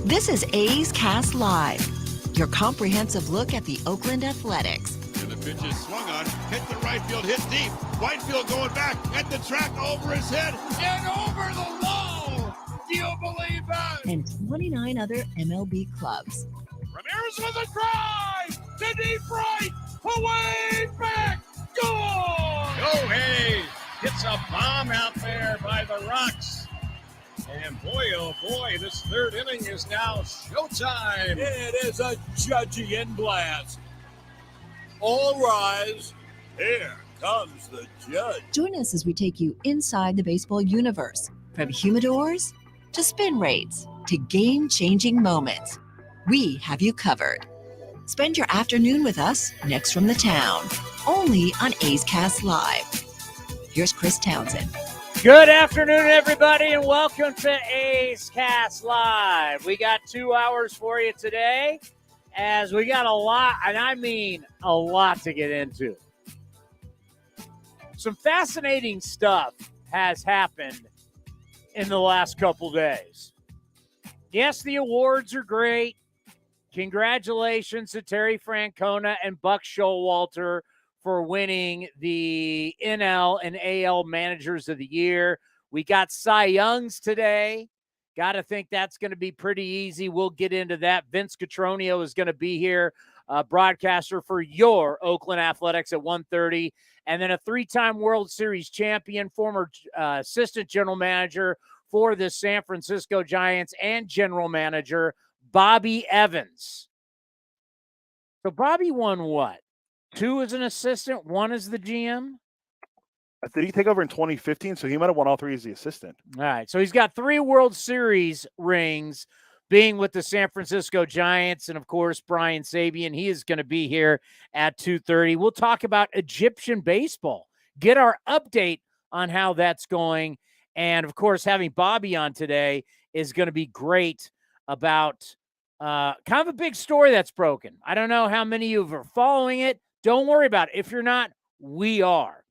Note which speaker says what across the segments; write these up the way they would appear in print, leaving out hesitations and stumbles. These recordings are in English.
Speaker 1: This is A's Cast Live, your comprehensive look at the Oakland Athletics.
Speaker 2: And the pitch is swung on, hit the right field, hit deep. Whitefield going back at the track, over his head, and over the wall. Do you believe that?
Speaker 1: And 29 other MLB clubs.
Speaker 2: Ramirez with a drive to deep right, away back, goal!
Speaker 3: Go Hayes gets a bomb out there by the Rocks. And boy, oh boy, this third inning is now showtime.
Speaker 2: It is a Judgian blast. All rise. Here comes the judge.
Speaker 1: Join us as we take you inside the baseball universe, from humidors to spin rates to game-changing moments. We have you covered. Spend your afternoon with us next from the town, only on A's Cast Live. Here's Chris Townsend.
Speaker 4: Good afternoon, everybody, and welcome to A's Cast Live. We got 2 hours for you today, as we got a lot, and I mean a lot to get into. Some fascinating stuff has happened in the last couple days. Yes, the awards are great. Congratulations to Terry Francona and Buck Showalter for winning the NL and AL Managers of the Year. We got Cy Youngs today. Got to think that's going to be pretty easy. We'll get into that. Vince Cotroneo is going to be here, broadcaster for your Oakland Athletics at 1:30. And then a three-time World Series champion, former assistant general manager for the San Francisco Giants and general manager, Bobby Evans. So Bobby won what? 2 as an assistant, 1 as the GM?
Speaker 5: Did he take over in 2015? So he might have won all 3 as the assistant.
Speaker 4: All right. So he's got 3 World Series rings, being with the San Francisco Giants. And, of course, Brian Sabian. He is going to be here at 2:30. We'll talk about Egyptian baseball, get our update on how that's going. And, of course, having Bobby on today is going to be great about kind of a big story that's broken. I don't know how many of you are following it. Don't worry about it. If you're not, we are.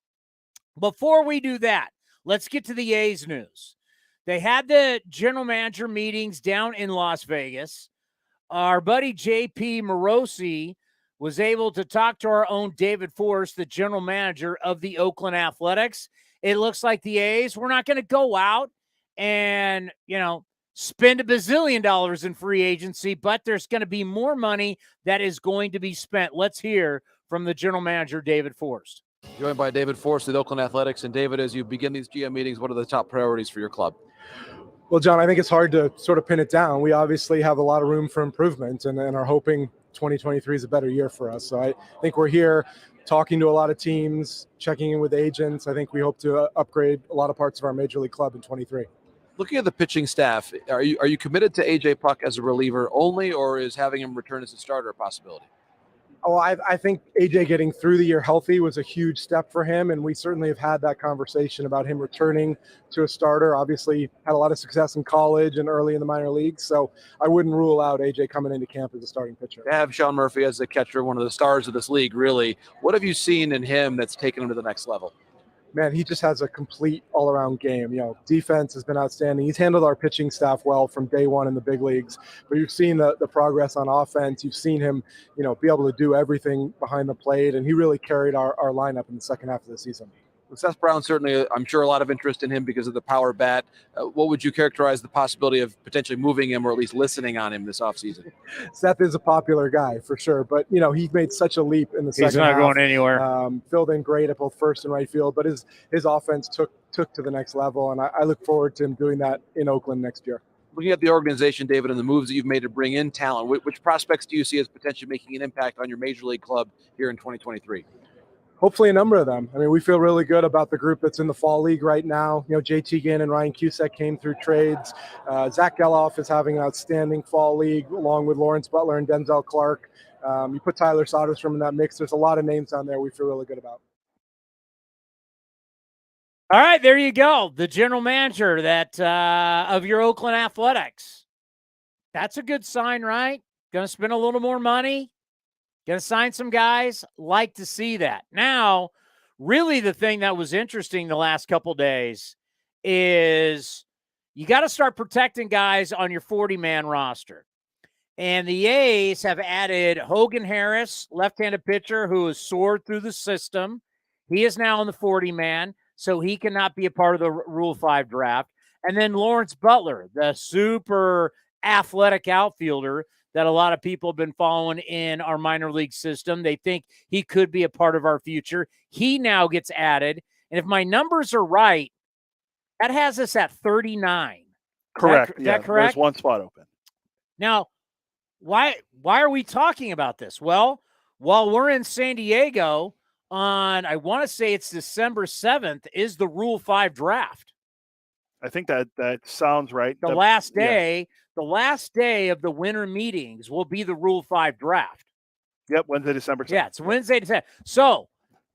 Speaker 4: Before we do that, let's get to the A's news. They had the general manager meetings down in Las Vegas. Our buddy JP Morosi was able to talk to our own David Force, the general manager of the Oakland Athletics. It looks like the A's, we're not going to go out and, spend $1 bazillion in free agency, but there's going to be more money that is going to be spent. Let's hear from the general manager, David Forrest.
Speaker 6: Joined by David Forrest of the Oakland Athletics. And David, as you begin these GM meetings, what are the top priorities for your club?
Speaker 7: Well, John, I think it's hard to sort of pin it down. We obviously have a lot of room for improvement and are hoping 2023 is a better year for us. So I think we're here talking to a lot of teams, checking in with agents. I think we hope to upgrade a lot of parts of our major league club in 23.
Speaker 6: Looking at the pitching staff, are you committed to AJ Puck as a reliever only, or is having him return as a starter a possibility?
Speaker 7: Oh, I think AJ getting through the year healthy was a huge step for him, and we certainly have had that conversation about him returning to a starter. Obviously, had a lot of success in college and early in the minor leagues, so I wouldn't rule out AJ coming into camp as a starting pitcher.
Speaker 6: To have Sean Murphy as the catcher, one of the stars of this league, really, what have you seen in him that's taken him to the next level?
Speaker 7: Man, he just has a complete all-around game. Defense has been outstanding. He's handled our pitching staff well from day one in the big leagues. But you've seen the progress on offense. You've seen him, be able to do everything behind the plate, and he really carried our lineup in the second half of the season.
Speaker 6: Seth Brown, certainly, I'm sure a lot of interest in him because of the power bat. What would you characterize the possibility of potentially moving him or at least listening on him this offseason?
Speaker 7: Seth is a popular guy for sure, but he made such a leap in the second half.
Speaker 4: He's not going anywhere.
Speaker 7: Filled in great at both first and right field, but his offense took to the next level, and I look forward to him doing that in Oakland next year.
Speaker 6: Looking at the organization, David, and the moves that you've made to bring in talent, which prospects do you see as potentially making an impact on your major league club here in 2023?
Speaker 7: Hopefully a number of them. I mean, we feel really good about the group that's in the fall league right now. JT Ginn and Ryan Cusack came through trades. Zach Geloff is having an outstanding fall league along with Lawrence Butler and Denzel Clark. You put Tyler Soderstrom in that mix. There's a lot of names down there we feel really good about.
Speaker 4: All right, there you go. The general manager of your Oakland Athletics. That's a good sign, right? Going to spend a little more money. Going to sign some guys. Like to see that. Now, really the thing that was interesting the last couple days is you got to start protecting guys on your 40-man roster. And the A's have added Hogan Harris, left-handed pitcher who has soared through the system. He is now on the 40-man, so he cannot be a part of the Rule 5 draft. And then Lawrence Butler, the super athletic outfielder that a lot of people have been following in our minor league system. They think he could be a part of our future. He now gets added. And if my numbers are right, that has us at 39.
Speaker 5: Correct.
Speaker 4: Is that correct?
Speaker 5: There's one spot open.
Speaker 4: Now, why are we talking about this? Well, while we're in San Diego on, I want to say it's December 7th, is the Rule 5 draft.
Speaker 5: I think that sounds right.
Speaker 4: The last day of the winter meetings will be the Rule 5 draft.
Speaker 5: Yep, Wednesday, December 7th.
Speaker 4: Yeah, it's Wednesday, December. So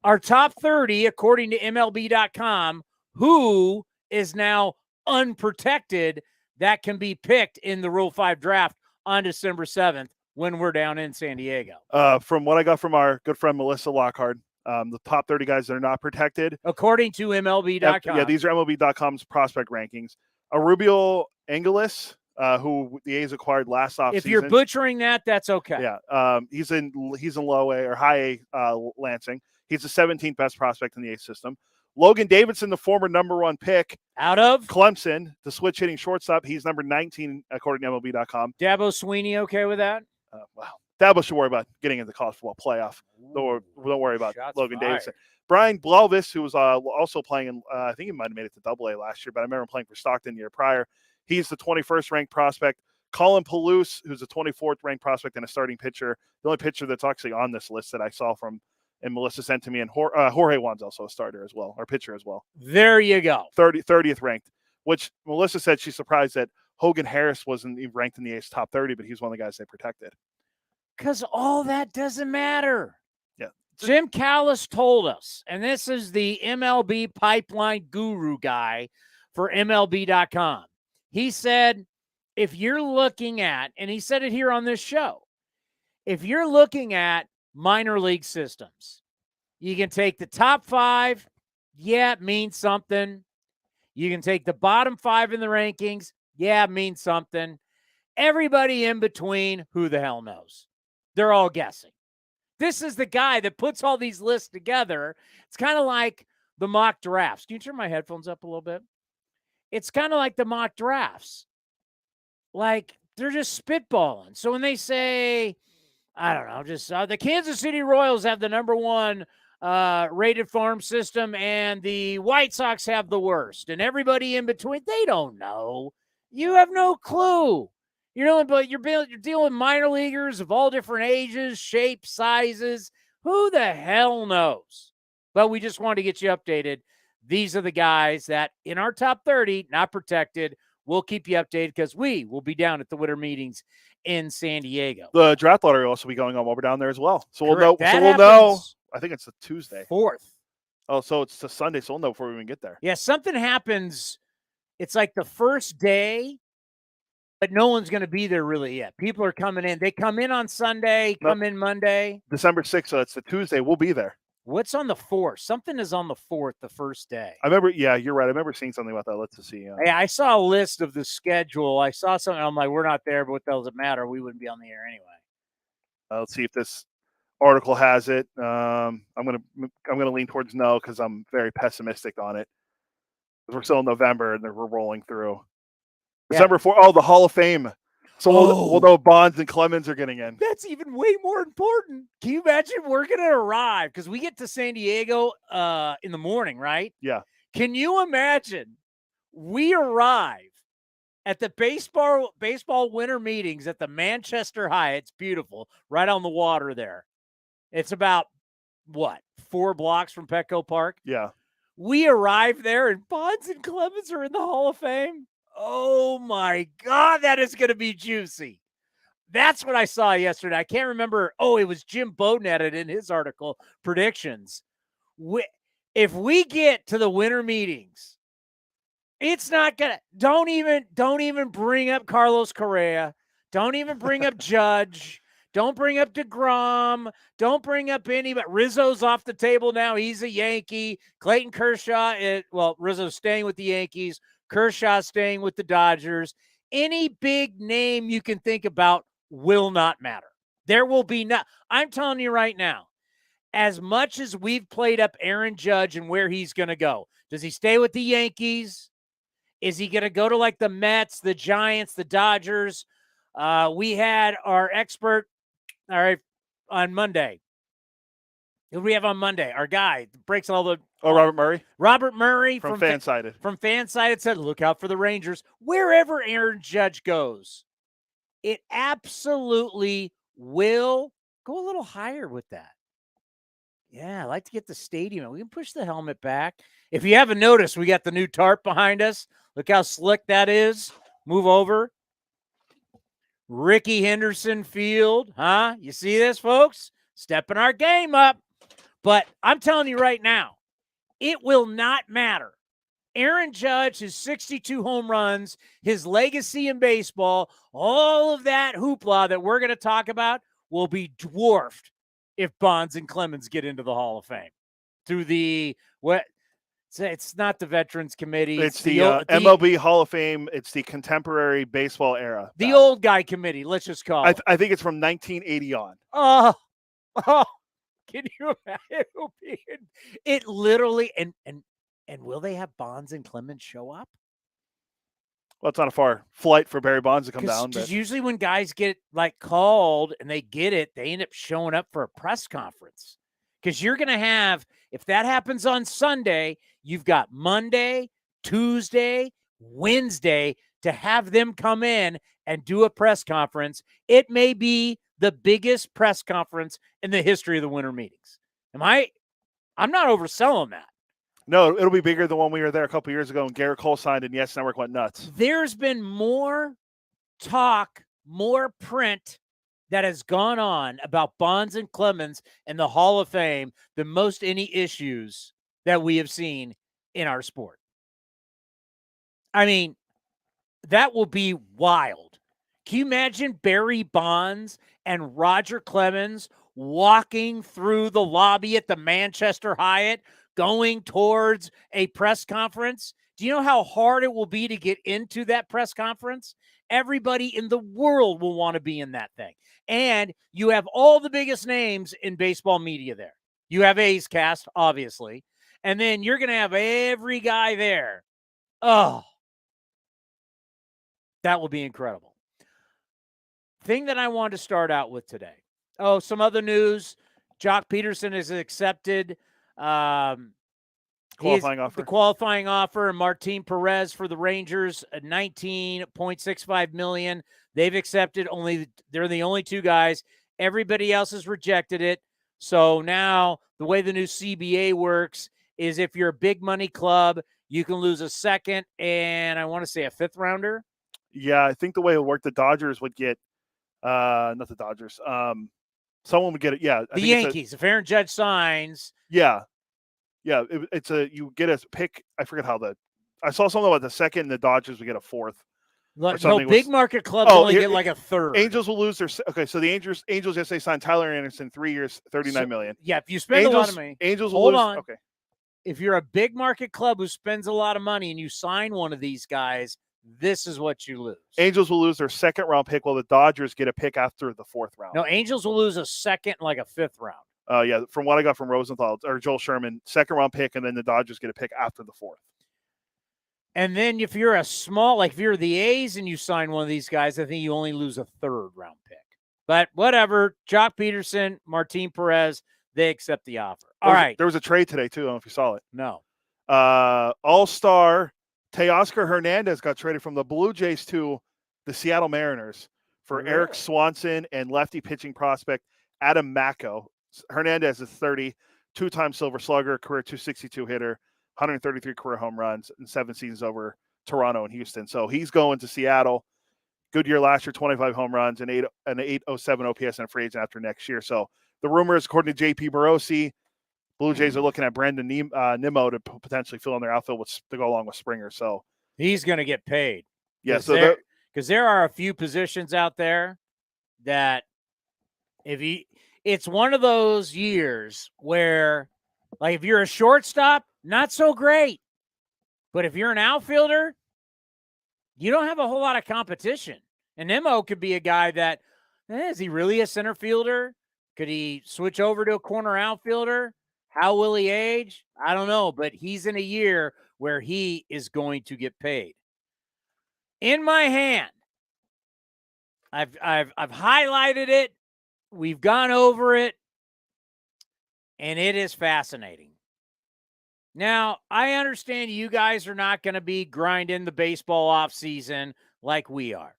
Speaker 4: our top 30, according to MLB.com, who is now unprotected that can be picked in the Rule 5 draft on December 7th when we're down in San Diego.
Speaker 5: From what I got from our good friend Melissa Lockhart, the top 30 guys that are not protected.
Speaker 4: According to MLB.com.
Speaker 5: Yeah, these are MLB.com's prospect rankings. Arubio Angeles, who the A's acquired last offseason.
Speaker 4: If you're butchering that, that's okay.
Speaker 5: Yeah, he's in low A or high A Lansing. He's the 17th best prospect in the A's system. Logan Davidson, the former number 1 pick
Speaker 4: out of
Speaker 5: Clemson, the switch hitting shortstop. He's number 19 according to MLB.com.
Speaker 4: Dabo Sweeney, okay with that?
Speaker 5: Wow. Dabo should worry about getting into the college football playoff. Don't worry about Logan Davidson. Brian Blovis, who was also playing in, I think he might have made it to Double A last year, but I remember him playing for Stockton the year prior. He's the 21st ranked prospect. Colin Palouse, who's the 24th ranked prospect and a starting pitcher. The only pitcher that's actually on this list that I saw from and Melissa sent to me, and Jorge Juan's also a starter as well, or pitcher as well.
Speaker 4: There you go.
Speaker 5: 30th ranked, which Melissa said she's surprised that Hogan Harris wasn't even ranked in the A's top 30, but he's one of the guys they protected.
Speaker 4: Because all that doesn't matter.
Speaker 5: Yeah.
Speaker 4: Jim Callis told us, and this is the MLB pipeline guru guy for MLB.com. He said, if you're looking at, and he said it here on this show, if you're looking at minor league systems, you can take the top 5. Yeah, it means something. You can take the bottom 5 in the rankings. Yeah, it means something. Everybody in between, who the hell knows? They're all guessing. This is the guy that puts all these lists together. It's kind of like the mock drafts. Can you turn my headphones up a little bit? It's kind of like the mock drafts. Like, they're just spitballing. So when they say, I don't know, just the Kansas City Royals have the number 1 rated farm system and the White Sox have the worst. And everybody in between, they don't know. You have no clue. You're dealing with minor leaguers of all different ages, shapes, sizes. Who the hell knows? But we just wanted to get you updated. These are the guys that in our top 30, not protected. We'll keep you updated because we will be down at the winter meetings in San Diego.
Speaker 5: The draft lottery will also be going on while we're down there as well. So
Speaker 4: Correct.
Speaker 5: we'll know.
Speaker 4: That
Speaker 5: we'll know. I think it's a Tuesday.
Speaker 4: 4th.
Speaker 5: Oh, so it's a Sunday. So we'll know before we even get there.
Speaker 4: Yeah, something happens. It's like the first day, but no one's going to be there really yet. People are coming in. They come in on Sunday, come in Monday.
Speaker 5: December 6th, so it's the Tuesday. We'll be there.
Speaker 4: What's on the 4th? Something is on the 4th, the first day.
Speaker 5: I remember, yeah, you're right. I remember seeing something about that. Let's see.
Speaker 4: Hey, I saw a list of the schedule. I saw something. I'm like, we're not there, but what does it matter? We wouldn't be on the air anyway.
Speaker 5: Let's see if this article has it. I'm gonna lean towards no because I'm very pessimistic on it. We're still in November and we're rolling through.
Speaker 4: Yeah.
Speaker 5: December 4th. Oh, the Hall of Fame. So we'll know Bonds and Clemens are getting in.
Speaker 4: That's even way more important. Can you imagine we're going to arrive? Because we get to San Diego in the morning, right?
Speaker 5: Yeah.
Speaker 4: Can you imagine we arrive at the baseball winter meetings at the Manchester Hyatt? It's beautiful, right on the water there. It's about, 4 blocks from Petco Park?
Speaker 5: Yeah.
Speaker 4: We arrive there and Bonds and Clemens are in the Hall of Fame. Oh, my God, that is going to be juicy. That's what I saw yesterday. I can't remember. Oh, it was Jim Bowden had it in his article, predictions. If we get to the winter meetings, it's not going to – don't even bring up Carlos Correa. Don't even bring up Judge. Don't bring up DeGrom. Don't bring up anybody. Rizzo's off the table now. He's a Yankee. Clayton Kershaw, Rizzo's staying with the Yankees. Kershaw staying with the Dodgers. Any big name you can think about will not matter. There will be not. I'm telling you right now, as much as we've played up Aaron Judge and where he's going to go, does he stay with the Yankees? Is he going to go to like the Mets, the Giants, the Dodgers? We had our expert, all right, on Monday. Who do we have on Monday? Our guy breaks all the.
Speaker 5: Oh, Robert Murray?
Speaker 4: Robert Murray
Speaker 5: From Fansided.
Speaker 4: From Fansided said, look out for the Rangers. Wherever Aaron Judge goes, it absolutely will go a little higher with that. Yeah, I like to get the stadium. We can push the helmet back. If you haven't noticed, we got the new tarp behind us. Look how slick that is. Move over. Ricky Henderson Field. Huh? You see this, folks? Stepping our game up. But I'm telling you right now, it will not matter. Aaron Judge, his 62 home runs, his legacy in baseball, all of that hoopla that we're going to talk about will be dwarfed if Bonds and Clemens get into the Hall of Fame. Through the, what? It's not the Veterans Committee.
Speaker 5: It's the MLB Hall of Fame. It's the contemporary baseball era.
Speaker 4: The old guy committee, let's just call it.
Speaker 5: I think it's from 1980 on.
Speaker 4: Oh, can you imagine? It literally, and will they have Bonds and Clemens show up?
Speaker 5: Well, it's not a far flight for Barry Bonds to come down.
Speaker 4: Because usually when guys get like called and they get it, they end up showing up for a press conference. Because you're going to have, if that happens on Sunday, you've got Monday, Tuesday, Wednesday to have them come in and do a press conference. It may be the biggest press conference in the history of the winter meetings. I'm not overselling that.
Speaker 5: No, it'll be bigger than when we were there a couple years ago and Garrett Cole signed and Yes Network went nuts.
Speaker 4: There's been more talk, more print that has gone on about Bonds and Clemens and the Hall of Fame than most any issues that we have seen in our sport. I mean, that will be wild. Can you imagine Barry Bonds and Roger Clemens walking through the lobby at the Manchester Hyatt going towards a press conference? Do you know how hard it will be to get into that press conference? Everybody in the world will want to be in that thing. And you have all the biggest names in baseball media there. You have A's Cast, obviously. And then you're going to have every guy there. Oh, that will be incredible. Thing that I wanted to start out with today. Oh, some other news. Jock Peterson has accepted
Speaker 5: qualifying offer.
Speaker 4: The qualifying offer, and Martin Perez for the Rangers, $19.65 million. They've accepted. They're the only two guys. Everybody else has rejected it. So now the way the new CBA works is if you're a big money club, you can lose a second and I want to say a fifth rounder.
Speaker 5: Yeah, I think the way it worked, the Dodgers would get not the Dodgers. Someone would get it. Yeah,
Speaker 4: the Yankees. If Aaron Judge signs,
Speaker 5: yeah, it's you get a pick. I forget I saw something about the second, and the Dodgers would get a fourth.
Speaker 4: No, big market clubs only get like a third.
Speaker 5: Angels will lose their so the Angels yesterday signed Tyler Anderson 3 years, $39 million.
Speaker 4: Yeah, if you spend a lot of money,
Speaker 5: Angels will lose.
Speaker 4: On.
Speaker 5: Okay,
Speaker 4: if you're a big market club who spends a lot of money and you sign one of these guys, this is what you lose.
Speaker 5: Angels will lose their second round pick, while the Dodgers get a pick after the fourth round.
Speaker 4: No, Angels will lose a second, like a fifth round.
Speaker 5: Yeah, from what I got from Rosenthal or Joel Sherman, second round pick, and then the Dodgers get a pick after the fourth.
Speaker 4: And then if you're if you're the A's and you sign one of these guys, I think you only lose a third round pick. But whatever, Jock Peterson, Martin Perez, they accept the offer. All right.
Speaker 5: There was a trade today too. I don't know if you saw it.
Speaker 4: No.
Speaker 5: All-star Teoscar Hernandez got traded from the Blue Jays to the Seattle Mariners for Eric Swanson and lefty pitching prospect Adam Macko. Hernandez is 30, two-time Silver Slugger, career .262 hitter, 133 career home runs, and 7 seasons over Toronto and Houston. So he's going to Seattle. Good year last year, 25 home runs and 807 OPS and free agent after next year. So the rumor is, according to JP Barossi, Blue Jays are looking at Brandon Nimmo to potentially fill in their outfield to go along with Springer. So
Speaker 4: he's going to get paid.
Speaker 5: Yeah,
Speaker 4: because there are a few positions out there that it's one of those years where, like, if you're a shortstop, not so great. But if you're an outfielder, you don't have a whole lot of competition. And Nimmo could be a guy that, is he really a center fielder? Could he switch over to a corner outfielder? How will he age? I don't know, but he's in a year where he is going to get paid. In my hand, I've highlighted it. We've gone over it, and it is fascinating. Now, I understand you guys are not going to be grinding the baseball off season like we are.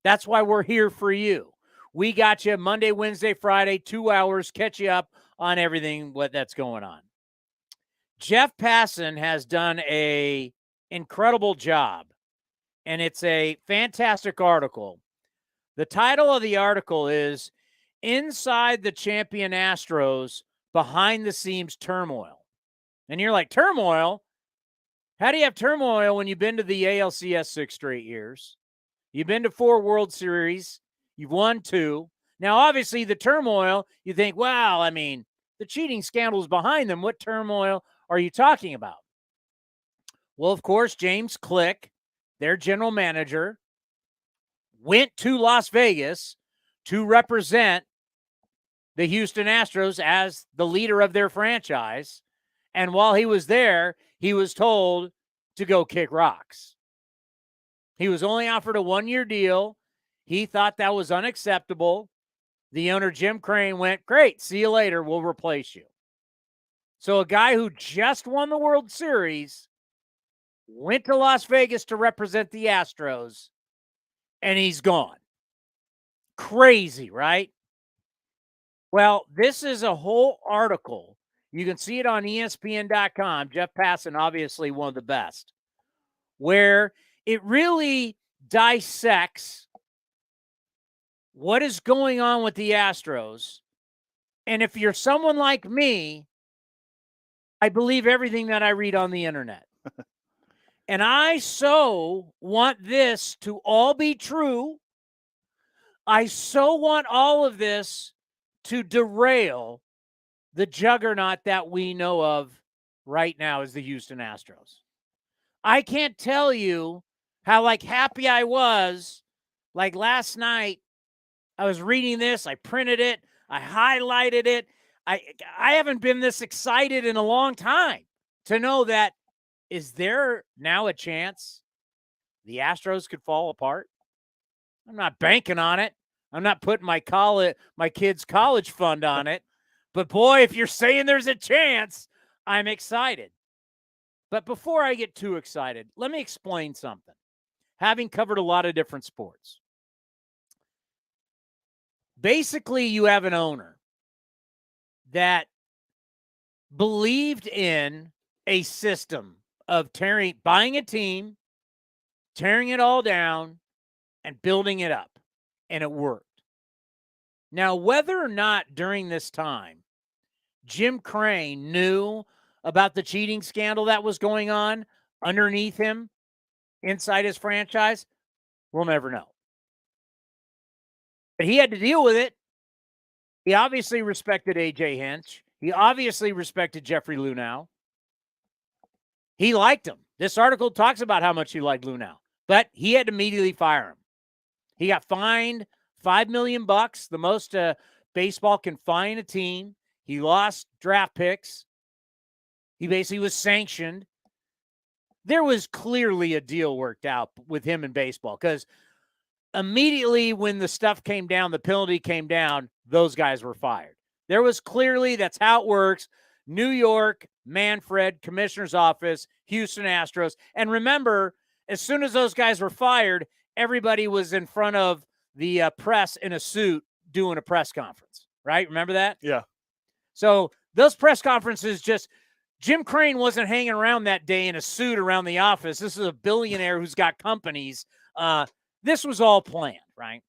Speaker 4: That's why we're here for you. We got you Monday, Wednesday, Friday, 2 hours, catch you up on everything that's going on. Jeff Passan has done a incredible job, and it's a fantastic article. The title of the article is Inside the Champion Astros, Behind the Scenes Turmoil. And you're like, turmoil? How do you have turmoil when you've been to the ALCS 6 straight years? You've been to 4 World Series. You've won 2. Now, obviously, the turmoil, you think, well, I mean, the cheating scandals behind them. What turmoil are you talking about? Well, of course, James Click, their general manager, went to Las Vegas to represent the Houston Astros as the leader of their franchise. And while he was there, he was told to go kick rocks. He was only offered a 1-year deal. He thought that was unacceptable. The owner, Jim Crane, went, great, see you later, we'll replace you. So a guy who just won the World Series went to Las Vegas to represent the Astros, and he's gone. Crazy, right? Well, this is a whole article. You can see it on ESPN.com. Jeff Passan, obviously one of the best, where it really dissects what is going on with the Astros. And if you're someone like me, I believe everything that I read on the internet. And I so want this to all be true. I so want all of this to derail the juggernaut that we know of right now as the Houston Astros. I can't tell you how happy I was. Like last night, I was reading this, I printed it, I highlighted it. I haven't been this excited in a long time to know that, is there now a chance the Astros could fall apart? I'm not banking on it. I'm not putting my kids' college fund on it. But boy, if you're saying there's a chance, I'm excited. But before I get too excited, let me explain something. Having covered a lot of different sports. Basically, you have an owner that believed in a system of buying a team, tearing it all down, and building it up. And it worked. Now, whether or not during this time, Jim Crane knew about the cheating scandal that was going on underneath him inside his franchise, we'll never know. But he had to deal with it. He obviously respected A.J. Hinch. He obviously respected Jeffrey Luhnow. He liked him. This article talks about how much he liked Luhnow, but he had to immediately fire him. He got fined $5 million, the most baseball can fine a team. He lost draft picks. He basically was sanctioned. There was clearly a deal worked out with him in baseball because immediately when the stuff came down, the penalty came down, those guys were fired. There was clearly, that's how it works. New York, Manfred, Commissioner's Office, Houston Astros. And remember, as soon as those guys were fired, everybody was in front of the press in a suit doing a press conference, right? Remember that?
Speaker 5: Yeah.
Speaker 4: So those press conferences Jim Crane wasn't hanging around that day in a suit around the office. This is a billionaire who's got companies. This was all planned, right?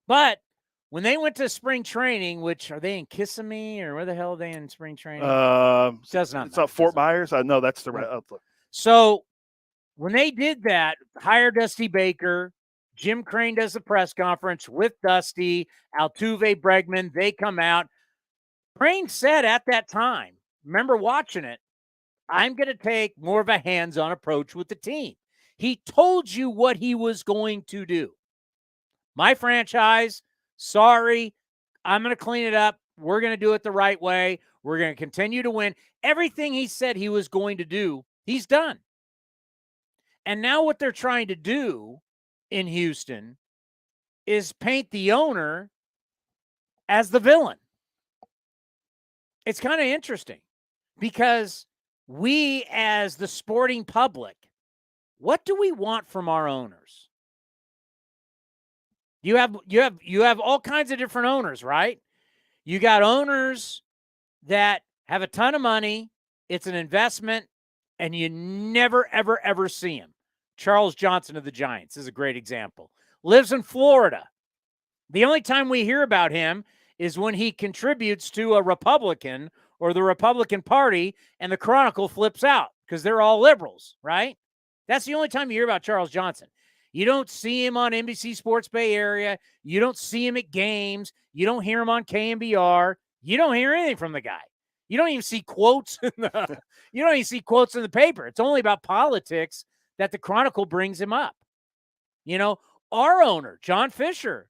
Speaker 4: But when they went to spring training, which are they in Kissimmee or where the hell are they in spring training?
Speaker 5: It's not Fort Myers. No, that's the right.
Speaker 4: So when they did that, hire Dusty Baker, Jim Crane does a press conference with Dusty, Altuve, Bregman. They come out. Crane said at that time, remember watching it, I'm going to take more of a hands-on approach with the team. He told you what he was going to do. My franchise, sorry, I'm going to clean it up. We're going to do it the right way. We're going to continue to win. Everything he said he was going to do, he's done. And now what they're trying to do in Houston is paint the owner as the villain. It's kind of interesting because we, as the sporting public, what do we want from our owners? You have all kinds of different owners, right? You got owners that have a ton of money. It's an investment, and you never, ever, ever see him. Charles Johnson of the Giants is a great example. Lives in Florida. The only time we hear about him is when he contributes to a Republican or the Republican Party, and the Chronicle flips out because they're all liberals, right? That's the only time you hear about Charles Johnson. You don't see him on NBC Sports Bay Area. You don't see him at games. You don't hear him on KMBR. You don't hear anything from the guy. You don't even see quotes in the paper. It's only about politics that the Chronicle brings him up. You know, our owner, John Fisher,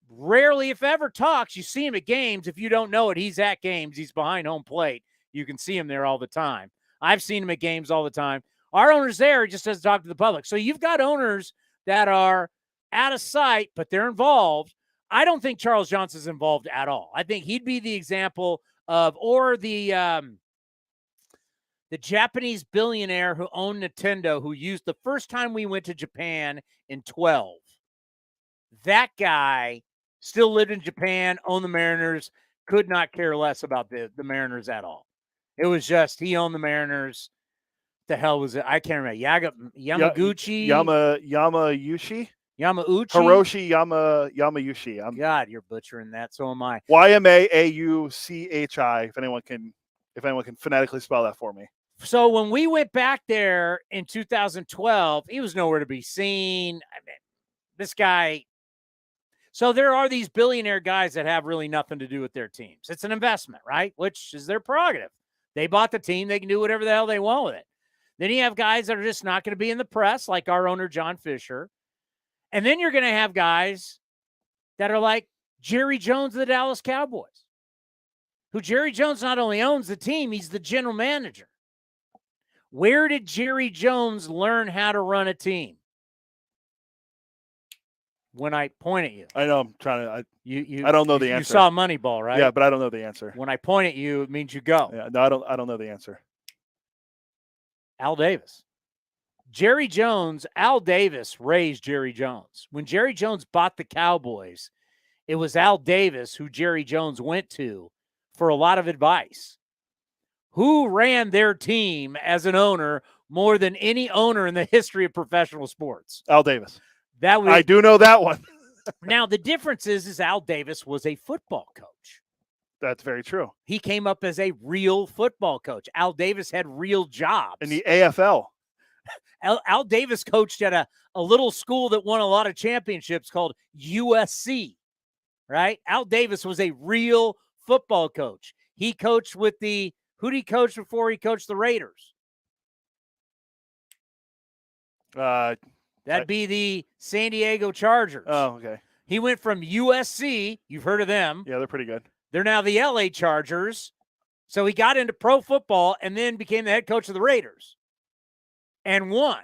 Speaker 4: rarely, if ever, talks. You see him at games. If you don't know it, he's at games. He's behind home plate. You can see him there all the time. I've seen him at games all the time. Our owner's there. He just doesn't talk to the public. So you've got owners that are out of sight, but they're involved. I don't think Charles Johnson's involved at all. I think he'd be the example of, or the Japanese billionaire who owned Nintendo, who used the first time we went to Japan in 12. That guy still lived in Japan, owned the Mariners, could not care less about the Mariners at all. It was just he owned the Mariners. The hell was it? I can't remember. Yamaguchi?
Speaker 5: Yamayuchi?
Speaker 4: Yamauchi?
Speaker 5: Hiroshi Yamayushi.
Speaker 4: God, you're butchering that. So am I.
Speaker 5: Yamauchi. If anyone can phonetically spell that for me.
Speaker 4: So when we went back there in 2012, he was nowhere to be seen. I mean, this guy. So there are these billionaire guys that have really nothing to do with their teams. It's an investment, right? Which is their prerogative. They bought the team. They can do whatever the hell they want with it. Then you have guys that are just not going to be in the press, like our owner, John Fisher. And then you're going to have guys that are like Jerry Jones of the Dallas Cowboys, who Jerry Jones not only owns the team, he's the general manager. Where did Jerry Jones learn how to run a team? When I point at you.
Speaker 5: I know I'm trying to. I don't know the answer.
Speaker 4: You saw Moneyball, right?
Speaker 5: Yeah, but I don't know the answer.
Speaker 4: When I point at you, it means you go.
Speaker 5: Yeah, no, I don't know the answer.
Speaker 4: Al Davis. Al Davis raised Jerry Jones. When Jerry Jones bought the Cowboys, it was Al Davis who Jerry Jones went to for a lot of advice. Who ran their team as an owner more than any owner in the history of professional sports?
Speaker 5: Al Davis.
Speaker 4: I
Speaker 5: do know that one.
Speaker 4: Now, the difference is Al Davis was a football coach.
Speaker 5: That's very true.
Speaker 4: He came up as a real football coach. Al Davis had real jobs.
Speaker 5: In the AFL.
Speaker 4: Al Davis coached at a little school that won a lot of championships called USC, right? Al Davis was a real football coach. He coached with who did he coach before he coached the Raiders? That'd be the San Diego Chargers.
Speaker 5: Oh, okay.
Speaker 4: He went from USC. You've heard of them.
Speaker 5: Yeah, they're pretty good.
Speaker 4: They're now the LA Chargers. So he got into pro football and then became the head coach of the Raiders and won.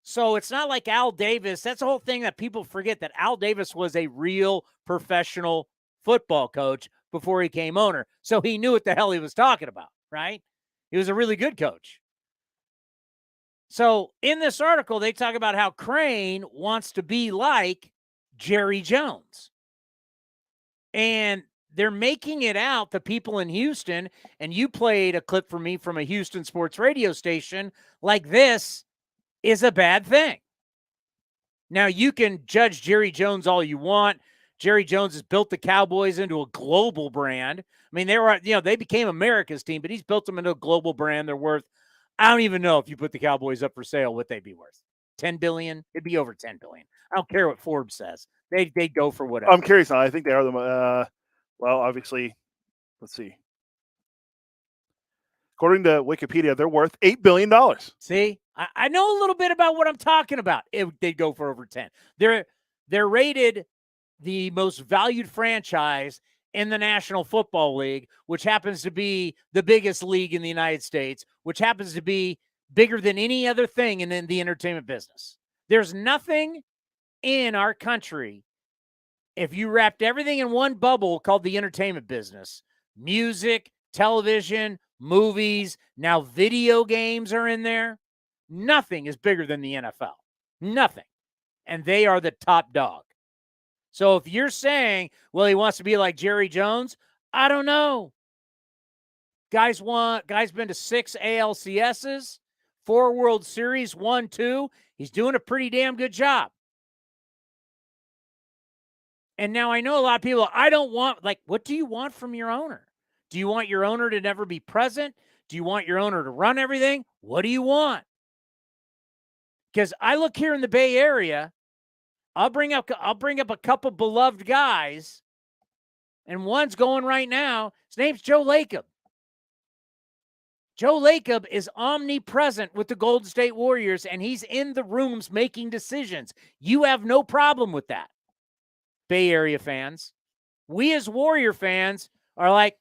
Speaker 4: So it's not like Al Davis. That's the whole thing that people forget, that Al Davis was a real professional football coach before he became owner. So he knew what the hell he was talking about, right? He was a really good coach. So in this article, they talk about how Crane wants to be like Jerry Jones. And they're making it out, the people in Houston, and you played a clip for me from a Houston sports radio station, like this is a bad thing. Now, you can judge Jerry Jones all you want. Jerry Jones has built the Cowboys into a global brand. I mean, they became America's team, but he's built them into a global brand. They're worth, I don't even know if you put the Cowboys up for sale, what they'd be worth. $10 billion? It'd be over $10 billion. I don't care what Forbes says. They'd go for whatever.
Speaker 5: I'm curious now. I think they are the well, obviously, let's see. According to Wikipedia, they're worth $8 billion.
Speaker 4: See? I know a little bit about what I'm talking about. They'd go for over 10. They're rated the most valued franchise in the National Football League, which happens to be the biggest league in the United States, which happens to be bigger than any other thing in the entertainment business. There's nothing in our country, if you wrapped everything in one bubble called the entertainment business, music, television, movies, now video games are in there. Nothing is bigger than the NFL. Nothing. And they are the top dog. So if you're saying, well, he wants to be like Jerry Jones, I don't know. Guy's been to 6 ALCSs, 4 World Series, 1, 2. He's doing a pretty damn good job. And now I know a lot of people, I don't want, like, what do you want from your owner? Do you want your owner to never be present? Do you want your owner to run everything? What do you want? Because I look here in the Bay Area, I'll bring up a couple beloved guys, and one's going right now. His name's Joe Lacob. Joe Lacob is omnipresent with the Golden State Warriors, and he's in the rooms making decisions. You have no problem with that, Bay Area fans. We as Warrior fans are like,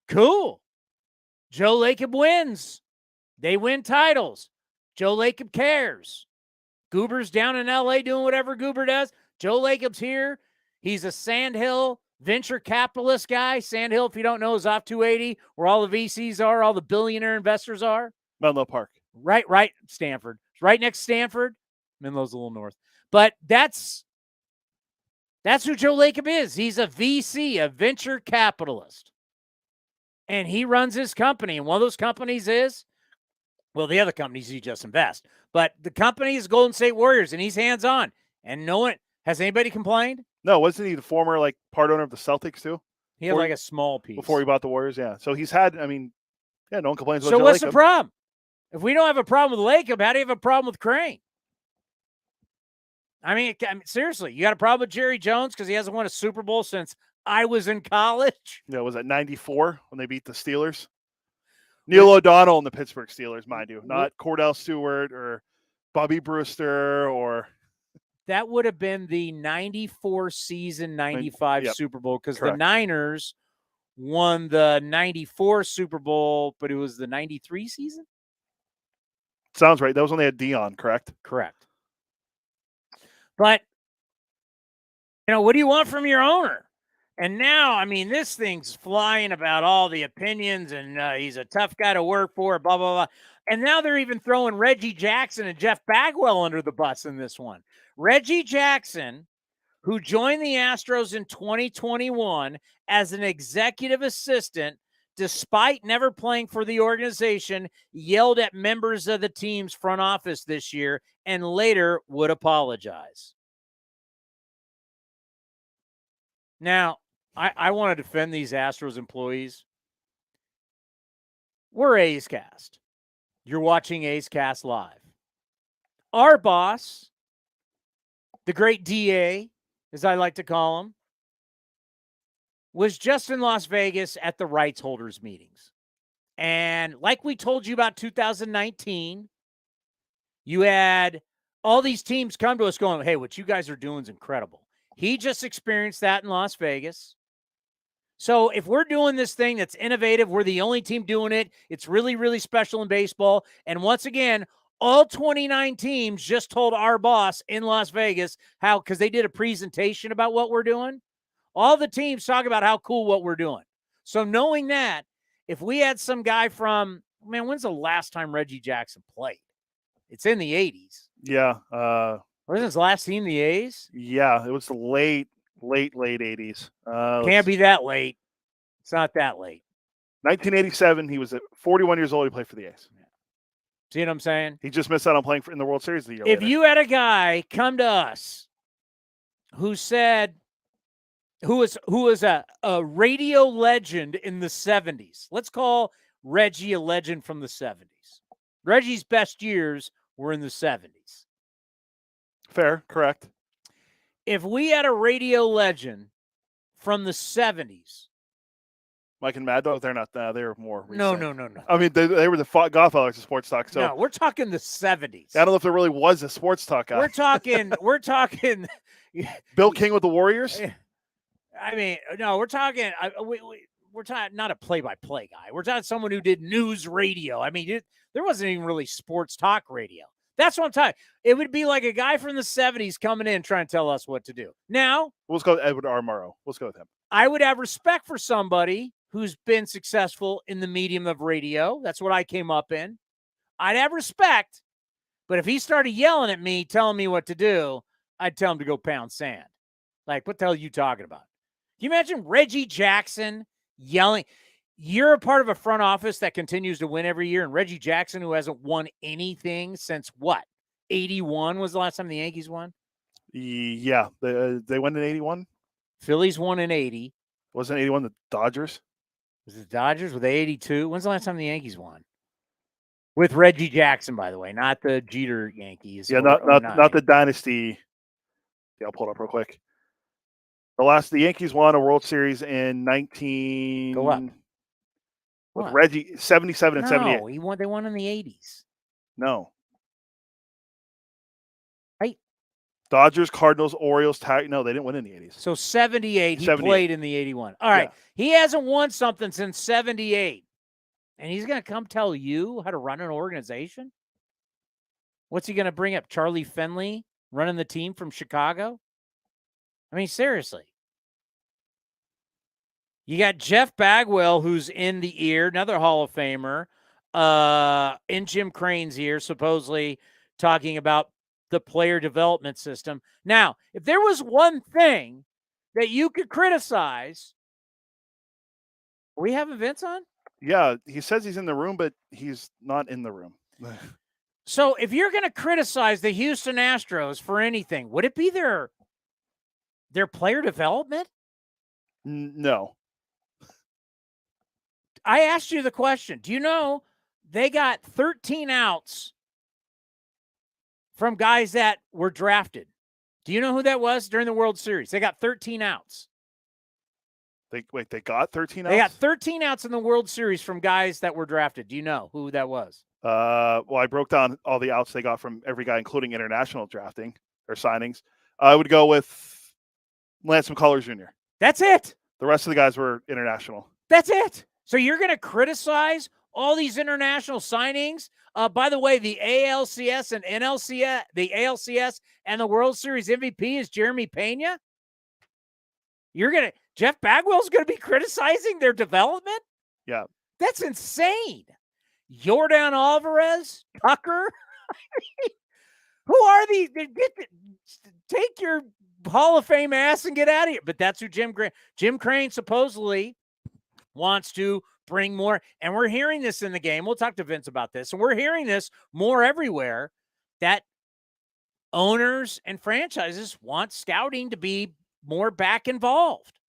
Speaker 4: cool. Joe Lacob wins. They win titles. Joe Lacob cares. Goober's down in L.A. doing whatever Goober does. Joe Lacob's here. He's a Sandhill venture capitalist guy. Sandhill, if you don't know, is off 280, where all the VCs are, all the billionaire investors are.
Speaker 5: Menlo Park.
Speaker 4: Right, Stanford. Right next to Stanford. Menlo's a little north. But that's who Joe Lacob is. He's a VC, a venture capitalist. And he runs his company. And one of those companies is, well, the other companies he just invest. But the company is Golden State Warriors, and he's hands-on. And no one, has anybody complained?
Speaker 5: No, wasn't he the former part owner of the Celtics too?
Speaker 4: He had like a small piece.
Speaker 5: Before he bought the Warriors, yeah. So he's had, no one complains about
Speaker 4: So
Speaker 5: Joe
Speaker 4: what's
Speaker 5: Lacob.
Speaker 4: the problem? If we don't have a problem with Lacob, how do you have a problem with Crane? I mean, seriously, you got a problem with Jerry Jones because he hasn't won a Super Bowl since I was in college?
Speaker 5: Yeah, was it 94 when they beat the Steelers? Neil O'Donnell and the Pittsburgh Steelers, mind you, not Cordell Stewart or Bobby Brewster or.
Speaker 4: That would have been the 94 season, 95 Super Bowl, because the Niners won the 94 Super Bowl, but it was the 93 season?
Speaker 5: Sounds right. That was when they had Dion, correct?
Speaker 4: Correct. But, what do you want from your owner? And now, I mean, this thing's flying about all the opinions, and he's a tough guy to work for, blah, blah, blah. And now they're even throwing Reggie Jackson and Jeff Bagwell under the bus in this one. Reggie Jackson, who joined the Astros in 2021 as an executive assistant, despite never playing for the organization, yelled at members of the team's front office this year and later would apologize. Now, I want to defend these Astros employees. We're A's Cast. You're watching A's Cast live. Our boss, the great DA, as I like to call him, was just in Las Vegas at the rights holders meetings. And like we told you about 2019, you had all these teams come to us going, hey, what you guys are doing is incredible. He just experienced that in Las Vegas. So if we're doing this thing that's innovative, we're the only team doing it. It's really, really special in baseball. And once again, all 29 teams just told our boss in Las Vegas how, because they did a presentation about what we're doing. All the teams talk about how cool what we're doing. So knowing that, if we had some guy from, when's the last time Reggie Jackson played? It's in the 80s.
Speaker 5: Yeah.
Speaker 4: Wasn't his last team the A's?
Speaker 5: Yeah, it was the late 80s.
Speaker 4: Can't be that late. It's not that late.
Speaker 5: 1987, he was 41 years old. He played for the A's.
Speaker 4: Yeah. See what I'm saying?
Speaker 5: He just missed out on playing in the World Series the year
Speaker 4: If
Speaker 5: later.
Speaker 4: you had a guy come to us who said, who was a radio legend in the 70s. Let's call Reggie a legend from the 70s. Reggie's best years were in the 70s.
Speaker 5: Fair, correct.
Speaker 4: If we had a radio legend from the 70s
Speaker 5: Mike and Mad Dog, they're not. They were more recent.
Speaker 4: No.
Speaker 5: I mean, they were the Godfathers of sports talk. So
Speaker 4: no, we're talking the 70s.
Speaker 5: I don't know if there really was a sports talk guy.
Speaker 4: We're talking.
Speaker 5: Bill King with the Warriors.
Speaker 4: I mean, no, we're talking. We're talking not a play-by-play guy. We're talking someone who did news radio. I mean, there wasn't even really sports talk radio. That's what I'm talking. It would be like a guy from the 70s coming in trying to tell us what to do. Now,
Speaker 5: let's go with Edward R. Murrow. Let's go with him.
Speaker 4: I would have respect for somebody who's been successful in the medium of radio. That's what I came up in. I'd have respect, but if he started yelling at me, telling me what to do, I'd tell him to go pound sand. Like, what the hell are you talking about? Can you imagine Reggie Jackson yelling? You're a part of a front office that continues to win every year, and Reggie Jackson, who hasn't won anything since what? 81 was the last time the Yankees won?
Speaker 5: Yeah, they won in 81.
Speaker 4: Phillies won in 80.
Speaker 5: Wasn't 81 the Dodgers?
Speaker 4: Was it the Dodgers? Were they 82? When's the last time the Yankees won? With Reggie Jackson, by the way, not the Jeter Yankees.
Speaker 5: Yeah, not the dynasty. Yeah, I'll pull it up real quick. The Yankees won a World Series in 19.
Speaker 4: Go up.
Speaker 5: With Reggie, 77 and 78.
Speaker 4: No, they won in the 80s.
Speaker 5: No.
Speaker 4: Right.
Speaker 5: Dodgers, Cardinals, Orioles, no, they didn't win in the 80s.
Speaker 4: So 78, he
Speaker 5: 78.
Speaker 4: played in the 81. All right. Yeah. He hasn't won something since 78. And he's going to come tell you how to run an organization? What's he going to bring up? Charlie Finley running the team from Chicago? I mean, seriously. You got Jeff Bagwell, who's in the ear, another Hall of Famer, in Jim Crane's ear, supposedly talking about the player development system. Now, if there was one thing that you could criticize, are we having Vince on?
Speaker 5: Yeah, he says he's in the room, but he's not in the room.
Speaker 4: So if you're going to criticize the Houston Astros for anything, would it be their player development?
Speaker 5: No.
Speaker 4: I asked you the question. Do you know they got 13 outs from guys that were drafted? Do you know who that was during the World Series? They got 13 outs.
Speaker 5: They got 13 outs?
Speaker 4: They got 13 outs in the World Series from guys that were drafted. Do you know who that was?
Speaker 5: Well, I broke down all the outs they got from every guy, including international drafting or signings. I would go with Lance McCullers Jr.
Speaker 4: That's it.
Speaker 5: The rest of the guys were international.
Speaker 4: That's it. So you're going to criticize all these international signings? By the way, the ALCS and NLCS, the ALCS and the World Series MVP is Jeremy Pena? Jeff Bagwell's going to be criticizing their development?
Speaker 5: Yeah.
Speaker 4: That's insane. Yordan Alvarez, Tucker. Who are these? Take your Hall of Fame ass and get out of here. But that's who Jim Crane supposedly wants to bring more. And we're hearing this in the game. We'll talk to Vince about this. And we're hearing this more everywhere, that owners and franchises want scouting to be more back involved.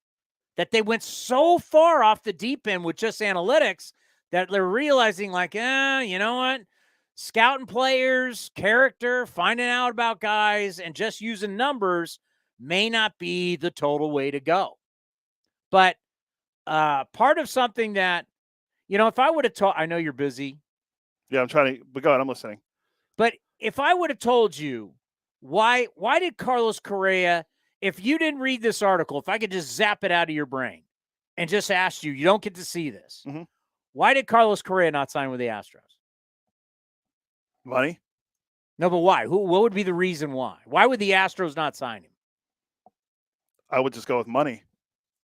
Speaker 4: That they went so far off the deep end with just analytics that they're realizing, like, you know what? Scouting players, character, finding out about guys, and just using numbers may not be the total way to go. But part of something that, if I would have told, I know you're busy.
Speaker 5: Yeah, I'm trying to, but go ahead, I'm listening.
Speaker 4: But if I would have told you, why did Carlos Correa, if you didn't read this article, if I could just zap it out of your brain and just ask you don't get to see this.
Speaker 5: Mm-hmm.
Speaker 4: Why did Carlos Correa not sign with the Astros?
Speaker 5: Money?
Speaker 4: No, but why? What would be the reason why? Why would the Astros not sign him?
Speaker 5: I would just go with money.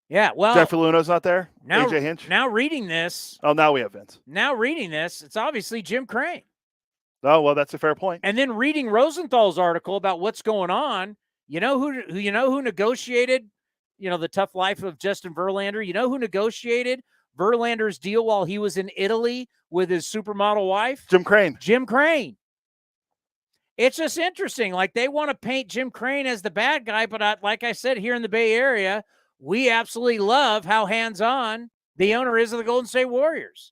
Speaker 4: Yeah, well.
Speaker 5: Jeff Luno's not there?
Speaker 4: Now,
Speaker 5: AJ Hinch?
Speaker 4: Now reading this.
Speaker 5: Oh, now we have Vince.
Speaker 4: Now reading this, it's obviously Jim Crane.
Speaker 5: Oh, well, that's a fair point.
Speaker 4: And then reading Rosenthal's article about what's going on, who negotiated, the tough life of Justin Verlander? You know who negotiated Verlander's deal while he was in Italy with his supermodel wife?
Speaker 5: Jim Crane.
Speaker 4: Jim Crane. It's just interesting. Like, they want to paint Jim Crane as the bad guy, but like I said, here in the Bay Area, we absolutely love how hands-on the owner is of the Golden State Warriors.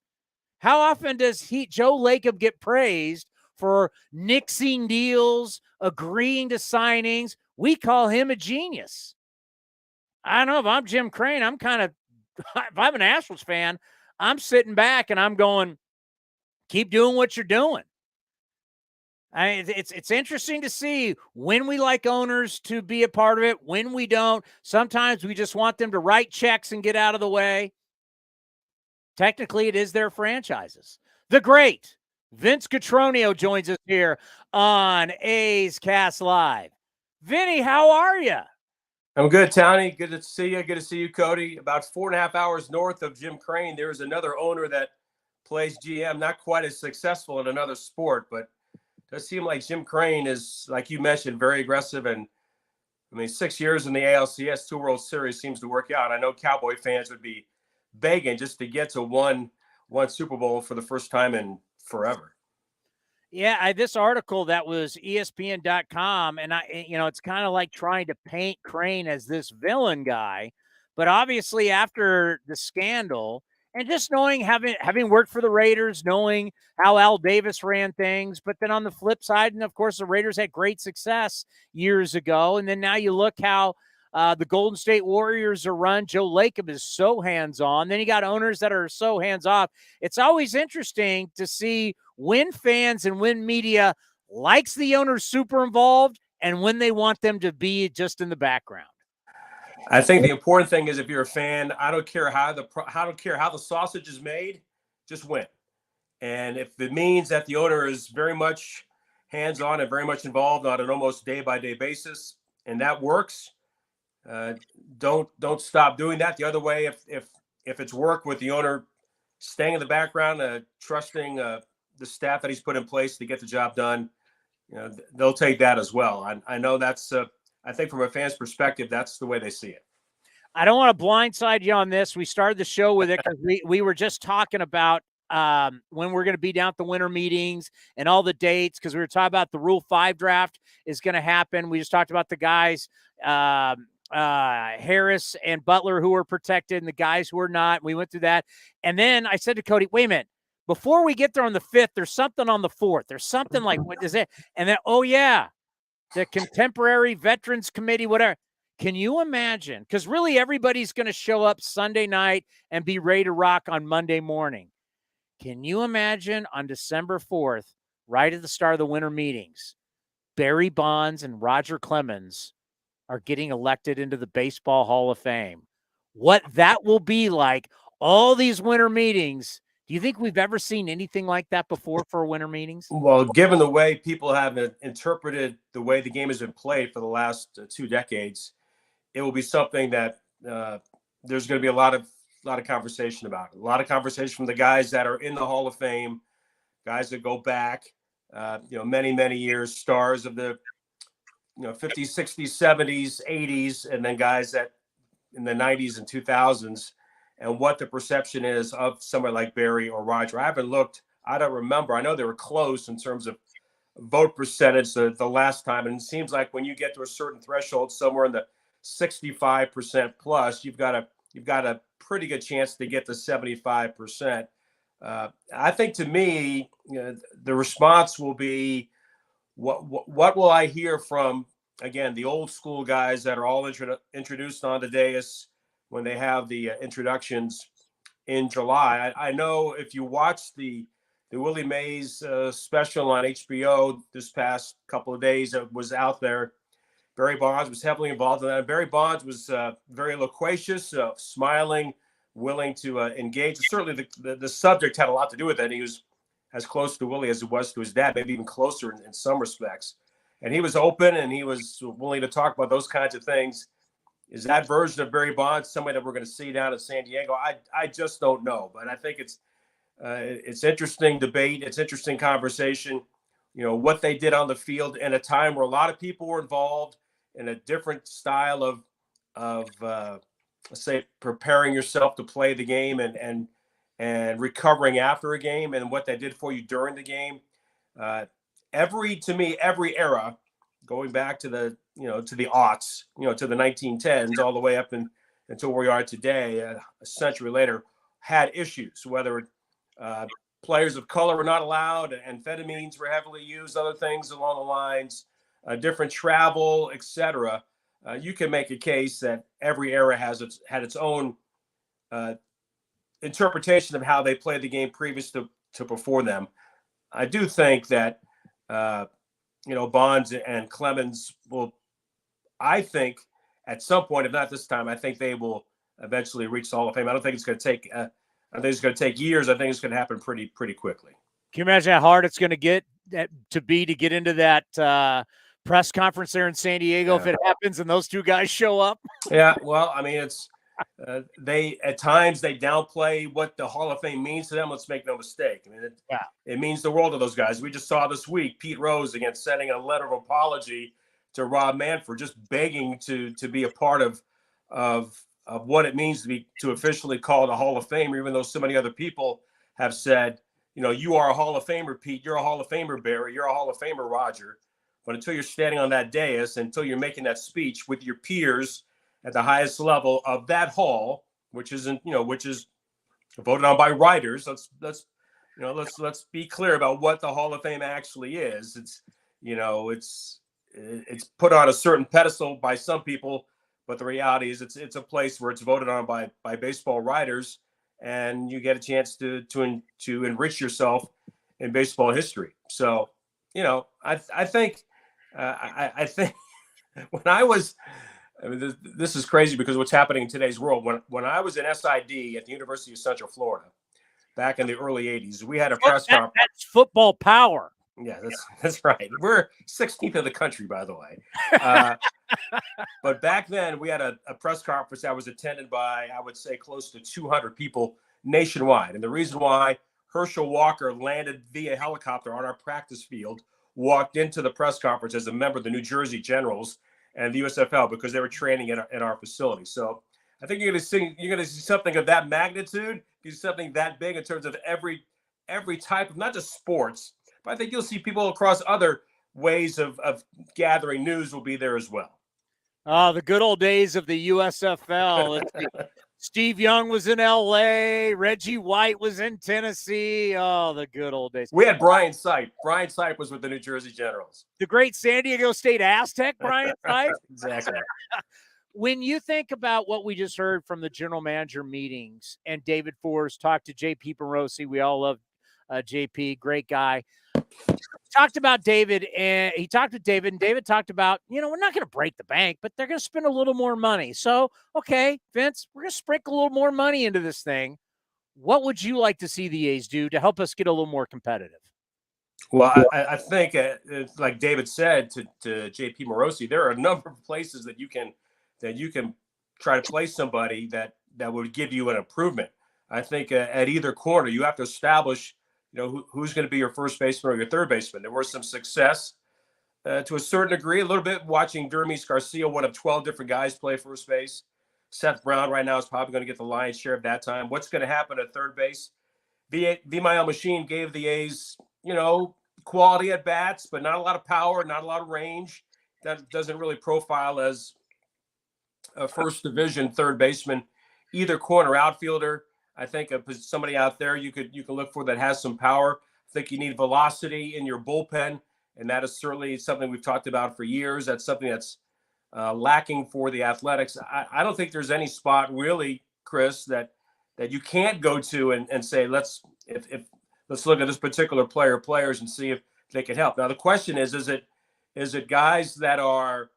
Speaker 4: How often does Joe Lacob get praised for nixing deals, agreeing to signings? We call him a genius. I don't know if I'm Jim Crane. I'm kind of if I'm a Nationals fan, I'm sitting back and I'm going, keep doing what you're doing. It's interesting to see when we like owners to be a part of it, when we don't. Sometimes we just want them to write checks and get out of the way. Technically, it is their franchises. The great Vince Cotroneo joins us here on A's Cast Live. Vinny, how are you?
Speaker 8: I'm good, Tony. Good to see you. Good to see you, Cody. About 4.5 hours north of Jim Crane, there's another owner that plays GM, not quite as successful in another sport, but it does seem like Jim Crane is, like you mentioned, very aggressive. And I mean, 6 years in the ALCS, 2 World Series seems to work out. I know Cowboy fans would be begging just to get to one Super Bowl for the first time in forever.
Speaker 4: Yeah, this article that was ESPN.com, and it's kind of like trying to paint Crane as this villain guy, but obviously after the scandal and just knowing, having worked for the Raiders, knowing how Al Davis ran things, but then on the flip side, and of course the Raiders had great success years ago, and then now you look how the Golden State Warriors are run. Joe Lacob is so hands-on. Then you got owners that are so hands-off. It's always interesting to see when fans and when media likes the owners super involved and when they want them to be just in the background.
Speaker 8: I think the important thing is if you're a fan, I don't care how the sausage is made, just win. And if it means that the owner is very much hands-on and very much involved on an almost day-by-day basis, and that works, don't stop doing that. The other way, if it's work with the owner staying in the background, trusting the staff that he's put in place to get the job done, they'll take that as well. I know that's I think from a fan's perspective, that's the way they see it.
Speaker 4: I don't want to blindside you on this. We started the show with it because we were just talking about when we're going to be down at the winter meetings and all the dates, because we were talking about the Rule 5 draft is going to happen. We just talked about the guys, Harris and Butler, who were protected and the guys who were not. We went through that. And then I said to Cody, wait a minute, before we get there on the 5th, there's something on the 4th. There's something like, what is it? And then, oh yeah, the Contemporary Veterans Committee, whatever. Can you imagine? Because really everybody's going to show up Sunday night and be ready to rock on Monday morning. Can you imagine on December 4th, right at the start of the winter meetings, Barry Bonds and Roger Clemens are getting elected into the Baseball Hall of Fame? What that will be like, all these winter meetings. Do you think we've ever seen anything like that before for winter meetings?
Speaker 8: Well, given the way people have interpreted the way the game has been played for the last 2 decades, it will be something that there's going to be a lot of conversation about. A lot of conversation from the guys that are in the Hall of Fame, guys that go back, many, many years, stars of the 50s, 60s, 70s, 80s, and then guys that in the 90s and 2000s, and what the perception is of somebody like Barry or Roger. I haven't looked. I don't remember. I know they were close in terms of vote percentage the last time, and it seems like when you get to a certain threshold, somewhere in the 65% plus, you've got a pretty good chance to get to 75%. I think, to me, the response will be, what will I hear from, again, the old school guys that are all introduced on the dais when they have the introductions in July. I know if you watch the Willie Mays special on HBO this past couple of days, it was out there. Barry Bonds was heavily involved in that. Barry Bonds was very loquacious, smiling, willing to engage. Certainly the subject had a lot to do with it. He was as close to Willie as he was to his dad, maybe even closer in some respects. And he was open and he was willing to talk about those kinds of things. Is that version of Barry Bonds somebody that we're going to see down in San Diego? I just don't know. But I think it's interesting debate. It's interesting conversation. What they did on the field in a time where a lot of people were involved in a different style of let's say, preparing yourself to play the game and recovering after a game, and what they did for you during the game. Every era, going back to the aughts, to the 1910s, all the way up until where we are today, a century later, had issues, whether players of color were not allowed, amphetamines were heavily used, other things along the lines, different travel, etc. You can make a case that every era had its own interpretation of how they played the game previous to before them. I do think that, Bonds and Clemens will, I think, at some point, if not this time, I think they will eventually reach the Hall of Fame. I don't think it's going to take. I think it's going to take years. I think it's going to happen pretty quickly.
Speaker 4: Can you imagine how hard it's going to get to get into that press conference there in San Diego if it happens and those two guys show up?
Speaker 8: Yeah, well, I mean, it's they at times they downplay what the Hall of Fame means to them. Let's make no mistake. I mean, it means the world to those guys. We just saw this week Pete Rose against sending a letter of apology to Rob Manfred, just begging to be a part of what it means to officially call it a Hall of Fame, even though so many other people have said, you are a Hall of Famer, Pete. You're a Hall of Famer, Barry. You're a Hall of Famer, Roger. But until you're standing on that dais, until you're making that speech with your peers at the highest level of that hall, which is voted on by writers, let's be clear about what the Hall of Fame actually is. It's put on a certain pedestal by some people, but the reality is it's a place where it's voted on by baseball writers, and you get a chance to enrich yourself in baseball history. So, I think when I was, this is crazy because what's happening in today's world. When I was in SID at the University of Central Florida back in the early 80s, we had a press conference.
Speaker 4: That's football power.
Speaker 8: Yeah, that's right. We're 16th of the country, by the way. But back then, we had a press conference that was attended by, I would say, close to 200 people nationwide. And the reason why Herschel Walker landed via helicopter on our practice field, walked into the press conference as a member of the New Jersey Generals and the USFL because they were training in our facility. So I think you're going to see something of that magnitude, something that big in terms of every type of, not just sports, but I think you'll see people across other ways of gathering news will be there as well.
Speaker 4: Oh, the good old days of the USFL. Steve Young was in L.A. Reggie White was in Tennessee. Oh, the good old days.
Speaker 8: We had Brian Sipe. Brian Sipe was with the New Jersey Generals.
Speaker 4: The great San Diego State Aztec, Brian Sipe.
Speaker 8: Exactly.
Speaker 4: When you think about what we just heard from the general manager meetings and David Forrest talked to J.P. Morosi, we all love JP, great guy. Talked about David, and he talked to David, and David talked about, we're not going to break the bank, but they're going to spend a little more money. So, okay, Vince, we're going to sprinkle a little more money into this thing. What would you like to see the A's do to help us get a little more competitive?
Speaker 8: Well, I think, like David said to J.P. Morosi, there are a number of places that you can try to place somebody that would give you an improvement. I think at either corner, you have to establish who's going to be your first baseman or your third baseman. There was some success to a certain degree, a little bit watching Dermis Garcia, one of 12 different guys play first base. Seth Brown right now is probably going to get the lion's share of that time. What's going to happen at third base? Vimael Machine gave the A's, quality at bats, but not a lot of power, not a lot of range. That doesn't really profile as a first division third baseman. Either corner outfielder, I think somebody out there you can look for that has some power. I think you need velocity in your bullpen, and that is certainly something we've talked about for years. That's something that's lacking for the Athletics. I don't think there's any spot really, Chris, that you can't go to and say let's look at this particular players and see if they can help. Now the question is it guys that are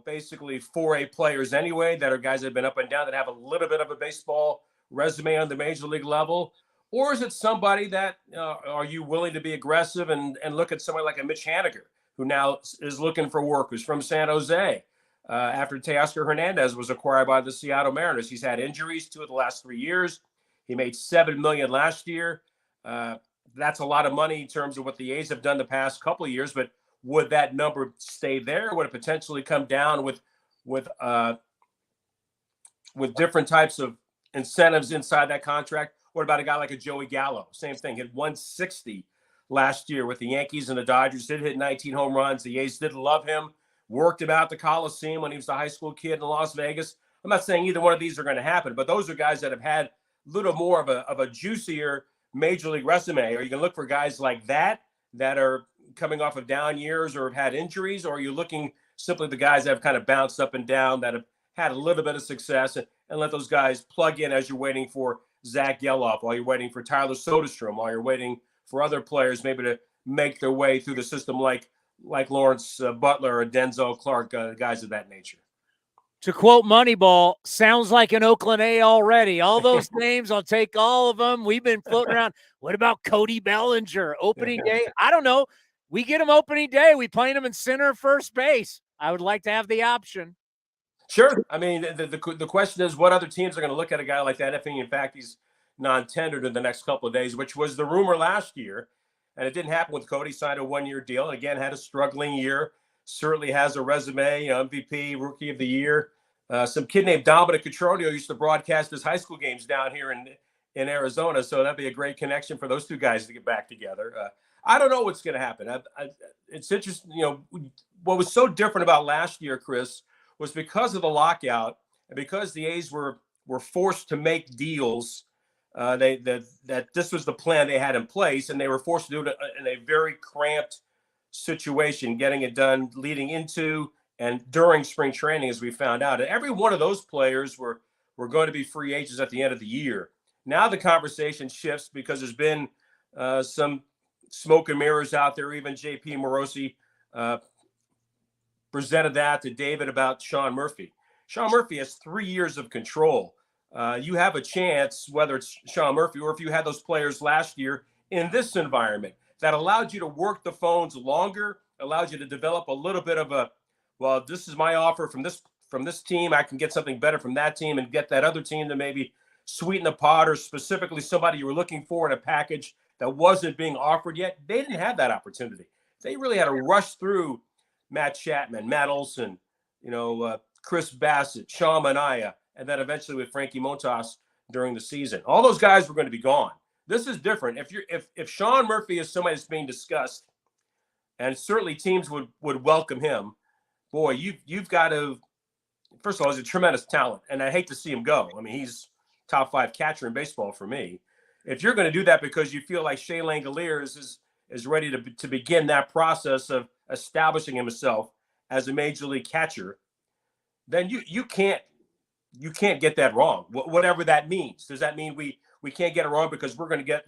Speaker 8: basically 4A players anyway, that are guys that have been up and down, that have a little bit of a baseball resume on the major league level? Or is it somebody that are you willing to be aggressive and look at somebody like a Mitch Haniger, who now is looking for work, who's from San Jose after Teoscar Hernandez was acquired by the Seattle Mariners. He's had injuries 2 of the last 3 years. He made $7 million last year. That's a lot of money in terms of what the A's have done the past couple of years, but would that number stay there? Would it potentially come down with different types of incentives inside that contract? What about a guy like a Joey Gallo? Same thing. Hit 160 last year with the Yankees and the Dodgers. Did hit 19 home runs. The A's did love him. Worked him out the Coliseum when he was a high school kid in Las Vegas. I'm not saying either one of these are going to happen, but those are guys that have had a little more of a juicier major league resume. Are you going to look for guys like that are coming off of down years or have had injuries? Or are you looking simply the guys that have kind of bounced up and down, that have had a little bit of success, and let those guys plug in as you're waiting for Zach Geloff, while you're waiting for Tyler Soderstrom, while you're waiting for other players maybe to make their way through the system like Lawrence Butler or Denzel Clark, guys of that nature.
Speaker 4: To quote Moneyball, sounds like an Oakland A already. All those names, I'll take all of them. We've been floating around. What about Cody Bellinger? Opening day? I don't know. We get him opening day. We play him in center, first base. I would like to have the option.
Speaker 8: Sure. I mean, the question is what other teams are going to look at a guy like that if, in fact, he's non-tendered in the next couple of days, which was the rumor last year. And it didn't happen with Cody. Signed a one-year deal. And again, had a struggling year. Certainly has a resume, MVP, Rookie of the Year. Some kid named Dominic Cotroneo used to broadcast his high school games down here in Arizona. So that'd be a great connection for those two guys to get back together. I don't know what's going to happen. It's interesting. What was so different about last year, Chris, was because of the lockout and because the A's were forced to make deals. That this was the plan they had in place, and they were forced to do it in a very cramped situation, getting it done leading into and during spring training, as we found out. And every one of those players were going to be free agents at the end of the year. Now the conversation shifts because there's been some smoke and mirrors out there. Even J.P. Morosi presented that to David about Sean Murphy. Sean Murphy has 3 years of control. You have a chance, whether it's Sean Murphy or if you had those players last year in this environment, that allowed you to work the phones longer, allowed you to develop a little bit of well, this is my offer from this team. I can get something better from that team and get that other team to maybe sweeten the pot, or specifically somebody you were looking for in a package that wasn't being offered yet. They didn't have that opportunity. They really had to rush through Matt Chapman, Matt Olson, Chris Bassett, Sean Manaea, and then eventually with Frankie Montas during the season. All those guys were going to be gone. This is different. If Sean Murphy is somebody that's being discussed, and certainly teams would welcome him, boy, you've got to, first of all, he's a tremendous talent, and I hate to see him go. I mean, he's top 5 catcher in baseball for me. If you're going to do that because you feel like Shea Langoliers is ready to begin that process of establishing himself as a major league catcher, then you can't get that wrong. Whatever that means. Does that mean we can't get it wrong because we're going to get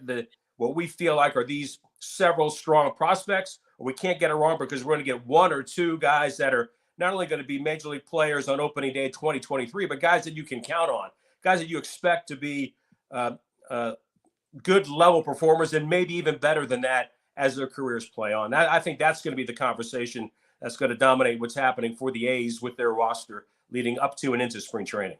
Speaker 8: what we feel like are these several strong prospects, or we can't get it wrong because we're going to get 1 or 2 guys that are not only going to be major league players on opening day 2023, but guys that you can count on, guys that you expect to be good level performers and maybe even better than that as their careers play on. I think that's going to be the conversation that's going to dominate what's happening for the A's with their roster leading up to and into spring training.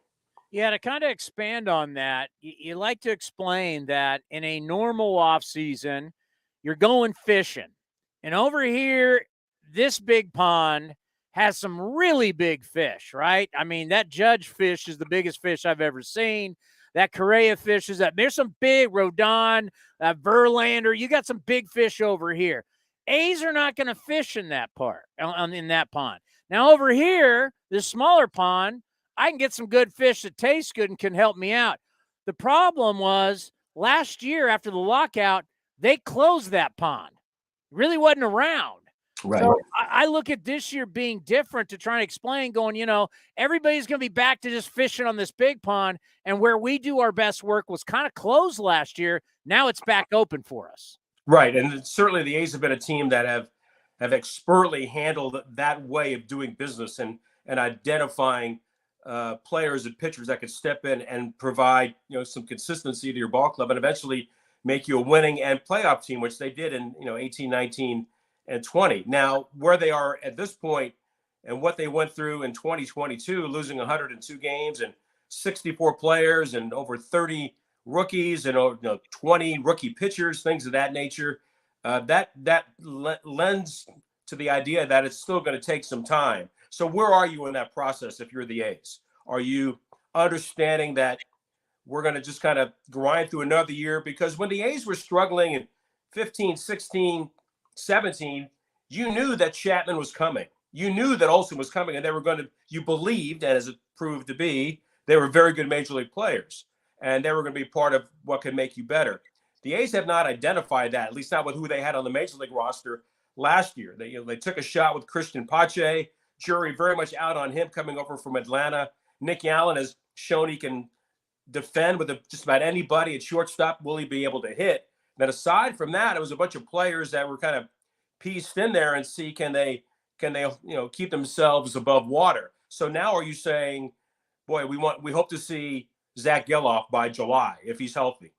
Speaker 4: Yeah, to kind of expand on that, you like to explain that in a normal offseason, you're going fishing. And over here, this big pond has some really big fish, right? I mean, that Judge fish is the biggest fish I've ever seen. That Correa fish there's some big Rodon, Verlander. You got some big fish over here. A's are not going to fish in that part, in that pond. Now over here, this smaller pond, I can get some good fish that taste good and can help me out. The problem was last year after the lockout, they closed that pond. It really wasn't around.
Speaker 8: Right.
Speaker 4: So I look at this year being different to try and explain going, everybody's going to be back to just fishing on this big pond. And where we do our best work was kind of closed last year. Now it's back open for us.
Speaker 8: Right. And certainly the A's have been a team that have expertly handled that way of doing business and identifying players and pitchers that could step in and provide, some consistency to your ball club and eventually make you a winning and playoff team, which they did in, 18, 19, and 20. Now, where they are at this point and what they went through in 2022, losing 102 games and 64 players and over 30 rookies and 20 rookie pitchers, things of that nature, that lends to the idea that it's still going to take some time. So where are you in that process if you're the A's? Are you understanding that we're going to just kind of grind through another year? Because when the A's were struggling in 15, 16, 17, you knew that Chapman was coming. You knew that Olsen was coming, and they were going to, you believed, and as it proved to be, they were very good major league players, and they were going to be part of what could make you better. The A's have not identified that, at least not with who they had on the major league roster last year. They took a shot with Christian Pache, jury very much out on him coming over from Atlanta, Nick Allen has shown he can defend with just about anybody at shortstop. Will he be able to hit? Then aside from that, it was a bunch of players that were kind of pieced in there and see can they keep themselves above water. So now are you saying, boy, we hope to see Zach Geloff by July if he's healthy.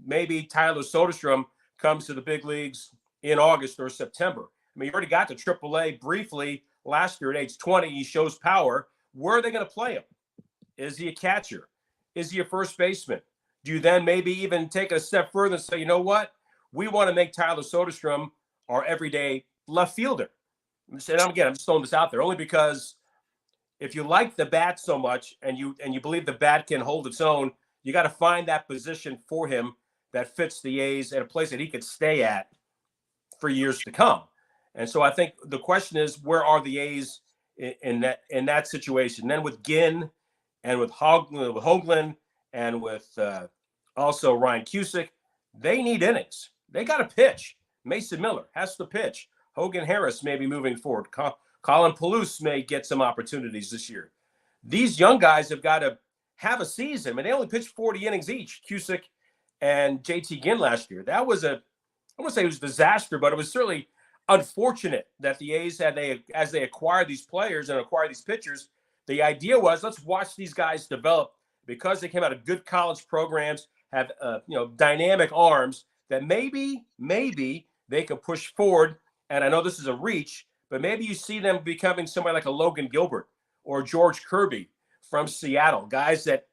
Speaker 8: Maybe Tyler Soderstrom comes to the big leagues in August or September. I mean, you already got to AAA briefly last year at age 20. He shows power. Where are they going to play him? Is he a catcher? Is he a first baseman? Do you then maybe even take it a step further and say, you know what? We want to make Tyler Soderstrom our everyday left fielder. And I'm just throwing this out there only because if you like the bat so much and you believe the bat can hold its own, you got to find that position for him that fits the A's at a place that he could stay at for years to come. And so I think the question is, where are the A's in that situation? And then with Ginn and with Hoagland and with also Ryan Cusick, they need innings. They got to pitch. Mason Miller has to pitch. Hogan Harris may be moving forward. Colin Palouse may get some opportunities this year. These young guys have got to have a season. I mean, they only pitched 40 innings each, Cusick and JT Ginn last year. That was I wouldn't say it was a disaster, but it was certainly unfortunate that the A's as they acquired these players and acquired these pitchers, the idea was let's watch these guys develop because they came out of good college programs, have dynamic arms that maybe they can push forward. And I know this is a reach, but maybe you see them becoming somebody like a Logan Gilbert or George Kirby from Seattle, guys that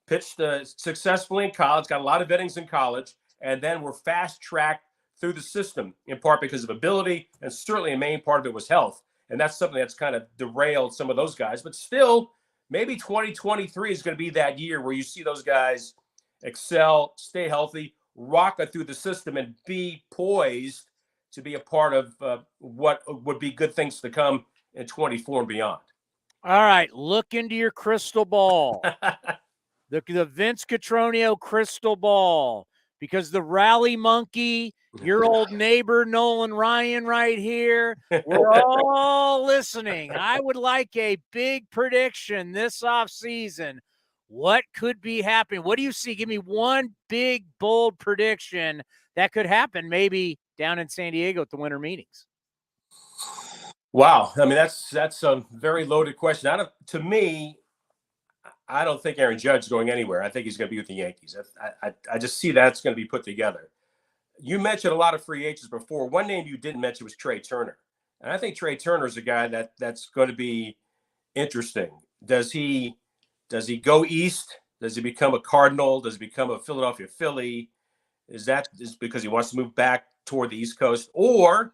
Speaker 8: pitched successfully in college, got a lot of innings in college, and then were fast-tracked through the system, in part because of ability, and certainly a main part of it was health. And that's something that's kind of derailed some of those guys. But still, maybe 2023 is going to be that year where you see those guys excel, stay healthy, rock it through the system, and be poised to be a part of what would be good things to come in 24 and beyond.
Speaker 4: All right, look into your crystal ball. the Vince Cotroneo crystal ball, because the rally monkey, your old neighbor Nolan Ryan right here, we're all listening. I would like a big prediction this offseason. What could be happening? What do you see? Give me one big, bold prediction that could happen maybe down in San Diego at the winter meetings.
Speaker 8: Wow. I mean, that's a very loaded question. To me, I don't think Aaron Judge is going anywhere. I think he's going to be with the Yankees. I just see that's going to be put together. You mentioned a lot of free agents before. One name you didn't mention was Trey Turner. And I think Trey Turner is a guy that's going to be interesting. Does he go east? Does he become a Cardinal? Does he become a Philadelphia Philly? Is that because he wants to move back toward the East Coast? Or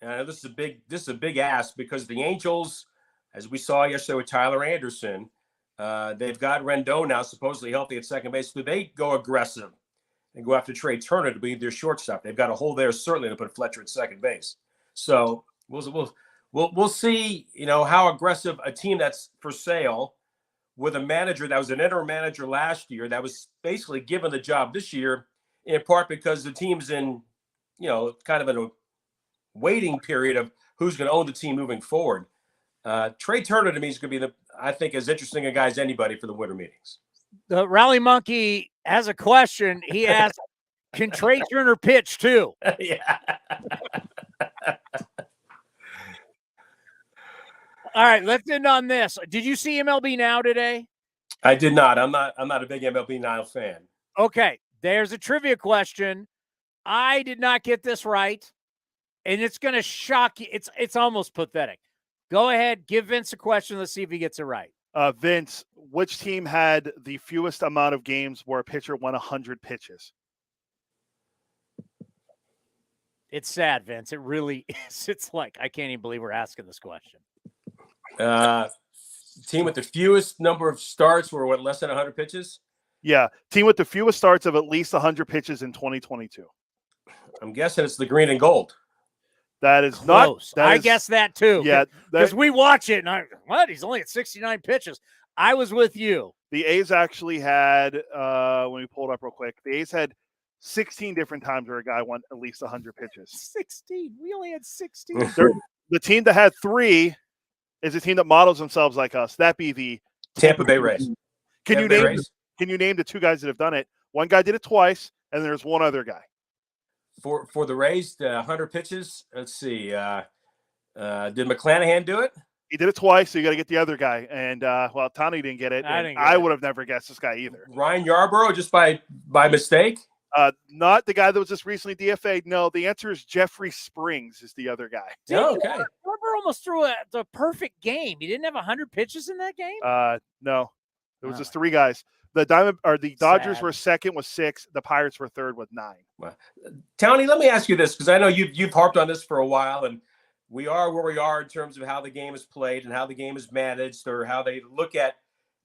Speaker 8: this is a big ask, because the Angels, as we saw yesterday with Tyler Anderson, they've got Rendon now supposedly healthy at second base. Do they go aggressive and go after Trey Turner to be their shortstop? They've got a hole there certainly to put Fletcher at second base. So we'll see, how aggressive a team that's for sale with a manager that was an interim manager last year that was basically given the job this year, in part because the team's in, kind of in a waiting period of who's going to own the team moving forward. Trey Turner to me is going to be I think as interesting a guy as anybody for the winter meetings.
Speaker 4: The Rally Monkey has a question. He asked, can Trey Turner pitch too?
Speaker 8: Yeah.
Speaker 4: All right, let's end on this. Did you see MLB Now today?
Speaker 8: I did not. I'm not a big MLB Now fan.
Speaker 4: Okay, there's a trivia question. I did not get this right, and it's going to shock you. It's almost pathetic. Go ahead, give Vince a question. Let's see if he gets it right.
Speaker 5: Vince, which team had the fewest amount of games where a pitcher won 100 pitches?
Speaker 4: It's sad, Vince. It really is. It's like, I can't even believe we're asking this question.
Speaker 8: Team with the fewest number of starts were less than 100 pitches?
Speaker 5: Yeah, team with the fewest starts of at least 100 pitches in 2022.
Speaker 8: I'm guessing it's the green and gold.
Speaker 5: That is
Speaker 4: close.
Speaker 5: Not.
Speaker 4: I guess that too.
Speaker 5: Yeah,
Speaker 4: because we watch it and he's only at 69 pitches. I was with you.
Speaker 5: The A's actually had, when we pulled up real quick, the A's had 16 different times where a guy won at least 100 pitches.
Speaker 4: 16. We only had 16.
Speaker 5: The team that had 3 is a team that models themselves like us. That'd be the
Speaker 8: Tampa Bay Rays.
Speaker 5: Can
Speaker 8: Tampa
Speaker 5: you
Speaker 8: Bay
Speaker 5: name?
Speaker 8: Rays?
Speaker 5: Can you name the two guys that have done it? One guy did it twice, and there's one other guy.
Speaker 8: For the Rays, 100 pitches. Let's see. Did McClanahan do it?
Speaker 5: He did it twice, so you got to get the other guy. And well, Tony didn't get it. I would have never guessed this guy either.
Speaker 8: Ryan Yarbrough, just by mistake.
Speaker 5: Not the guy that was just recently DFA'd. No, the answer is Jeffrey Springs is the other guy.
Speaker 8: Oh, okay.
Speaker 4: Yarbrough almost threw the perfect game. He didn't have 100 pitches in that game.
Speaker 5: No, it was just three guys. The Dodgers were second with 6. The Pirates were third with 9.
Speaker 8: Well, Tony, let me ask you this, because I know you've harped on this for a while, and we are where we are in terms of how the game is played and how the game is managed, or how they look at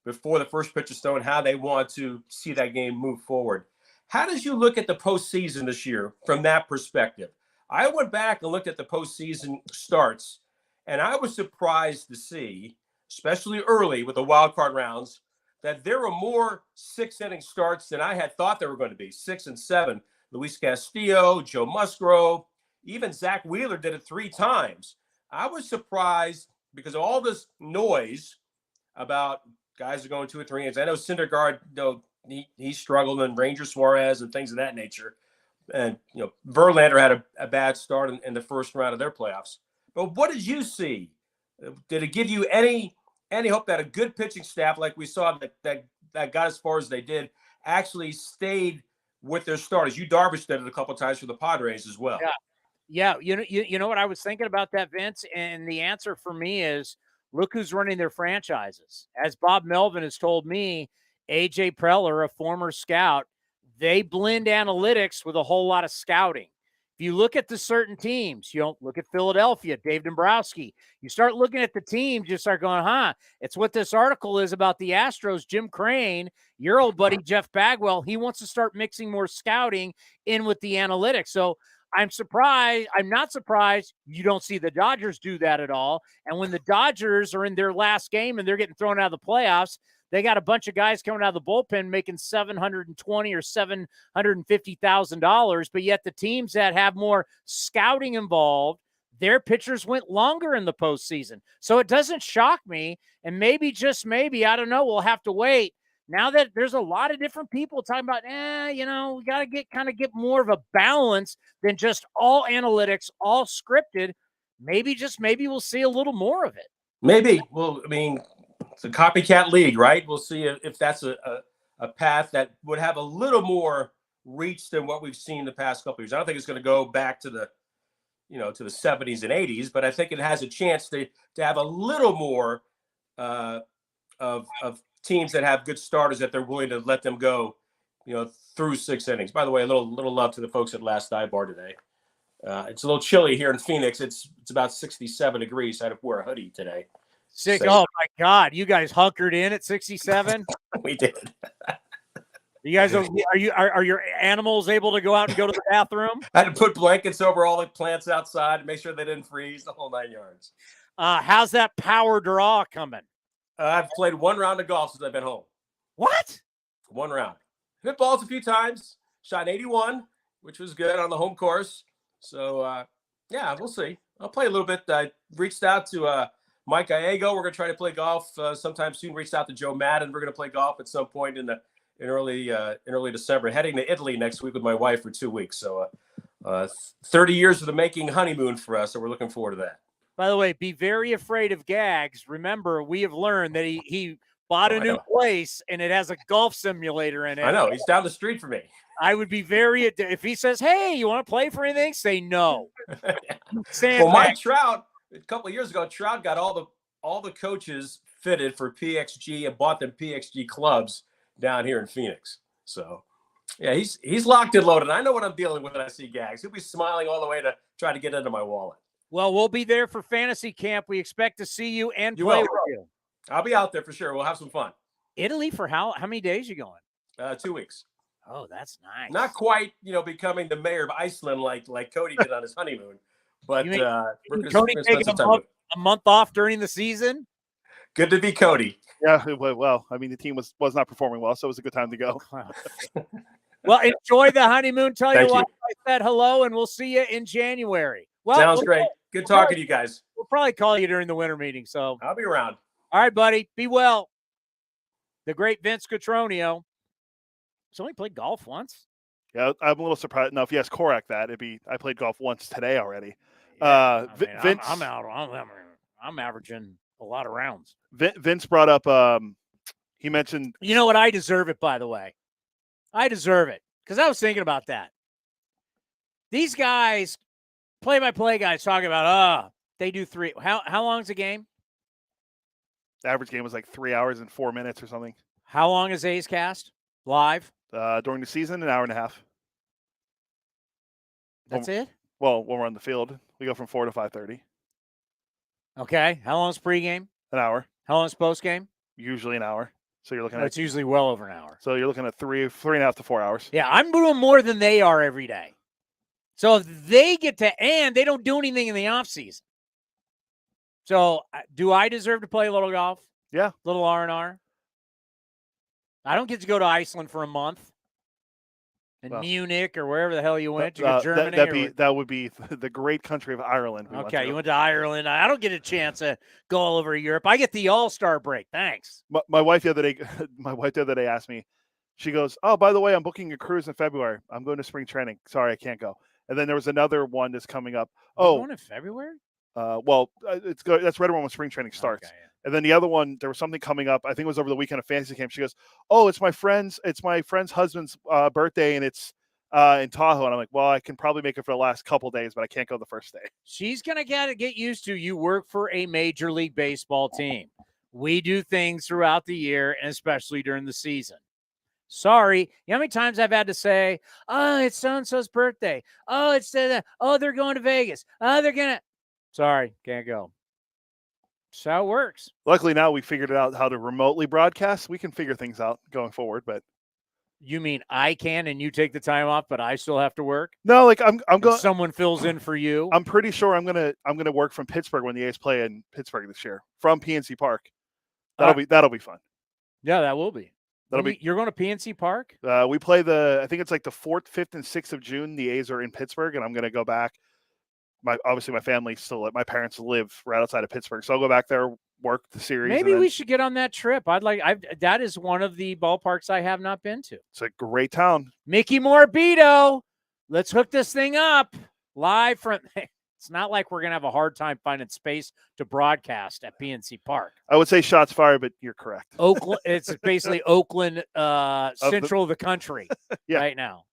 Speaker 8: before the first pitch is thrown, how they want to see that game move forward. How did you look at the postseason this year from that perspective? I went back and looked at the postseason starts, and I was surprised to see, especially early with the wild card rounds, that there were more 6-inning starts than I had thought there were going to be. 6 and 7. Luis Castillo, Joe Musgrove, even Zach Wheeler did it 3 times. I was surprised because of all this noise about guys are going 2 or 3 innings. I know Syndergaard, he struggled, and Ranger Suarez and things of that nature. And, Verlander had a bad start in the first round of their playoffs. But what did you see? Did it give you any hope that a good pitching staff like we saw that got as far as they did actually stayed with their starters? You Darvish did it a couple of times for the Padres as well.
Speaker 4: Yeah. You know what I was thinking about that, Vince? And the answer for me is, look who's running their franchises. As Bob Melvin has told me, A.J. Preller, a former scout, they blend analytics with a whole lot of scouting. If you look at the certain teams, look at Philadelphia, Dave Dombrowski. You start looking at the teams, you start going, it's what this article is about the Astros. Jim Crane, your old buddy Jeff Bagwell, he wants to start mixing more scouting in with the analytics. So I'm not surprised you don't see the Dodgers do that at all. And when the Dodgers are in their last game and they're getting thrown out of the playoffs, they got a bunch of guys coming out of the bullpen making $720,000 or $750,000, but yet the teams that have more scouting involved, their pitchers went longer in the postseason. So it doesn't shock me, and maybe, just maybe, I don't know, we'll have to wait. Now that there's a lot of different people talking about, we got to get more of a balance than just all analytics, all scripted. Maybe we'll see a little more of it.
Speaker 8: Maybe. Well, it's a copycat league, right? We'll see if that's a path that would have a little more reach than what we've seen the past couple of years. I don't think it's going to go back to the 70s and 80s, but I think it has a chance to have a little more of teams that have good starters that they're willing to let them go, through 6 innings. By the way, a little love to the folks at Last Dive Bar today. It's a little chilly here in Phoenix. It's about 67 degrees. I had to wear a hoodie today.
Speaker 4: Oh my God! You guys hunkered in at 67.
Speaker 8: We did.
Speaker 4: You guys are your animals able to go out and go to the bathroom?
Speaker 8: I had to put blankets over all the plants outside to make sure they didn't freeze, the whole 9 yards.
Speaker 4: How's that power draw coming?
Speaker 8: I've played 1 round of golf since I've been home.
Speaker 4: What?
Speaker 8: 1 round. Hit balls a few times. Shot 81, which was good on the home course. So we'll see. I'll play a little bit. I reached out to Mike Gallego. We're going to try to play golf sometime soon. Reached out to Joe Madden. We're going to play golf at some point in early December. Heading to Italy next week with my wife for 2 weeks. So 30 years of the making honeymoon for us. So we're looking forward to that.
Speaker 4: By the way, be very afraid of gags. Remember, we have learned that he bought a new place and it has a golf simulator in it.
Speaker 8: I know. He's down the street from me.
Speaker 4: I would be if he says, "Hey, you want to play for anything?" Say no.
Speaker 8: Well, Mike Trout, a couple of years ago, Trout got all the coaches fitted for PXG and bought them PXG clubs down here in Phoenix. So, yeah, he's locked and loaded. I know what I'm dealing with when I see gags. He'll be smiling all the way to try to get into my wallet.
Speaker 4: Well, we'll be there for fantasy camp. We expect to see you and play with you.
Speaker 8: I'll be out there for sure. We'll have some fun.
Speaker 4: Italy for how many days are you going?
Speaker 8: 2 weeks.
Speaker 4: Oh, that's nice.
Speaker 8: Not quite, becoming the mayor of Iceland like Cody did on his honeymoon. But
Speaker 4: Cody taking a month off during the season?
Speaker 8: Good to be Cody.
Speaker 5: Yeah, well, the team was not performing well, so it was a good time to go.
Speaker 4: Well, enjoy the honeymoon. Tell
Speaker 8: Thank
Speaker 4: your wife
Speaker 8: you.
Speaker 4: I said hello, and we'll see you in January. Well,
Speaker 8: sounds great. Good talking to you guys.
Speaker 4: We'll probably call you during the winter meeting. So
Speaker 8: I'll be around.
Speaker 4: All right, buddy. Be well. The great Vince Cotroneo. He's only played golf once.
Speaker 5: Yeah, I'm a little surprised. No, if you ask Korak that, I played golf once today already.
Speaker 4: Yeah,
Speaker 5: Vince,
Speaker 4: I'm out. I'm averaging a lot of rounds.
Speaker 5: Vince brought up. He mentioned.
Speaker 4: You know what? I deserve it, by the way. I deserve it because I was thinking about that. These guys, play-by-play guys, talking about they do 3. How long is a game?
Speaker 5: The average game was like 3 hours and 4 minutes or something.
Speaker 4: How long is A's Cast live?
Speaker 5: During the season, an hour and a half.
Speaker 4: That's it?
Speaker 5: Well, when we're on the field, we go from 4 to 5:30.
Speaker 4: Okay. How long is pregame?
Speaker 5: An hour.
Speaker 4: How long is postgame?
Speaker 5: Usually an hour. So you're looking at.
Speaker 4: It's usually well over an hour.
Speaker 5: So you're looking at 3.5 to 4 hours.
Speaker 4: Yeah, I'm doing more than they are every day. So if they get to, and they don't do anything in the offseason. So do I deserve to play a little golf?
Speaker 5: Yeah.
Speaker 4: Little R&R? I don't get to go to Iceland for a month. In Munich or wherever the hell you went. You go to Germany?
Speaker 5: That would be the great country of Ireland.
Speaker 4: Okay, you went to Ireland. I don't get a chance to go all over Europe. I get the all-star break. Thanks.
Speaker 5: My wife the other day asked me, she goes, "Oh, by the way, I'm booking a cruise in February. I'm going to spring training. Sorry, I can't go." And then there was another one that's coming up.
Speaker 4: You're going in February?
Speaker 5: It's good. That's right around when spring training starts.
Speaker 4: Okay, yeah.
Speaker 5: And then the other one, there was something coming up. I think it was over the weekend of fantasy camp. She goes, "Oh, it's my friend's husband's birthday, and it's in Tahoe." And I'm like, "Well, I can probably make it for the last couple days, but I can't go the first day."
Speaker 4: She's gonna get used to. You work for a Major League Baseball team. We do things throughout the year, and especially during the season. Sorry, you know how many times I've had to say, "Oh, it's so and so's birthday. Oh, it's that. Oh, they're going to Vegas. Oh, they're gonna." Sorry, can't go. That's how it works.
Speaker 5: Luckily now we figured out how to remotely broadcast. We can figure things out going forward, but
Speaker 4: you mean I can and you take the time off, but I still have to work?
Speaker 5: No, like I'm going.
Speaker 4: Someone fills in for you.
Speaker 5: I'm pretty sure I'm gonna work from Pittsburgh when the A's play in Pittsburgh this year from PNC Park. That'll be fun.
Speaker 4: Yeah, that will be. You're going to PNC Park?
Speaker 5: We play I think it's like the 4th, 5th, and 6th of June. The A's are in Pittsburgh, and I'm gonna go back. My family my parents live right outside of Pittsburgh, so I'll go back there, work the series.
Speaker 4: Maybe we should get on that trip. That is one of the ballparks I have not been to.
Speaker 5: It's a great town.
Speaker 4: Mickey Morbido, let's hook this thing up live from. It's not like we're gonna have a hard time finding space to broadcast at PNC Park.
Speaker 5: I would say shots fired, but you're correct.
Speaker 4: Oakland, it's basically Oakland, central of the country right now.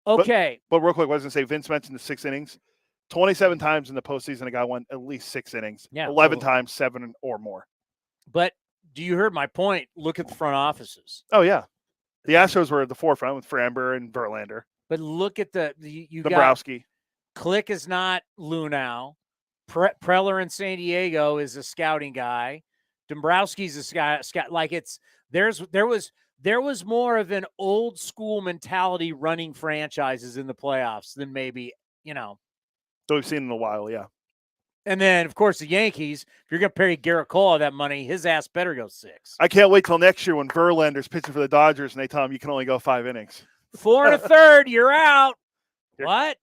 Speaker 4: Okay.
Speaker 5: But real quick, I was going to say, Vince mentioned the 6 innings. 27 times in the postseason, a guy won at least 6 innings.
Speaker 4: Yeah,
Speaker 5: 11 times, 7 or more.
Speaker 4: But do you hear my point? Look at the front offices.
Speaker 5: Oh, yeah. The Astros were at the forefront with Framber and Verlander.
Speaker 4: But look at you
Speaker 5: Dombrowski.
Speaker 4: Click is not Lunau. Preller in San Diego is a scouting guy. Dombrowski's a scout. Like there was more of an old school mentality running franchises in the playoffs than maybe,
Speaker 5: that we've seen in a while, yeah.
Speaker 4: And then, of course, the Yankees, if you're going to pay Garrett Cole all that money, his ass better go 6.
Speaker 5: I can't wait till next year when Verlander's pitching for the Dodgers and they tell him you can only go 5 innings.
Speaker 4: 4 1/3, you're out. What?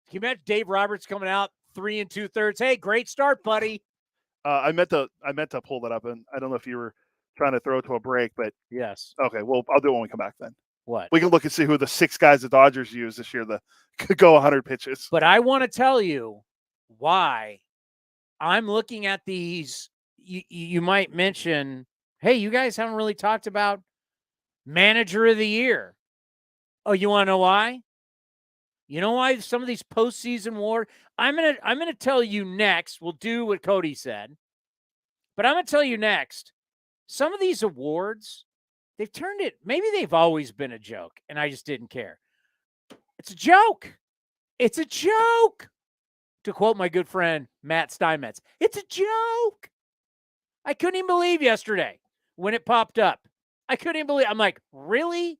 Speaker 4: Can you imagine Dave Roberts coming out 3 2/3? Hey, great start, buddy.
Speaker 5: I meant to pull that up, and I don't know if you were trying to throw it to a break, but
Speaker 4: yes.
Speaker 5: Okay, well, I'll do it when we come back then.
Speaker 4: What?
Speaker 5: We can look and see who the 6 guys the Dodgers use this year that could go 100 pitches.
Speaker 4: But I want to tell you why I'm looking at these. You might mention, hey, you guys haven't really talked about manager of the year. Oh, you want to know why? You know why some of these postseason war? I'm gonna tell you next. We'll do what Cody said, but I'm gonna tell you next. Some of these awards, they've turned it. Maybe they've always been a joke, and I just didn't care. It's a joke. It's a joke. To quote my good friend Matt Steinmetz, it's a joke. I couldn't even believe yesterday when it popped up. I couldn't even believe. I'm like, really?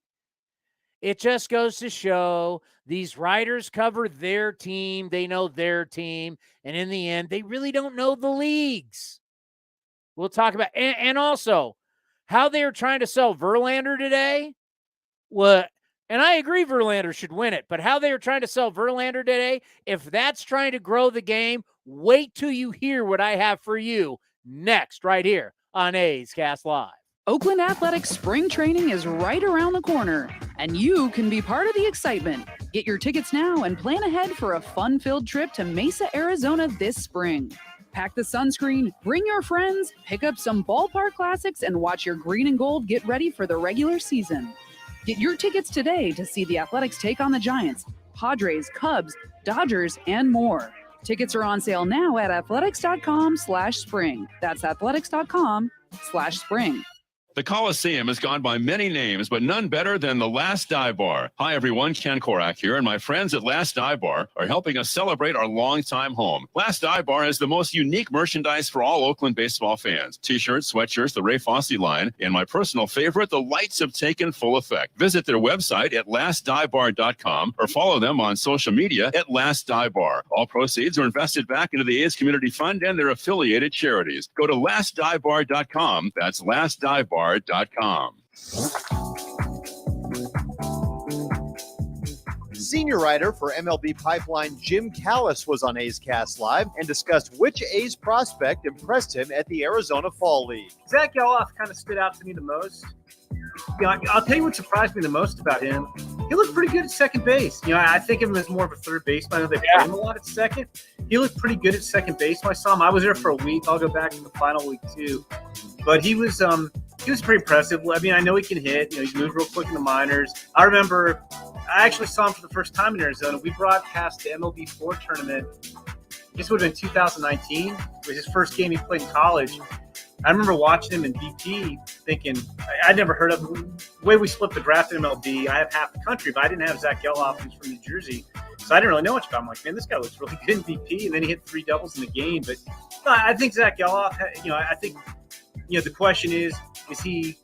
Speaker 4: It just goes to show these writers cover their team. They know their team. And in the end, they really don't know the leagues. We'll talk about, and also how they were trying to sell Verlander today. What And I agree Verlander should win it, but how they are trying to sell Verlander today, if that's trying to grow the game, wait till you hear what I have for you next right here on A's Cast Live.
Speaker 9: Oakland Athletics spring training is right around the corner, and you can be part of the excitement. Get your tickets now and plan ahead for a fun-filled trip to Mesa, Arizona this spring. Pack the sunscreen, bring your friends, pick up some ballpark classics, and watch your green and gold get ready for the regular season. Get your tickets today to see the Athletics take on the Giants, Padres, Cubs, Dodgers, and more. Tickets are on sale now at athletics.com/spring. That's athletics.com/spring.
Speaker 10: The Coliseum has gone by many names, but none better than the Last Dive Bar. Hi, everyone. Ken Korak here, and my friends at Last Dive Bar are helping us celebrate our longtime home. Last Dive Bar has the most unique merchandise for all Oakland baseball fans. T-shirts, sweatshirts, the Ray Fosse line, and my personal favorite, the lights have taken full effect. Visit their website at lastdivebar.com or follow them on social media at Last Dive Bar. All proceeds are invested back into the A's Community Fund and their affiliated charities. Go to lastdivebar.com. That's lastdivebar.com.
Speaker 11: Senior writer for MLB Pipeline Jim Callis was on A's Cast Live and discussed which A's prospect impressed him at the Arizona Fall League.
Speaker 12: Zach Geloff kind of stood out to me the most. I'll tell you what surprised me the most about him. He looked pretty good at second base. I think of him as more of a third baseman. I know they play him a lot at second. He looked pretty good at second base when I saw him. I was there for a week. I'll go back to the final week too. But he was pretty impressive. I mean, I know he can hit. He's moved real quick in the minors. I remember I actually saw him for the first time in Arizona. We broadcast the MLB4 tournament. This would have been 2019. It was his first game he played in college. I remember watching him in BP thinking, I'd never heard of him. The way we split the draft in MLB, I have half the country, but I didn't have Zach Geloff, who's from New Jersey. So I didn't really know much about him. I'm like, man, this guy looks really good in BP. And then he hit 3 doubles in the game. But no, I think Zach Geloff, I think the question is he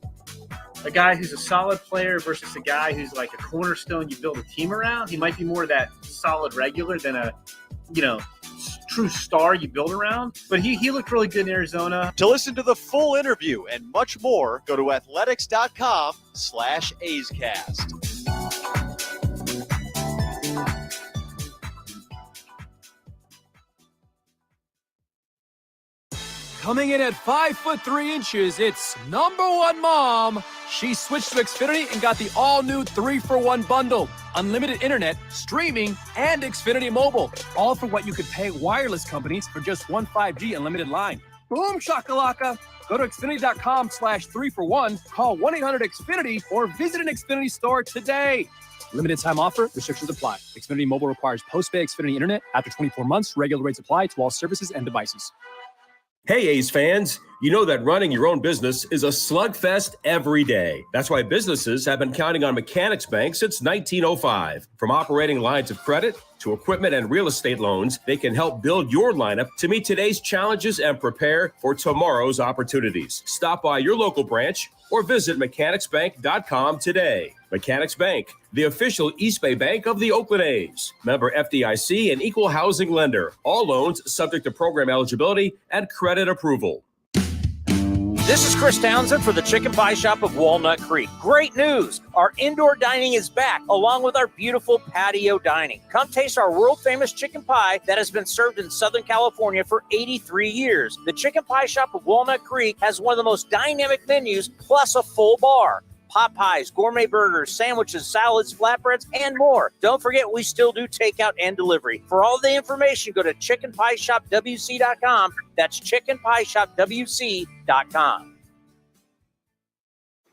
Speaker 12: a guy who's a solid player versus a guy who's like a cornerstone you build a team around? He might be more of that solid regular than a, true star you build around. But he looked really good in Arizona.
Speaker 11: To listen to the full interview and much more, go to athletics.com/A'sCast.
Speaker 13: Coming in at 5'3", it's number one mom. She switched to Xfinity and got the all-new 3-for-1 bundle. Unlimited internet, streaming, and Xfinity Mobile. All for what you could pay wireless companies for just one 5G unlimited line. Boom shakalaka. Go to Xfinity.com/3-for-1, call 1-800-XFINITY, or visit an Xfinity store today. Limited time offer. Restrictions apply. Xfinity Mobile requires post-pay Xfinity internet. After 24 months, regular rates apply to all services and devices.
Speaker 14: Hey, A's fans, you know that running your own business is a slugfest every day. That's why businesses have been counting on Mechanics Bank since 1905. From operating lines of credit to equipment and real estate loans, they can help build your lineup to meet today's challenges and prepare for tomorrow's opportunities. Stop by your local branch or visit mechanicsbank.com today. Mechanics Bank, the official East Bay Bank of the Oakland A's. Member FDIC and equal housing lender. All loans subject to program eligibility and credit approval.
Speaker 4: This is Chris Townsend for the Chicken Pie Shop of Walnut Creek. Great news! Our indoor dining is back, along with our beautiful patio dining. Come taste our world-famous chicken pie that has been served in Southern California for 83 years. The Chicken Pie Shop of Walnut Creek has one of the most dynamic menus, plus a full bar. Pot pies, gourmet burgers, sandwiches, salads, flatbreads, and more. Don't forget, we still do takeout and delivery. For all the information, go to chickenpieshopwc.com. That's chickenpieshopwc.com.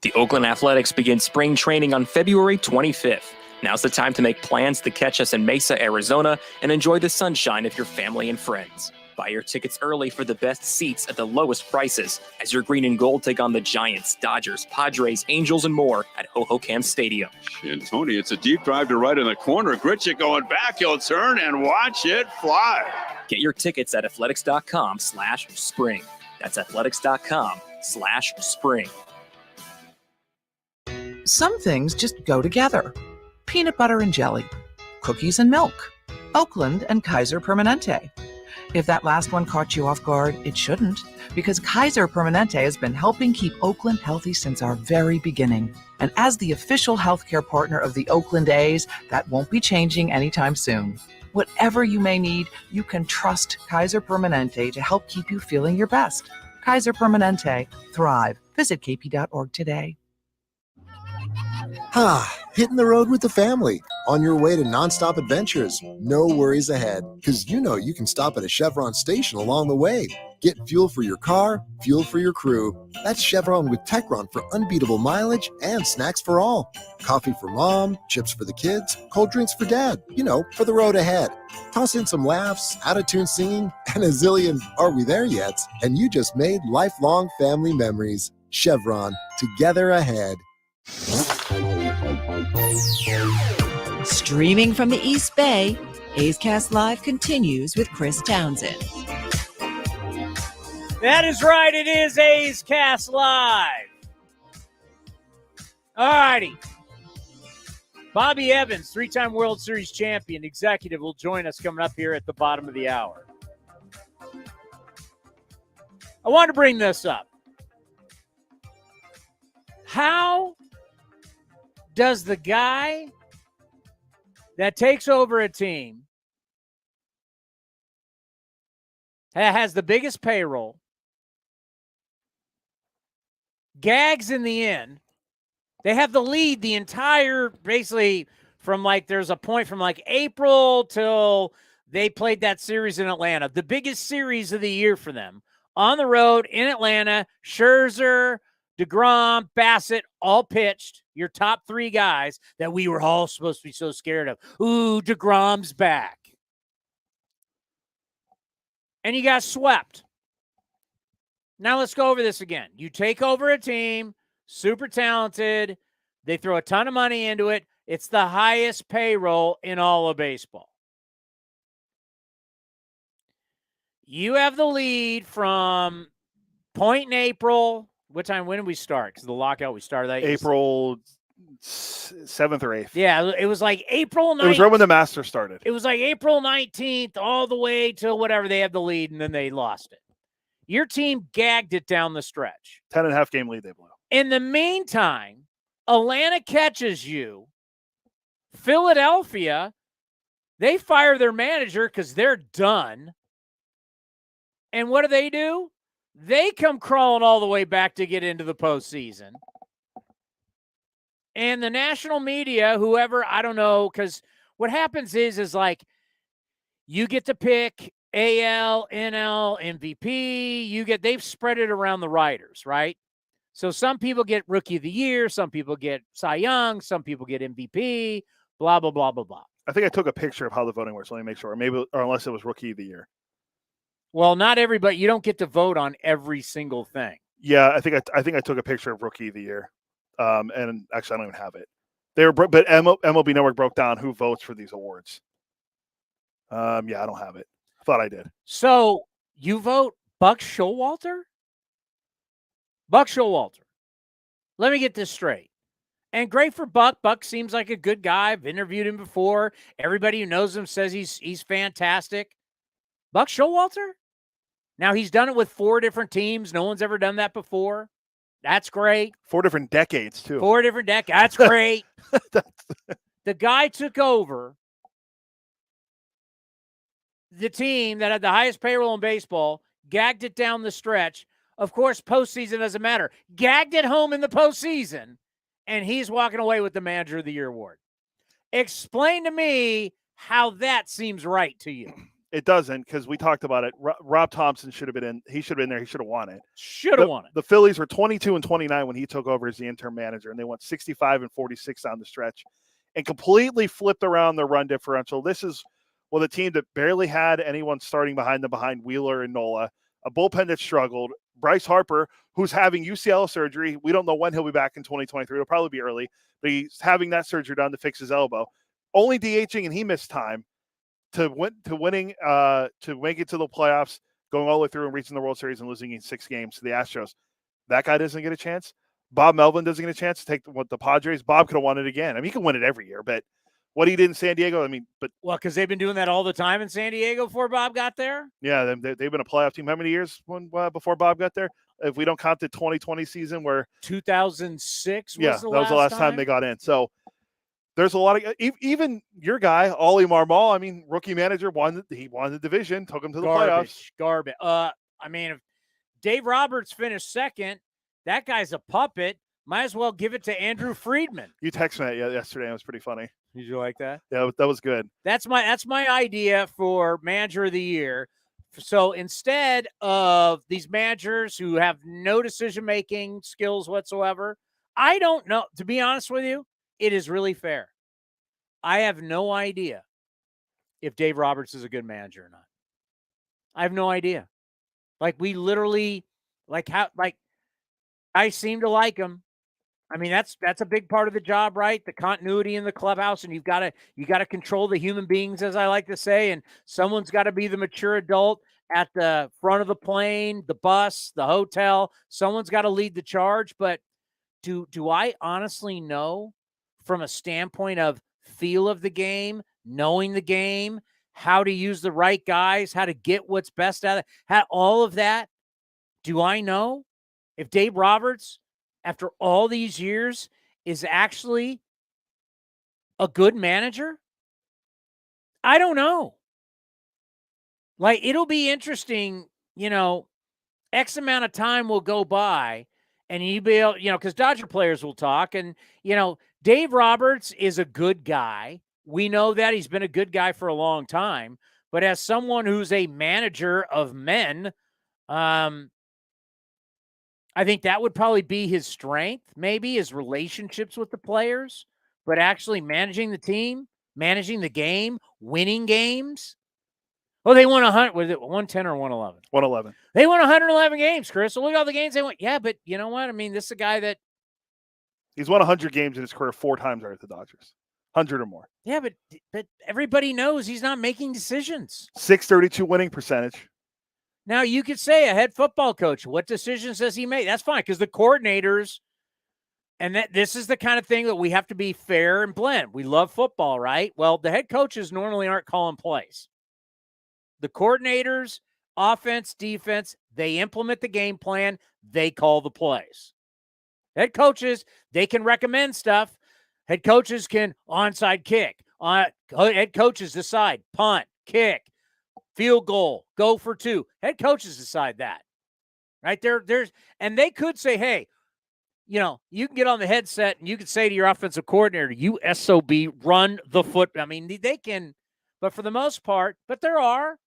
Speaker 15: The Oakland Athletics begin spring training on February 25th. Now's the time to make plans to catch us in Mesa, Arizona, and enjoy the sunshine of your family and friends. Buy your tickets early for the best seats at the lowest prices as your green and gold take on the Giants, Dodgers, Padres, Angels, and more at Hohokam Stadium.
Speaker 10: And Tony, it's a deep drive to right in the corner. Gritchick going back. He'll turn and watch it fly.
Speaker 15: Get your tickets at athletics.com/spring. That's athletics.com/spring.
Speaker 16: Some things just go together. Peanut butter and jelly, cookies and milk, Oakland and Kaiser Permanente. If that last one caught you off guard, it shouldn't, because Kaiser Permanente has been helping keep Oakland healthy since our very beginning. And as the official healthcare partner of the Oakland A's, that won't be changing anytime soon. Whatever you may need, you can trust Kaiser Permanente to help keep you feeling your best. Kaiser Permanente. Thrive. Visit kp.org today.
Speaker 17: Hitting the road with the family. On your way to nonstop adventures. No worries ahead, because you know you can stop at a Chevron station along the way. Get fuel for your car, fuel for your crew. That's Chevron with Techron for unbeatable mileage and snacks for all. Coffee for mom, chips for the kids, cold drinks for dad. You know, for the road ahead. Toss in some laughs, out-of-tune singing, and a zillion "Are we there yet?" And you just made lifelong family memories. Chevron, together ahead.
Speaker 1: Streaming from the East Bay, A's Cast Live continues with Chris Townsend.
Speaker 4: That is right. It is A's Cast Live. All righty. Bobby Evans, three-time World Series champion, executive, will join us coming up here at the bottom of the hour. I want to bring this up. How does the guy that takes over a team, that has the biggest payroll, gags in the end, they have the lead the entire, basically, from like, there's a point from like April till they played that series in Atlanta, the biggest series of the year for them, on the road in Atlanta. Scherzer, DeGrom, Bassett, all pitched. Your top three guys that we were all supposed to be so scared of. Ooh, DeGrom's back. And you got swept. Now let's go over this again. You take over a team, super talented. They throw a ton of money into it. It's the highest payroll in all of baseball. You have the lead from point in April. What time? When did we start? Because the lockout, we started that
Speaker 5: April 7th or 8th.
Speaker 4: Yeah, it was like April 9th.
Speaker 5: It was right when the Masters started.
Speaker 4: It was like April 19th all the way till whatever. They had the lead, and then they lost it. Your team gagged it down the stretch.
Speaker 5: 10.5 game lead they blew.
Speaker 4: In the meantime, Atlanta catches you. Philadelphia, they fire their manager because they're done. And what do? They come crawling all the way back to get into the postseason. And the national media, whoever, I don't know, because what happens is like you get to pick AL, NL, MVP. They've spread it around the writers, right? So some people get Rookie of the Year, some people get Cy Young, some people get MVP, blah, blah, blah, blah, blah.
Speaker 5: I think I took a picture of how the voting works. Let me make sure. Or unless it was Rookie of the Year.
Speaker 4: Well, not everybody. You don't get to vote on every single thing.
Speaker 5: Yeah, I think I took a picture of Rookie of the Year. And actually, I don't even have it. But MLB Network broke down who votes for these awards. Yeah, I don't have it. I thought I did.
Speaker 4: So you vote Buck Showalter? Buck Showalter. Let me get this straight. And great for Buck. Buck seems like a good guy. I've interviewed him before. Everybody who knows him says he's fantastic. Buck Showalter? Now, he's done it with 4 different teams. No one's ever done that before. That's great.
Speaker 5: 4 different decades, too.
Speaker 4: 4 different decades. That's great. The guy took over the team that had the highest payroll in baseball, gagged it down the stretch. Of course, postseason doesn't matter. Gagged it home in the postseason, and he's walking away with the Manager of the Year award. Explain to me how that seems right to you.
Speaker 5: It doesn't, because we talked about it. Rob Thompson should have been in. He should have been there. He should have won it.
Speaker 4: Should have won it.
Speaker 5: The Phillies were 22-29 when he took over as the interim manager, and they went 65-46 down the stretch and completely flipped around their run differential. This is a team that barely had anyone starting behind them, behind Wheeler and Nola, a bullpen that struggled. Bryce Harper, who's having UCL surgery. We don't know when he'll be back in 2023. It'll probably be early, but he's having that surgery done to fix his elbow. Only DHing, and he missed time. To make it to the playoffs, going all the way through and reaching the World Series and losing in 6 games to the Astros. That guy doesn't get a chance. Bob Melvin doesn't get a chance to take the Padres. Bob could have won it again. I mean, he can win it every year, but what he did in San Diego. I mean, but
Speaker 4: because they've been doing that all the time in San Diego before Bob got there.
Speaker 5: Yeah, they've been a playoff team. How many years before Bob got there? If we don't count the 2020 season, where
Speaker 4: 2006
Speaker 5: that was the last time they got in. So there's a lot of even your guy Ollie Marmol. I mean, rookie manager won the division, took him to the playoffs.
Speaker 4: Garbage. I mean, if Dave Roberts finished second, that guy's a puppet. Might as well give it to Andrew Friedman.
Speaker 5: You texted me that yesterday. It was pretty funny.
Speaker 4: Did you like that?
Speaker 5: Yeah, that was good.
Speaker 4: That's my idea for manager of the year. So instead of these managers who have no decision-making skills whatsoever, I don't know. To be honest with you, it is really fair. I have no idea if Dave Roberts is a good manager or not. I have no idea. Like, we literally, I seem to like him. I mean, that's a big part of the job, right? The continuity in the clubhouse, and you got to control the human beings, as I like to say, and someone's got to be the mature adult at the front of the plane, the bus, the hotel. Someone's got to lead the charge. But do I honestly know, from a standpoint of feel of the game, knowing the game, how to use the right guys, how to get what's best out of it, all of that? Do I know if Dave Roberts, after all these years, is actually a good manager? I don't know. Like, it'll be interesting, X amount of time will go by and you'll be able, because Dodger players will talk, and, Dave Roberts is a good guy. We know that he's been a good guy for a long time, but as someone who's a manager of men, I think that would probably be his strength, maybe his relationships with the players, but actually managing the team, managing the game, winning games. Oh, they won 100. Was it 110 or 111?
Speaker 5: 111.
Speaker 4: They won 111 games, Chris. So look at all the games they won. Yeah, but you know what? I mean, this is a guy that
Speaker 5: he's won 100 games in his career 4 times at the Dodgers, 100 or more.
Speaker 4: Yeah, but everybody knows he's not making decisions.
Speaker 5: .632 winning percentage.
Speaker 4: Now, you could say a head football coach, what decisions does he make? That's fine, because the coordinators, and this is the kind of thing that we have to be fair and blend. We love football, right? Well, the head coaches normally aren't calling plays. The coordinators, offense, defense, they implement the game plan. They call the plays. Head coaches, they can recommend stuff. Head coaches can onside kick. Head coaches decide punt, kick, field goal, go for 2. Head coaches decide that, right? And they could say, hey, you can get on the headset and you can say to your offensive coordinator, you SOB, run the foot. I mean, they can, but for the most part, but there are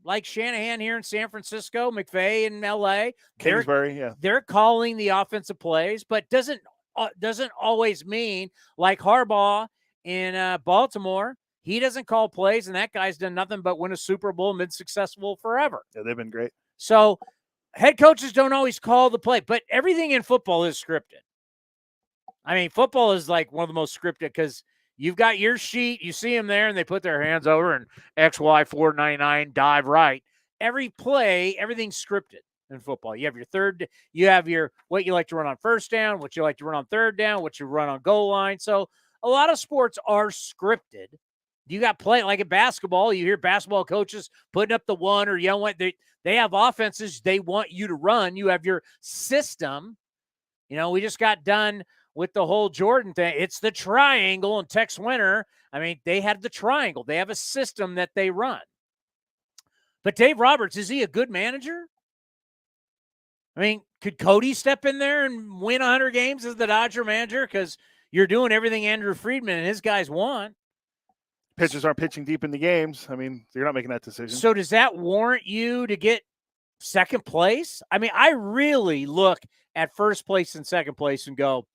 Speaker 4: like Shanahan here in San Francisco, McVay in LA,
Speaker 5: Kingsbury, yeah.
Speaker 4: They're calling the offensive plays, but doesn't always mean, like Harbaugh in Baltimore, he doesn't call plays, and that guy's done nothing but win a Super Bowl and been successful forever.
Speaker 5: Yeah, they've been great.
Speaker 4: So head coaches don't always call the play, but everything in football is scripted. I mean, football is like one of the most scripted, because you've got your sheet, you see them there, and they put their hands over and XY 499 dive right. Every play, everything's scripted in football. You have your what you like to run on first down, what you like to run on third down, what you run on goal line. So a lot of sports are scripted. You got play like in basketball. You hear basketball coaches putting up the one or yelling. They have offenses they want you to run. You have your system. We just got done with the whole Jordan thing. It's the triangle, and Tex Winter, I mean, they had the triangle. They have a system that they run. But Dave Roberts, is he a good manager? I mean, could Cody step in there and win 100 games as the Dodger manager? Because you're doing everything Andrew Friedman and his guys want.
Speaker 5: Pitchers aren't pitching deep in the games. I mean, you're not making that decision.
Speaker 4: So does that warrant you to get second place? I mean, I really look at first place and second place and go,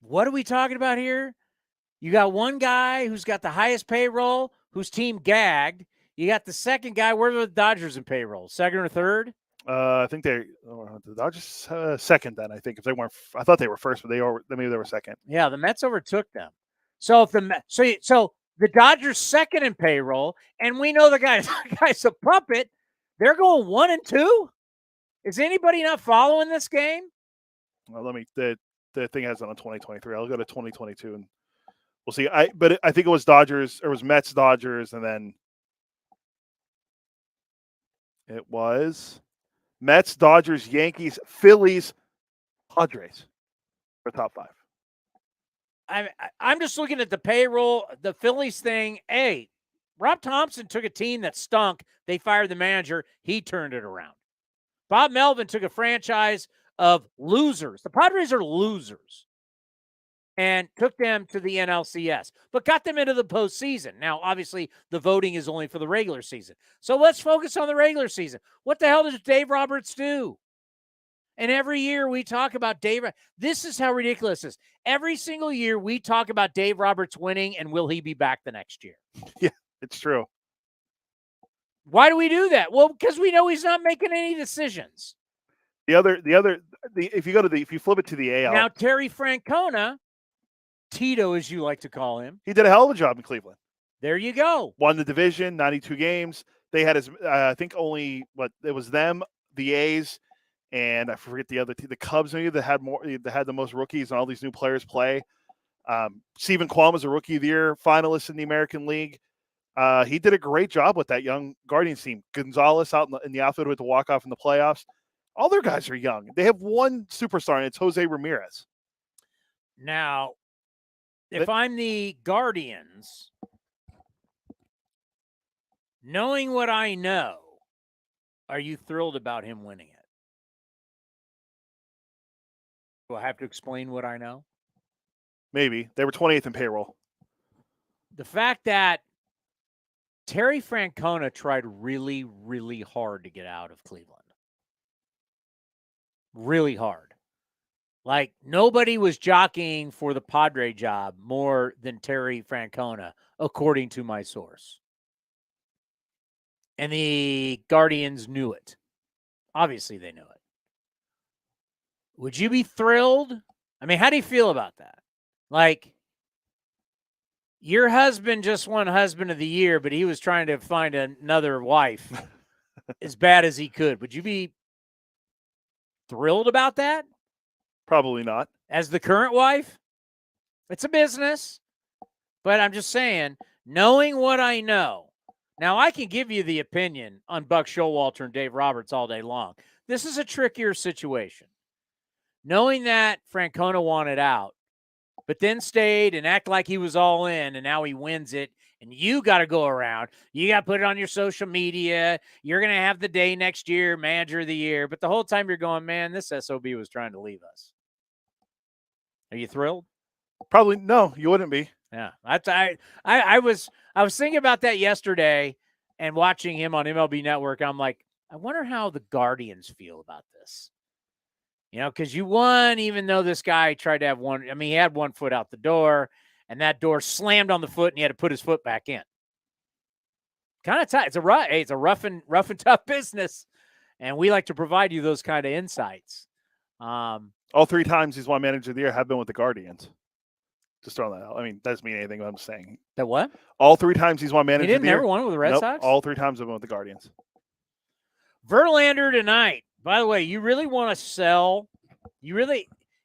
Speaker 4: what are we talking about here? You got one guy who's got the highest payroll, whose team gagged. You got the second guy. Where are the Dodgers in payroll? Second or third?
Speaker 5: I think the Dodgers second. Then I think if they weren't, I thought they were first, but maybe they were second.
Speaker 4: Yeah, the Mets overtook them. So if so the Dodgers second in payroll, and we know the guy's a puppet. They're going 1 and 2. Is anybody not following this game?
Speaker 5: Well, the the thing has it on 2023. I'll go to 2022 and we'll see. I think it was Dodgers, or it was Mets, Dodgers, and then it was Mets, Dodgers, Yankees, Phillies, Padres for top 5.
Speaker 4: I'm just looking at the payroll, the Phillies thing. Hey, Rob Thompson took a team that stunk. They fired the manager. He turned it around. Bob Melvin took a franchise of losers. The Padres are losers. And took them to the NLCS, but got them into the postseason. Now, obviously, the voting is only for the regular season. So let's focus on the regular season. What the hell does Dave Roberts do? And every year we talk about Dave. This is how ridiculous this is. Every single year we talk about Dave Roberts winning and will he be back the next year?
Speaker 5: Yeah, it's true.
Speaker 4: Why do we do that? Well, because we know he's not making any decisions.
Speaker 5: If you flip it to the AL.
Speaker 4: Now, Terry Francona, Tito, as you like to call him.
Speaker 5: He did a hell of a job in Cleveland.
Speaker 4: There you go.
Speaker 5: Won the division, 92 games. They had I think only it was them, the A's, and I forget the other team, the Cubs maybe, that had the most rookies and all these new players play. Stephen Kwan was a Rookie of the Year finalist in the American League. He did a great job with that young Guardians team. Gonzalez out in the outfield with the walk-off in the playoffs. All their guys are young. They have one superstar, and it's Jose Ramirez.
Speaker 4: Now, if I'm the Guardians, knowing what I know, are you thrilled about him winning it? Do I have to explain what I know?
Speaker 5: Maybe. They were 28th in payroll.
Speaker 4: The fact that Terry Francona tried really, really hard to get out of Cleveland. Really hard. Like, nobody was jockeying for the Padre job more than Terry Francona, according to my source. And the Guardians knew it. Obviously, they knew it. Would you be thrilled? I mean, how do you feel about that? Like, your husband just won Husband of the Year, but he was trying to find another wife as bad as he could. Would you be thrilled about that?
Speaker 5: Probably not.
Speaker 4: As the current wife? It's a business. But I'm just saying, knowing what I know, now I can give you the opinion on Buck Showalter and Dave Roberts all day long. This is a trickier situation. Knowing that Francona wanted out, but then stayed and act like he was all in, and now he wins it, and you got to go around. You got to put it on your social media. You're going to have the day next year, Manager of the Year. But the whole time you're going, man, this SOB was trying to leave us. Are you thrilled?
Speaker 5: Probably no, you wouldn't be.
Speaker 4: Yeah, I was thinking about that yesterday and watching him on MLB Network. I'm like, I wonder how the Guardians feel about this. You know, because you won, even though this guy tried to have one. I mean, he had one foot out the door, and that door slammed on the foot, and he had to put his foot back in. Kind of tight. It's a rough and tough business, and we like to provide you those kind of insights.
Speaker 5: All 3 times he's won Manager of the Year have been with the Guardians. Just throwing that out. I mean, doesn't mean anything, but I'm saying.
Speaker 4: That what?
Speaker 5: All 3 times he's won Manager of the Year.
Speaker 4: He didn't ever won with the Red Sox?
Speaker 5: All 3 times have been with the Guardians.
Speaker 4: Verlander tonight. By the way, you really want to sell. You want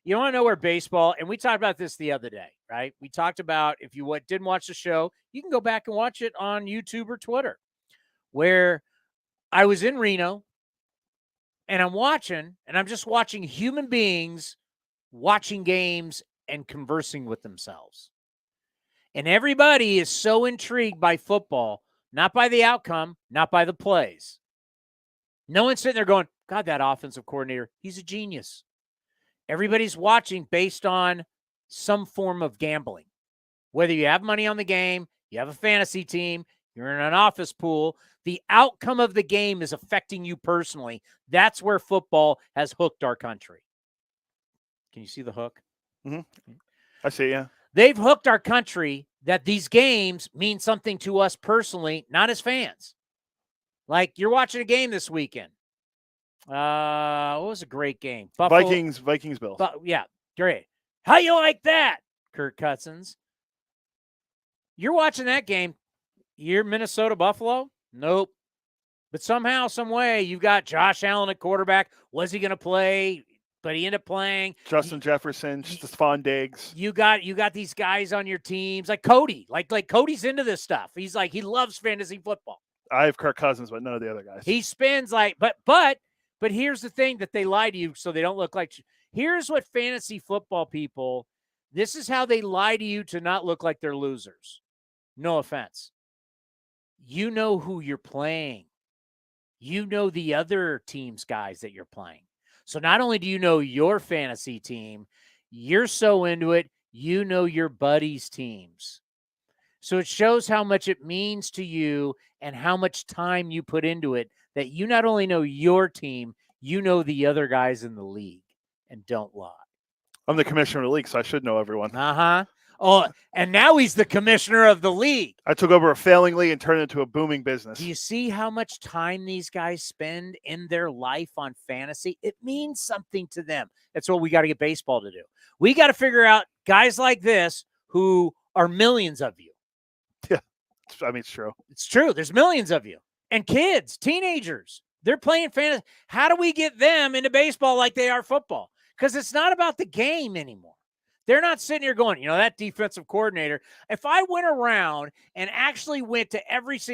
Speaker 4: to know where baseball, and we talked about this the other day, right? We talked about, if you didn't watch the show, you can go back and watch it on YouTube or Twitter, where I was in Reno, and I'm just watching human beings watching games and conversing with themselves. And everybody is so intrigued by football, not by the outcome, not by the plays. No one's sitting there going, God, that offensive coordinator, he's a genius. Everybody's watching based on some form of gambling. Whether you have money on the game, you have a fantasy team, you're in an office pool, the outcome of the game is affecting you personally. That's where football has hooked our country. Can you see the hook?
Speaker 5: Mm-hmm. I see, yeah.
Speaker 4: They've hooked our country that these games mean something to us personally, not as fans. Like, you're watching a game this weekend. What was a great game? Buffalo,
Speaker 5: Vikings, Bills.
Speaker 4: Yeah, great. How you like that, Kirk Cousins? You're watching that game. You're Minnesota Buffalo? Nope. But somehow, some way, you've got Josh Allen at quarterback. Was he going to play? but he ended up playing.
Speaker 5: Justin Jefferson, Stephon Diggs.
Speaker 4: You got these guys on your teams like Cody. Like Cody's into this stuff. He's like, he loves fantasy football.
Speaker 5: I have Kirk Cousins, but none of the other guys.
Speaker 4: He spends like, but here's the thing that they lie to you so they don't look like. Here's what fantasy football people. This is how they lie to you to not look like they're losers. No offense. You know who you're playing. You know the other team's guys that you're playing. So not only do you know your fantasy team, you're so into it, you know your buddies' teams. So it shows how much it means to you and how much time you put into it that you not only know your team, you know the other guys in the league. And don't lie.
Speaker 5: I'm the commissioner of the league, so I should know everyone.
Speaker 4: Uh-huh. Oh, and now he's the commissioner of the league.
Speaker 5: I took over a failing league and turned it into a booming business.
Speaker 4: Do you see how much time these guys spend in their life on fantasy? It means something to them. That's what we got to get baseball to do. We got to figure out guys like this who are millions of you.
Speaker 5: Yeah, I mean, it's true.
Speaker 4: It's true. There's millions of you. And kids, teenagers, they're playing fantasy. How do we get them into baseball like they are football? Because it's not about the game anymore. They're not sitting here going, that defensive coordinator. If I went around and actually went to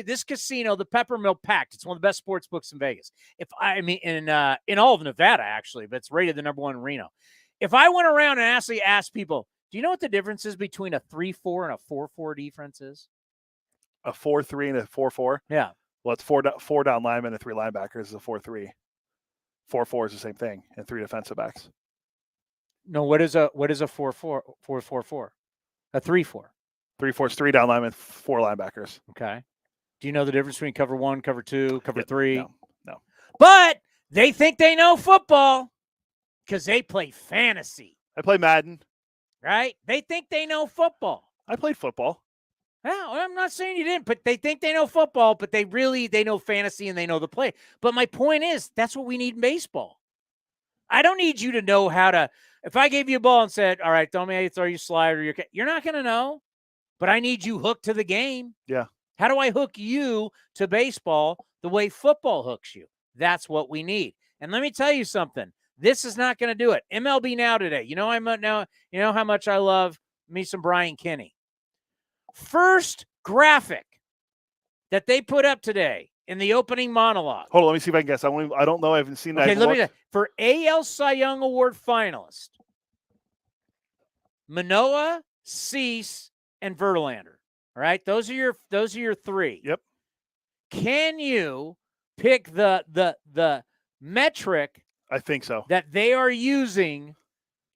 Speaker 4: this casino, the Peppermill Pact, it's one of the best sports books in Vegas. In all of Nevada, actually, but it's rated the #1 in Reno. If I went around and actually asked people, do you know what the difference is between a 3-4 and a 4-4 defense is?
Speaker 5: A 4-3 and a 4-4?
Speaker 4: Yeah.
Speaker 5: Well, it's four down linemen and 3 linebackers is a 4-3. 4-4 is the same thing, and 3 defensive backs.
Speaker 4: No, what is a 4-4? 4-4-4. A 3-4.
Speaker 5: 3-4 is 3 down linemen, 4 linebackers.
Speaker 4: Okay. Do you know the difference between cover 1, cover 2, cover 3?
Speaker 5: No.
Speaker 4: But they think they know football because they play fantasy.
Speaker 5: I play Madden.
Speaker 4: Right? They think they know football.
Speaker 5: I played football.
Speaker 4: Well, I'm not saying you didn't, but they think they know football, but they know fantasy and they know the play. But my point is, that's what we need in baseball. I don't need you to know how to. If I gave you a ball and said, all right, tell me how you throw your slider, you're not going to know, but I need you hooked to the game.
Speaker 5: Yeah.
Speaker 4: How do I hook you to baseball the way football hooks you? That's what we need. And let me tell you something. This is not going to do it. MLB Now today. You know how much I love me some Brian Kinney. First graphic that they put up today in the opening monologue.
Speaker 5: Hold on, let me see if I can guess. I don't know. I haven't seen that.
Speaker 4: Okay, let me for AL Cy Young Award finalist, Manoah, Cease, and Verlander. All right, those are your 3.
Speaker 5: Yep.
Speaker 4: Can you pick the metric?
Speaker 5: I think so.
Speaker 4: That they are using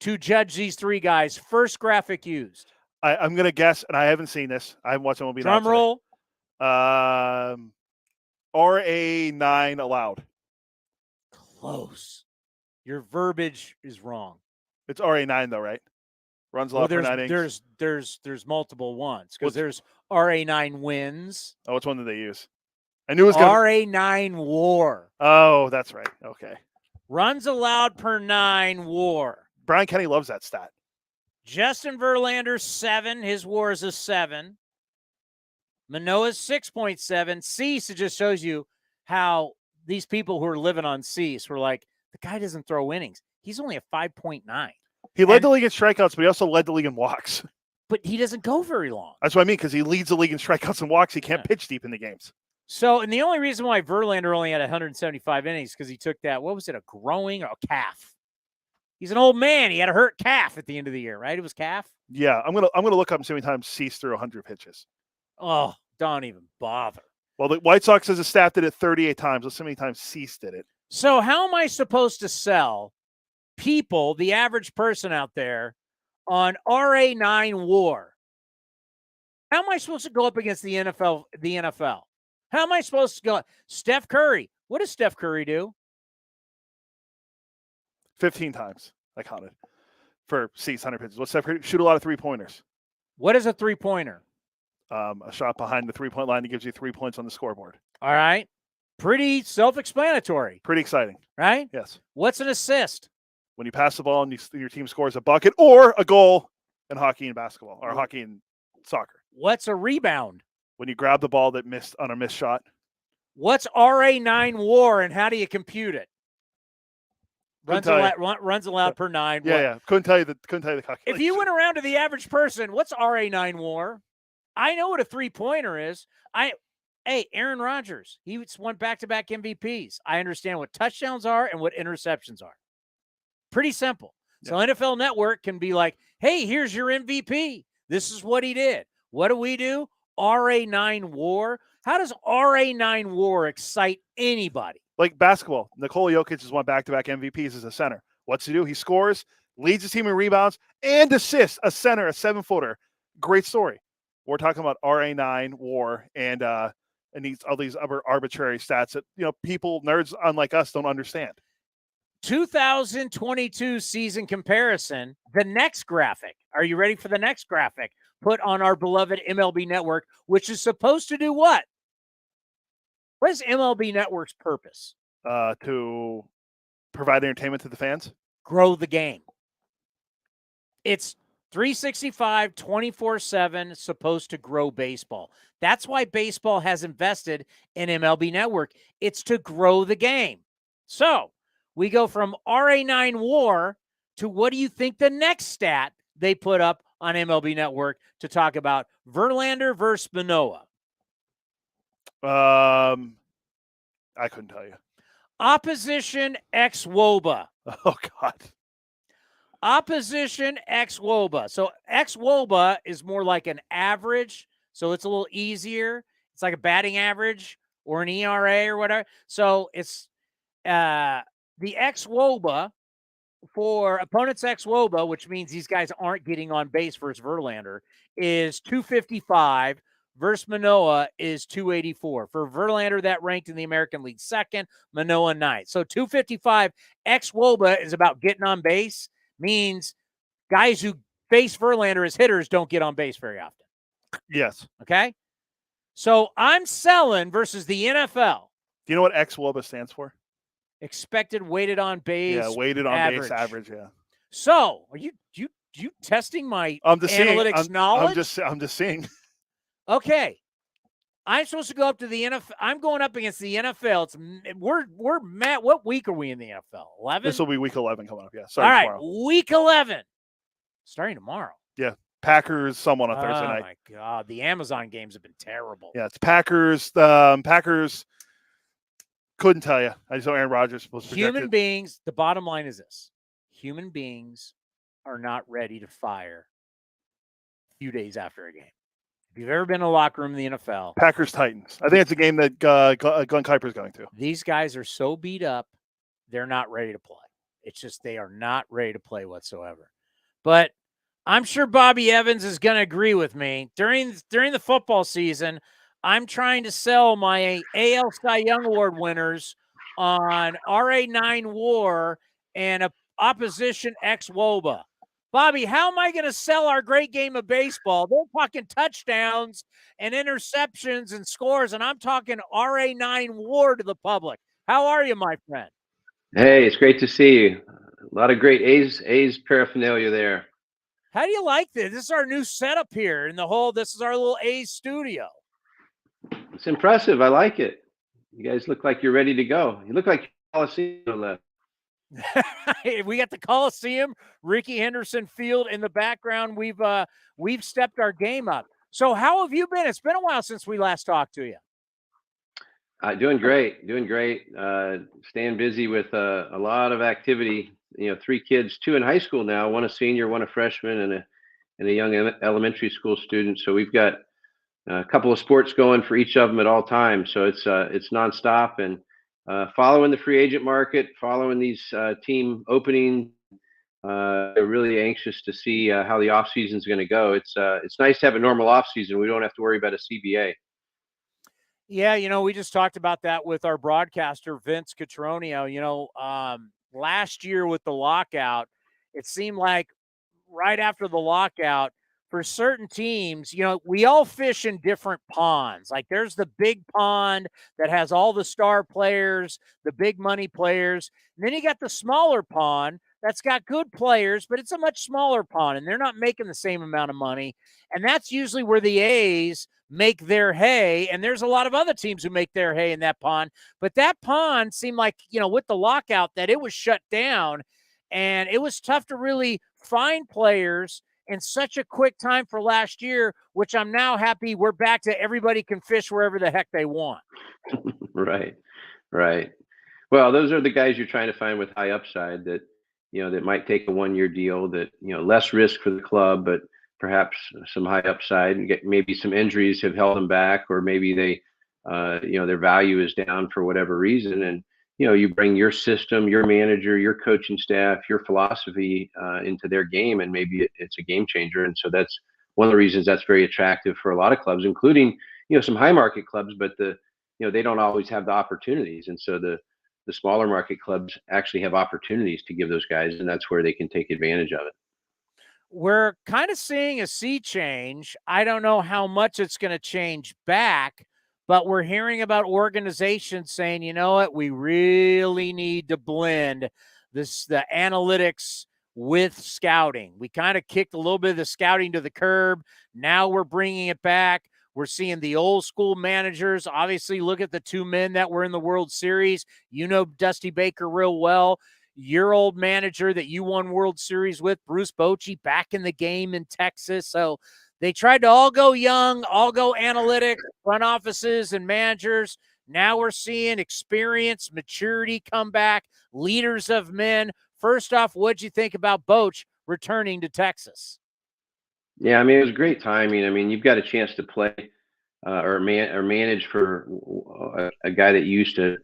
Speaker 4: to judge these 3 guys. First graphic used.
Speaker 5: I'm gonna guess, and I haven't seen this. I haven't watched MLB.
Speaker 4: Drum roll.
Speaker 5: RA9 allowed.
Speaker 4: Close. Your verbiage is wrong.
Speaker 5: It's RA9 though, right? Runs allowed per 9 innings.
Speaker 4: There's multiple ones because there's RA9 wins.
Speaker 5: Oh, which one did they use? I knew it was gonna
Speaker 4: RA9 WAR.
Speaker 5: Oh, that's right. Okay.
Speaker 4: Runs allowed per 9 WAR.
Speaker 5: Brian Kenny loves that stat.
Speaker 4: Justin Verlander 7. His WAR is a 7. Manoah's 6.7. Cease, it just shows you how these people who are living on Cease were like, the guy doesn't throw innings. He's only a 5.9.
Speaker 5: He led the league in strikeouts, but he also led the league in walks.
Speaker 4: But he doesn't go very long.
Speaker 5: That's what I mean, because he leads the league in strikeouts and walks. He can't pitch deep in the games.
Speaker 4: So, and the only reason why Verlander only had 175 innings because he took that, what was it, a growing or a calf? He's an old man. He had a hurt calf at the end of the year, right? It was calf?
Speaker 5: Yeah, I'm gonna look up and see how many times Cease threw 100 pitches.
Speaker 4: Oh, don't even bother.
Speaker 5: Well, the White Sox as a staff did it 38 times. Let's see how many times Cease did it.
Speaker 4: So how am I supposed to sell people, the average person out there, on RA9 WAR? How am I supposed to go up against the NFL? How am I supposed to go? Steph Curry. What does Steph Curry do?
Speaker 5: 15 times. I counted for Cease 100 pitches. What's Steph Curry? Shoot a lot of 3-pointers.
Speaker 4: What is a 3-pointer?
Speaker 5: A shot behind the 3-point line that gives you 3 points on the scoreboard.
Speaker 4: All right. Pretty self-explanatory.
Speaker 5: Pretty exciting.
Speaker 4: Right?
Speaker 5: Yes.
Speaker 4: What's an assist?
Speaker 5: When you pass the ball and your team scores a bucket or a goal in hockey and basketball or hockey and soccer.
Speaker 4: What's a rebound?
Speaker 5: When you grab the ball that missed on a missed shot.
Speaker 4: What's RA9 WAR and how do you compute it?
Speaker 5: Couldn't
Speaker 4: Runs allowed per 9.
Speaker 5: Yeah. Couldn't tell you the calculation.
Speaker 4: If you went around to the average person, what's RA9 WAR? I know what a 3-pointer is. Hey, Aaron Rodgers, he won back-to-back MVPs. I understand what touchdowns are and what interceptions are. Pretty simple. So NFL Network can be like, hey, here's your MVP. This is what he did. What do we do? RA9 WAR. How does RA9 WAR excite anybody?
Speaker 5: Like basketball, Nikola Jokic has won back-to-back MVPs as a center. What's he do? He scores, leads his team in rebounds, and assists. A center, a 7-footer. Great story. We're talking about RA9 WAR and all these other arbitrary stats that people, nerds unlike us, don't understand.
Speaker 4: 2022 season comparison. The next graphic. Are you ready for the next graphic? Put on our beloved MLB Network, which is supposed to do what? What is MLB Network's purpose?
Speaker 5: To provide entertainment to the fans.
Speaker 4: Grow the game. It's 365, 24/7, supposed to grow baseball. That's why baseball has invested in MLB Network. It's to grow the game. So we go from RA9 WAR to what do you think the next stat they put up on MLB Network to talk about Verlander versus Manoah?
Speaker 5: I couldn't tell you.
Speaker 4: Opposition X WOBA.
Speaker 5: Oh, God.
Speaker 4: Opposition X WOBA. So X WOBA is more like an average, so it's a little easier. It's like a batting average or an ERA or whatever. So it's the X WOBA for opponents X WOBA, which means these guys aren't getting on base versus Verlander, is 255. Versus Manoah is 284. For Verlander, that ranked in the American League second, Manoah ninth. So 255 X WOBA is about getting on base, means guys who face Verlander as hitters don't get on base very often.
Speaker 5: Yes.
Speaker 4: Okay? So I'm selling versus the NFL.
Speaker 5: Do you know what X WOBA stands for?
Speaker 4: Expected weighted on base.
Speaker 5: Yeah, weighted on base average, yeah.
Speaker 4: So are you testing my analytics knowledge?
Speaker 5: I'm just seeing.
Speaker 4: Okay. I'm supposed to go up to the NFL. I'm going up against the NFL. We're Matt. What week are we in the NFL? 11?
Speaker 5: This will be week 11 coming up. Yeah.
Speaker 4: All right.
Speaker 5: Tomorrow.
Speaker 4: Week 11. Starting tomorrow.
Speaker 5: Yeah. Packers, someone on Thursday night.
Speaker 4: Oh, my God. The Amazon games have been terrible.
Speaker 5: Yeah. It's Packers. Packers couldn't tell you. I just know Aaron Rodgers was projected.
Speaker 4: Human beings, the bottom line is this. Human beings are not ready to fire a few days after a game. If you've ever been in a locker room in the NFL.
Speaker 5: Packers-Titans. I think it's a game that Glenn Kuiper's going to.
Speaker 4: These guys are so beat up, they're not ready to play. It's just they are not ready to play whatsoever. But I'm sure Bobby Evans is going to agree with me. During the football season, I'm trying to sell my AL Cy Young Award winners on RA9 WAR and a opposition X WOBA. Bobby, how am I going to sell our great game of baseball? They're talking touchdowns and interceptions and scores, and I'm talking RA9 WAR to the public. How are you, my friend?
Speaker 18: Hey, it's great to see you. A lot of great A's paraphernalia there.
Speaker 4: How do you like this? This is our new setup here in this is our little A's studio.
Speaker 18: It's impressive. I like it. You guys look like you're ready to go. You look like Coliseum left.
Speaker 4: We got the Coliseum, Ricky Henderson Field in the background. We've stepped our game up. So how have you been? It's been a while since we last talked to you.
Speaker 18: Doing great. Staying busy with a lot of activity. 3 kids, 2 in high school now, 1 a senior, 1 a freshman, and a young elementary school student. So we've got a couple of sports going for each of them at all times. So it's nonstop and following the free agent market, following these team openings. They're really anxious to see how the off season is going to go. It's nice to have a normal off season. We don't have to worry about a CBA.
Speaker 4: Yeah, we just talked about that with our broadcaster, Vince Cotroneo. Last year with the lockout, it seemed like right after the lockout, for certain teams, we all fish in different ponds. Like there's the big pond that has all the star players, the big money players. And then you got the smaller pond that's got good players, but it's a much smaller pond and they're not making the same amount of money. And that's usually where the A's make their hay. And there's a lot of other teams who make their hay in that pond. But that pond seemed like, with the lockout that it was shut down and it was tough to really find players in such a quick time for last year, which I'm now happy we're back to everybody can fish wherever the heck they want.
Speaker 18: Right. Well, those are the guys you're trying to find with high upside that, that might take a 1-year deal that, less risk for the club, but perhaps some high upside and get maybe some injuries have held them back, or maybe they, their value is down for whatever reason. And, you bring your system, your manager, your coaching staff, your philosophy into their game, and maybe it's a game changer. And so that's one of the reasons that's very attractive for a lot of clubs, including, some high market clubs, but they don't always have the opportunities. And so the smaller market clubs actually have opportunities to give those guys, and that's where they can take advantage of it.
Speaker 4: We're kind of seeing a sea change. I don't know how much it's going to change back, but we're hearing about organizations saying, you know what, we really need to blend the analytics with scouting. We kind of kicked a little bit of the scouting to the curb. Now we're bringing it back. We're seeing the old school managers. Obviously, look at the two men that were in the World Series. Dusty Baker real well. Your old manager that you won World Series with, Bruce Bochy, back in the game in Texas. So they tried to all go young, all go analytics, front offices and managers. Now we're seeing experience, maturity come back, leaders of men. First off, what'd you think about Boch returning to Texas?
Speaker 18: Yeah, it was great timing. You've got a chance to play or manage for a guy that used to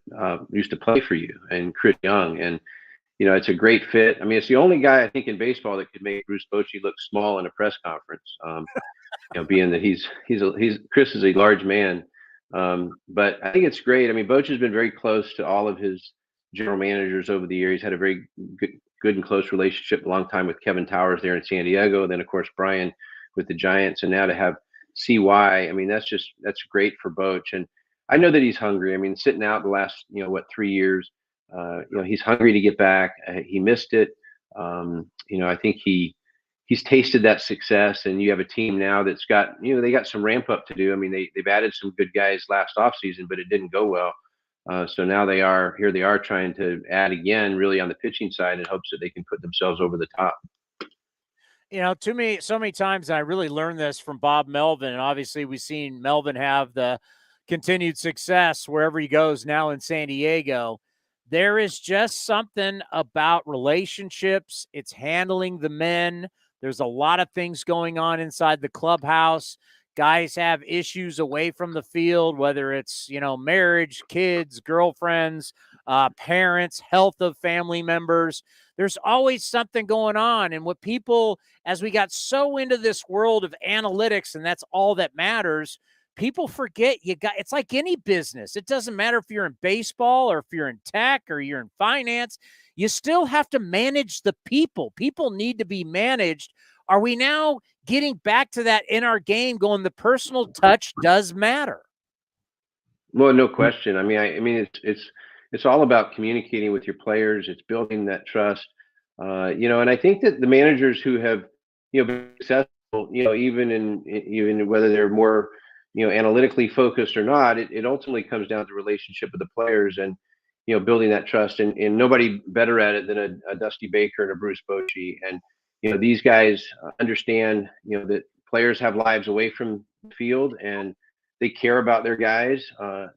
Speaker 18: play for you, and Chris Young, and it's a great fit. It's the only guy I think in baseball that could make Bruce Bochy look small in a press conference. Being that Chris is a large man, but I think it's great. Bochy has been very close to all of his general managers over the years. He's had a very good and close relationship, a long time with Kevin Towers there in San Diego. Then of course Brian with the Giants, and now to have CY. That's great for Boch, and I know that he's hungry. Sitting out the last 3 years. He's hungry to get back. He missed it. I think he's tasted that success, and you have a team now that's got, they got some ramp up to do. They've added some good guys last offseason, but it didn't go well. So now they are trying to add again, really on the pitching side, in hopes that they can put themselves over the top.
Speaker 4: To me, so many times I really learned this from Bob Melvin, and obviously we've seen Melvin have the continued success wherever he goes now in San Diego. There is just something about relationships. It's handling the men. There's a lot of things going on inside the clubhouse. Guys have issues away from the field, whether it's, marriage, kids, girlfriends, parents, health of family members. There's always something going on. And what people, as we got so into this world of analytics, and that's all that matters, people forget it's like any business. It doesn't matter if you're in baseball or if you're in tech or you're in finance, you still have to manage the people. People need to be managed. Are we now getting back to that in our game, going the personal touch does matter?
Speaker 18: Well, no question. It's all about communicating with your players. It's building that trust. And I think that the managers who have, been successful, even whether they're more, analytically focused or not, it ultimately comes down to the relationship with the players and, building that trust, and nobody better at it than a Dusty Baker and a Bruce Bochy. And, these guys understand, that players have lives away from the field, and they care about their guys.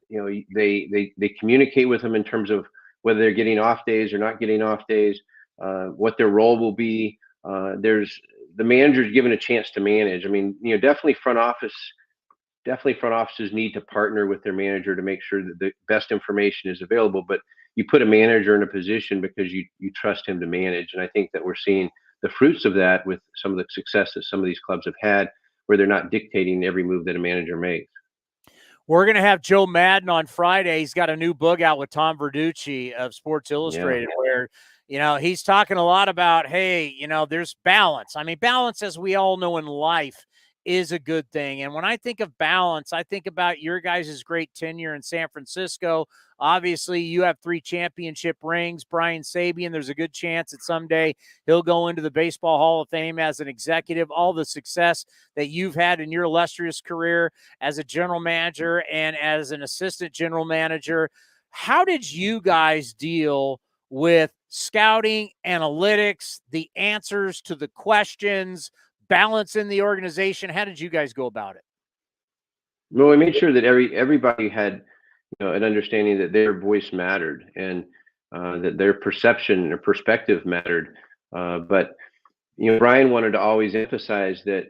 Speaker 18: They communicate with them in terms of whether they're getting off days or not getting off days, what their role will be. There's the manager's given a chance to manage. Definitely front offices need to partner with their manager to make sure that the best information is available, but you put a manager in a position because you trust him to manage. And I think that we're seeing the fruits of that with some of the success that some of these clubs have had, where they're not dictating every move that a manager makes.
Speaker 4: We're going to have Joe Madden on Friday. He's got a new book out with Tom Verducci of Sports Illustrated where, he's talking a lot about, hey, there's balance. I mean, balance, as we all know in life, is a good thing. And when I think of balance, I think about your guys' great tenure in San Francisco. Obviously, you have 3 championship rings. Brian Sabian, there's a good chance that someday he'll go into the Baseball Hall of Fame as an executive. All the success that you've had in your illustrious career as a general manager and as an assistant general manager, how did you guys deal with scouting, analytics, the answers to the questions, balance in the organization? How did you guys go about it?
Speaker 18: Well, we made sure that everybody had, an understanding that their voice mattered and that their perception or perspective mattered. But Brian wanted to always emphasize that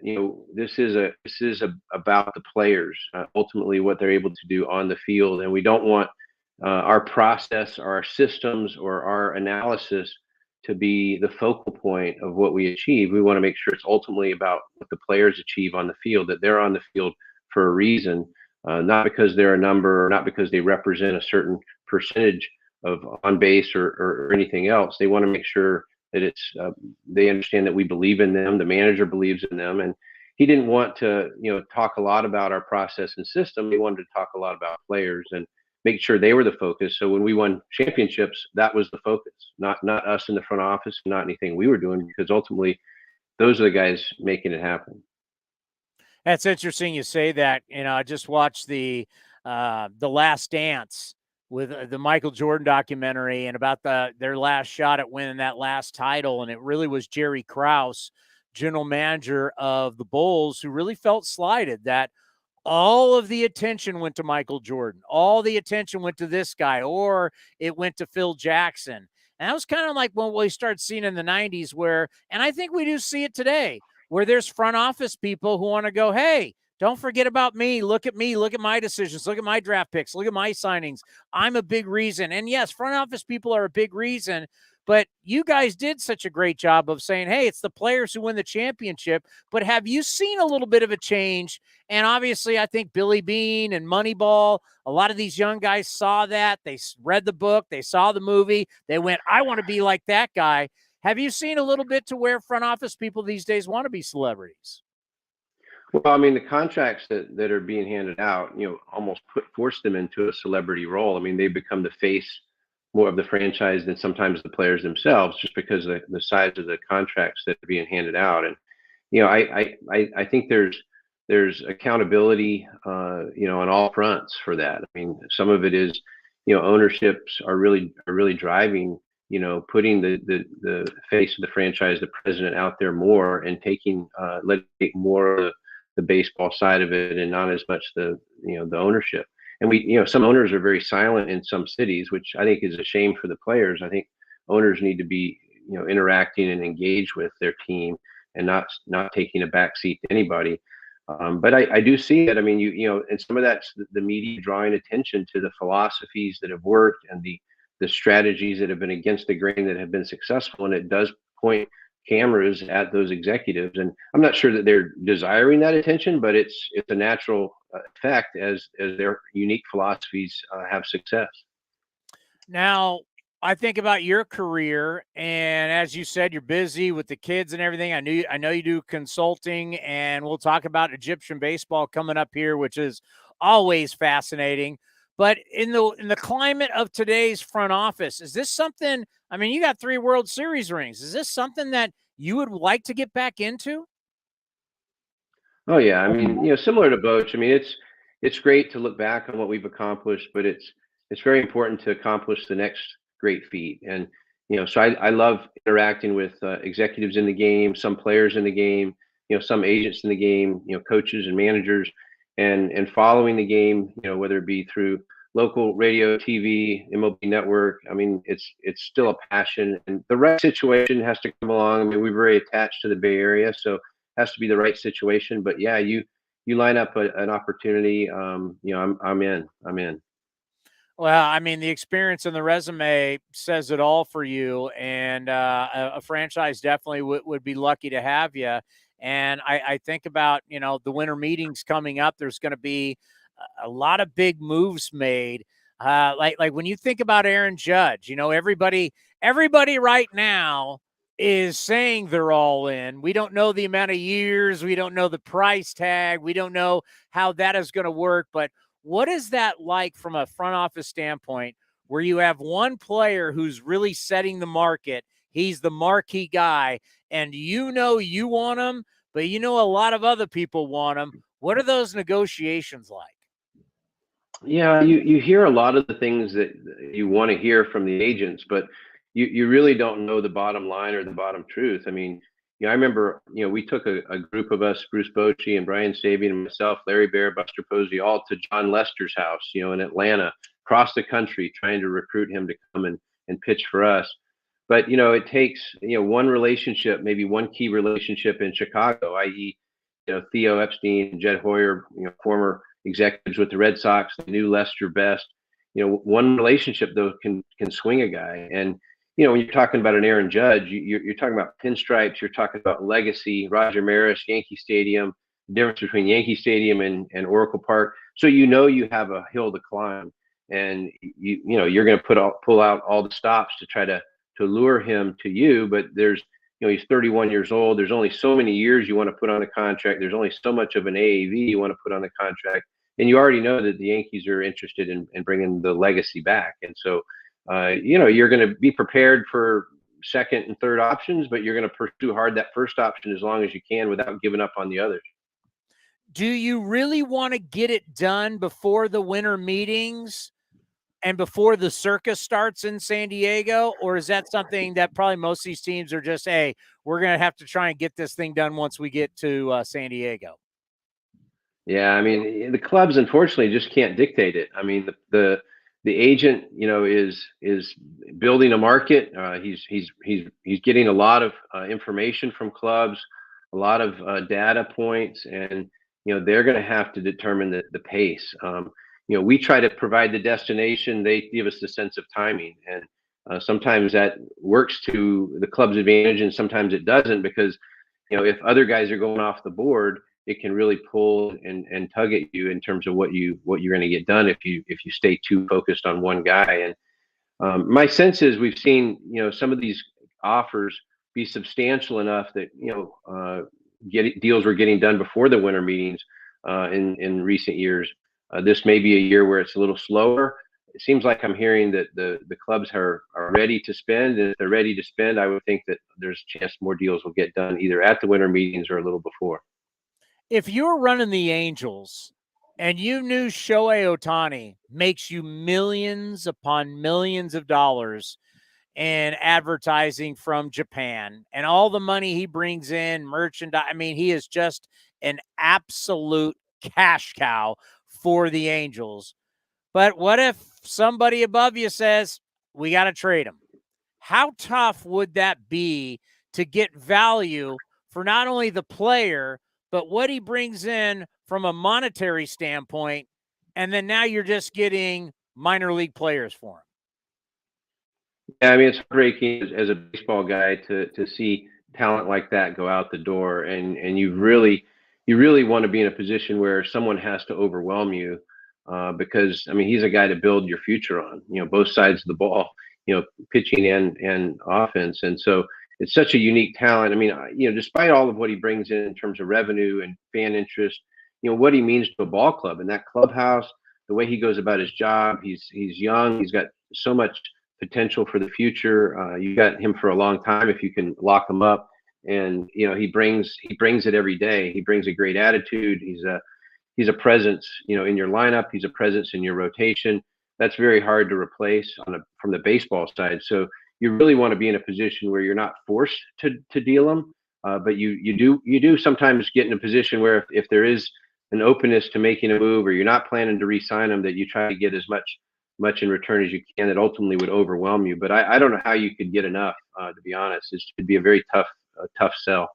Speaker 18: this is about the players, ultimately what they're able to do on the field, and we don't want our process, our systems, or our analysis to be the focal point of what we achieve. We want to make sure it's ultimately about what the players achieve on the field, that they're on the field for a reason, not because they're a number, or not because they represent a certain percentage of on base or anything else. They want to make sure that it's they understand that we believe in them, the manager believes in them, and he didn't want to talk a lot about our process and system. He wanted to talk a lot about players and make sure they were the focus. So when we won championships, that was the focus, not us in the front office, not anything we were doing, because ultimately those are the guys making it happen.
Speaker 4: That's interesting you say that. I just watched the Last Dance with the Michael Jordan documentary and about their last shot at winning that last title. And it really was Jerry Krause, general manager of the Bulls, who really felt slighted that all of the attention went to Michael Jordan. All the attention went to this guy, or it went to Phil Jackson. And that was kind of like what we started seeing in the 90s where, and I think we do see it today, where there's front office people who want to go, hey, don't forget about me. Look at me. Look at my decisions. Look at my draft picks. Look at my signings. I'm a big reason. And yes, front office people are a big reason. But you guys did such a great job of saying, hey, it's the players who win the championship. But have you seen a little bit of a change? And obviously, I think Billy Beane and Moneyball, a lot of these young guys saw that. They read the book. They saw the movie. They went, I want to be like that guy. Have you seen a little bit to where front office people these days want to be celebrities?
Speaker 18: Well, I mean, the contracts that are being handed out, almost force them into a celebrity role. I mean, they become the face more of the franchise than sometimes the players themselves, just because of the size of the contracts that are being handed out. And I think there's accountability, on all fronts for that. I mean, some of it is, ownerships are really driving, putting the face of the franchise, the president, out there more and taking letting more of the baseball side of it and not as much the ownership. And we, some owners are very silent in some cities, which I think is a shame for the players. I think owners need to be, interacting and engaged with their team and not taking a back seat to anybody. But I do see it. I mean, and some of that's the media drawing attention to the philosophies that have worked and the strategies that have been against the grain that have been successful. And it does point cameras at those executives. And I'm not sure that they're desiring that attention, but it's a natural effect as their unique philosophies have success.
Speaker 4: Now, I think about your career, and as you said, you're busy with the kids and everything. I know you do consulting, and we'll talk about Egyptian baseball coming up here, which is always fascinating. But in the climate of today's front office, is this something? I mean, you got 3 World Series rings. Is this something that you would like to get back into?
Speaker 18: Oh yeah, I mean, similar to Boch. I mean, it's great to look back on what we've accomplished, but it's very important to accomplish the next great feat. And so I love interacting with executives in the game, some players in the game, some agents in the game, coaches and managers, and following the game, whether it be through local radio, TV, MLB network. I mean, it's still a passion, and the right situation has to come along. I mean, we're very attached to the Bay Area, so it has to be the right situation. But yeah, you line up an opportunity. I'm in.
Speaker 4: Well, I mean, the experience and the resume says it all for you, and a franchise definitely would be lucky to have you. And I think about, the winter meetings coming up. There's going to be a lot of big moves made. Like when you think about Aaron Judge, you know, everybody right now is saying they're all in. We don't know the amount of years. We don't know the price tag. We don't know how that is going to work. But what is that like from a front office standpoint where you have one player who's really setting the market? He's the marquee guy, and you know you want him, but you know a lot of other people want him. What are those negotiations like?
Speaker 18: Yeah, you hear a lot of the things that you want to hear from the agents, but you really don't know the bottom line or the bottom truth. I mean, I remember, we took a group of us, Bruce Bochy and Brian Sabian and myself, Larry Bear, Buster Posey, all to John Lester's house, in Atlanta, across the country, trying to recruit him to come and pitch for us. But, it takes, one relationship, maybe one key relationship in Chicago, i.e., Theo Epstein, Jed Hoyer, former executives with the Red Sox, they knew Lester best. One relationship though can swing a guy. And when you're talking about an Aaron Judge, you're talking about pinstripes, you're talking about legacy, Roger Maris, Yankee Stadium, the difference between Yankee Stadium and Oracle Park. So you have a hill to climb, and you're going to pull out all the stops to try to lure him to you. But there's he's 31 years old. There's only so many years you want to put on a contract. There's only so much of an AAV you want to put on the contract. And you already know that the Yankees are interested in bringing the legacy back. And so, you're going to be prepared for second and third options, but you're going to pursue hard that first option as long as you can without giving up on the others.
Speaker 4: Do you really want to get it done before the winter meetings and before the circus starts in San Diego? Or is that something that probably most of these teams are just, hey, we're going to have to try and get this thing done once we get to San Diego?
Speaker 18: Yeah, I mean, the clubs unfortunately just can't dictate it. I mean, the agent, is building a market. He's getting a lot of information from clubs, a lot of data points, and they're going to have to determine the pace. We try to provide the destination. They give us the sense of timing, and sometimes that works to the club's advantage, and sometimes it doesn't, because if other guys are going off the board, it can really pull and tug at you in terms of what you're going to get done if you stay too focused on one guy. And my sense is we've seen some of these offers be substantial enough that deals were getting done before the winter meetings in recent years. This may be a year where it's a little slower. It seems like I'm hearing that the clubs are ready to spend, and if they're ready to spend, I would think that there's a chance more deals will get done either at the winter meetings or a little before.
Speaker 4: If you're running the Angels and you knew Shohei Ohtani makes you millions upon millions of dollars in advertising from Japan and all the money he brings in, merchandise, I mean, he is just an absolute cash cow for the Angels. But what if somebody above you says, we got to trade him? How tough would that be to get value for not only the player, but what he brings in from a monetary standpoint, and then now you're just getting minor league players for him?
Speaker 18: Yeah, I mean, it's breaking as a baseball guy to see talent like that go out the door, and you really want to be in a position where someone has to overwhelm you, because I mean, he's a guy to build your future on, both sides of the ball, pitching and offense. And so it's such a unique talent. I mean, despite all of what he brings in terms of revenue and fan interest, what he means to a ball club and that clubhouse, the way he goes about his job, he's young, he's got so much potential for the future. You got him for a long time if you can lock him up, and he brings it every day. He brings a great attitude. He's a presence, in your lineup. He's a presence in your rotation. That's very hard to replace from the baseball side. So you really want to be in a position where you're not forced to deal them, but you do sometimes get in a position where if there is an openness to making a move, or you're not planning to re-sign them, that you try to get as much in return as you can that ultimately would overwhelm you. But I don't know how you could get enough, to be honest. It would be a very tough sell.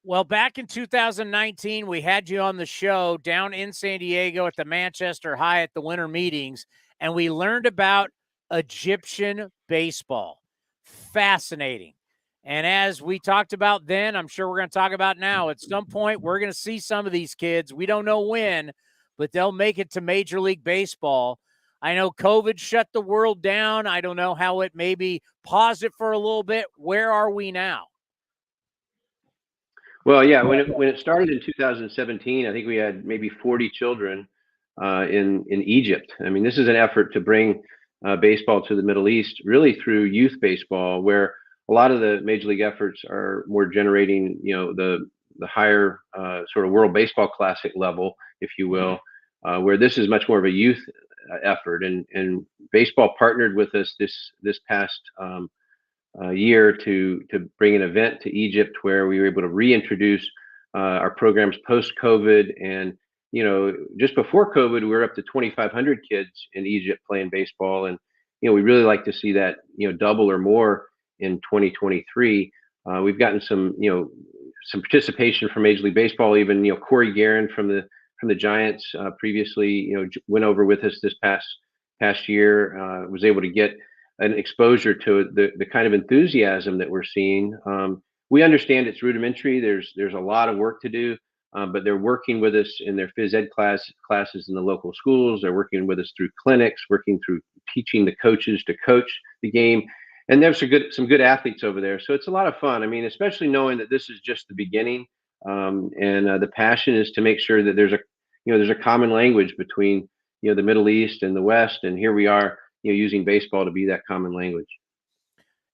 Speaker 4: Well, back in 2019, we had you on the show down in San Diego at the Manchester Hyatt, the winter meetings, and we learned about Egyptian baseball. Fascinating. And as we talked about then, I'm sure we're going to talk about now, at some point, we're going to see some of these kids. We don't know when, but they'll make it to Major League Baseball. I know COVID shut the world down. I don't know how it maybe paused it for a little bit. Where are we now?
Speaker 18: Well, yeah, when it started in 2017, I think we had maybe 40 children in Egypt. I mean, this is an effort to bring baseball to the Middle East, really through youth baseball, where a lot of the major league efforts are more generating, the higher sort of World Baseball Classic level, if you will, where this is much more of a youth effort. And baseball partnered with us this past year to bring an event to Egypt where we were able to reintroduce our programs post-COVID. And just before COVID, we were up to 2,500 kids in Egypt playing baseball, and we really like to see that double or more in 2023. We've gotten some participation from Major League Baseball. Even Corey Guerin from the Giants previously went over with us this past year. Was able to get an exposure to the kind of enthusiasm that we're seeing. We understand it's rudimentary. There's a lot of work to do, but they're working with us in their phys ed classes in the local schools. They're working with us through clinics, working through teaching the coaches to coach the game. And there's some good athletes over there. So it's a lot of fun. I mean, especially knowing that this is just the beginning. And the passion is to make sure that there's a common language between the Middle East and the West. And here we are, using baseball to be that common language.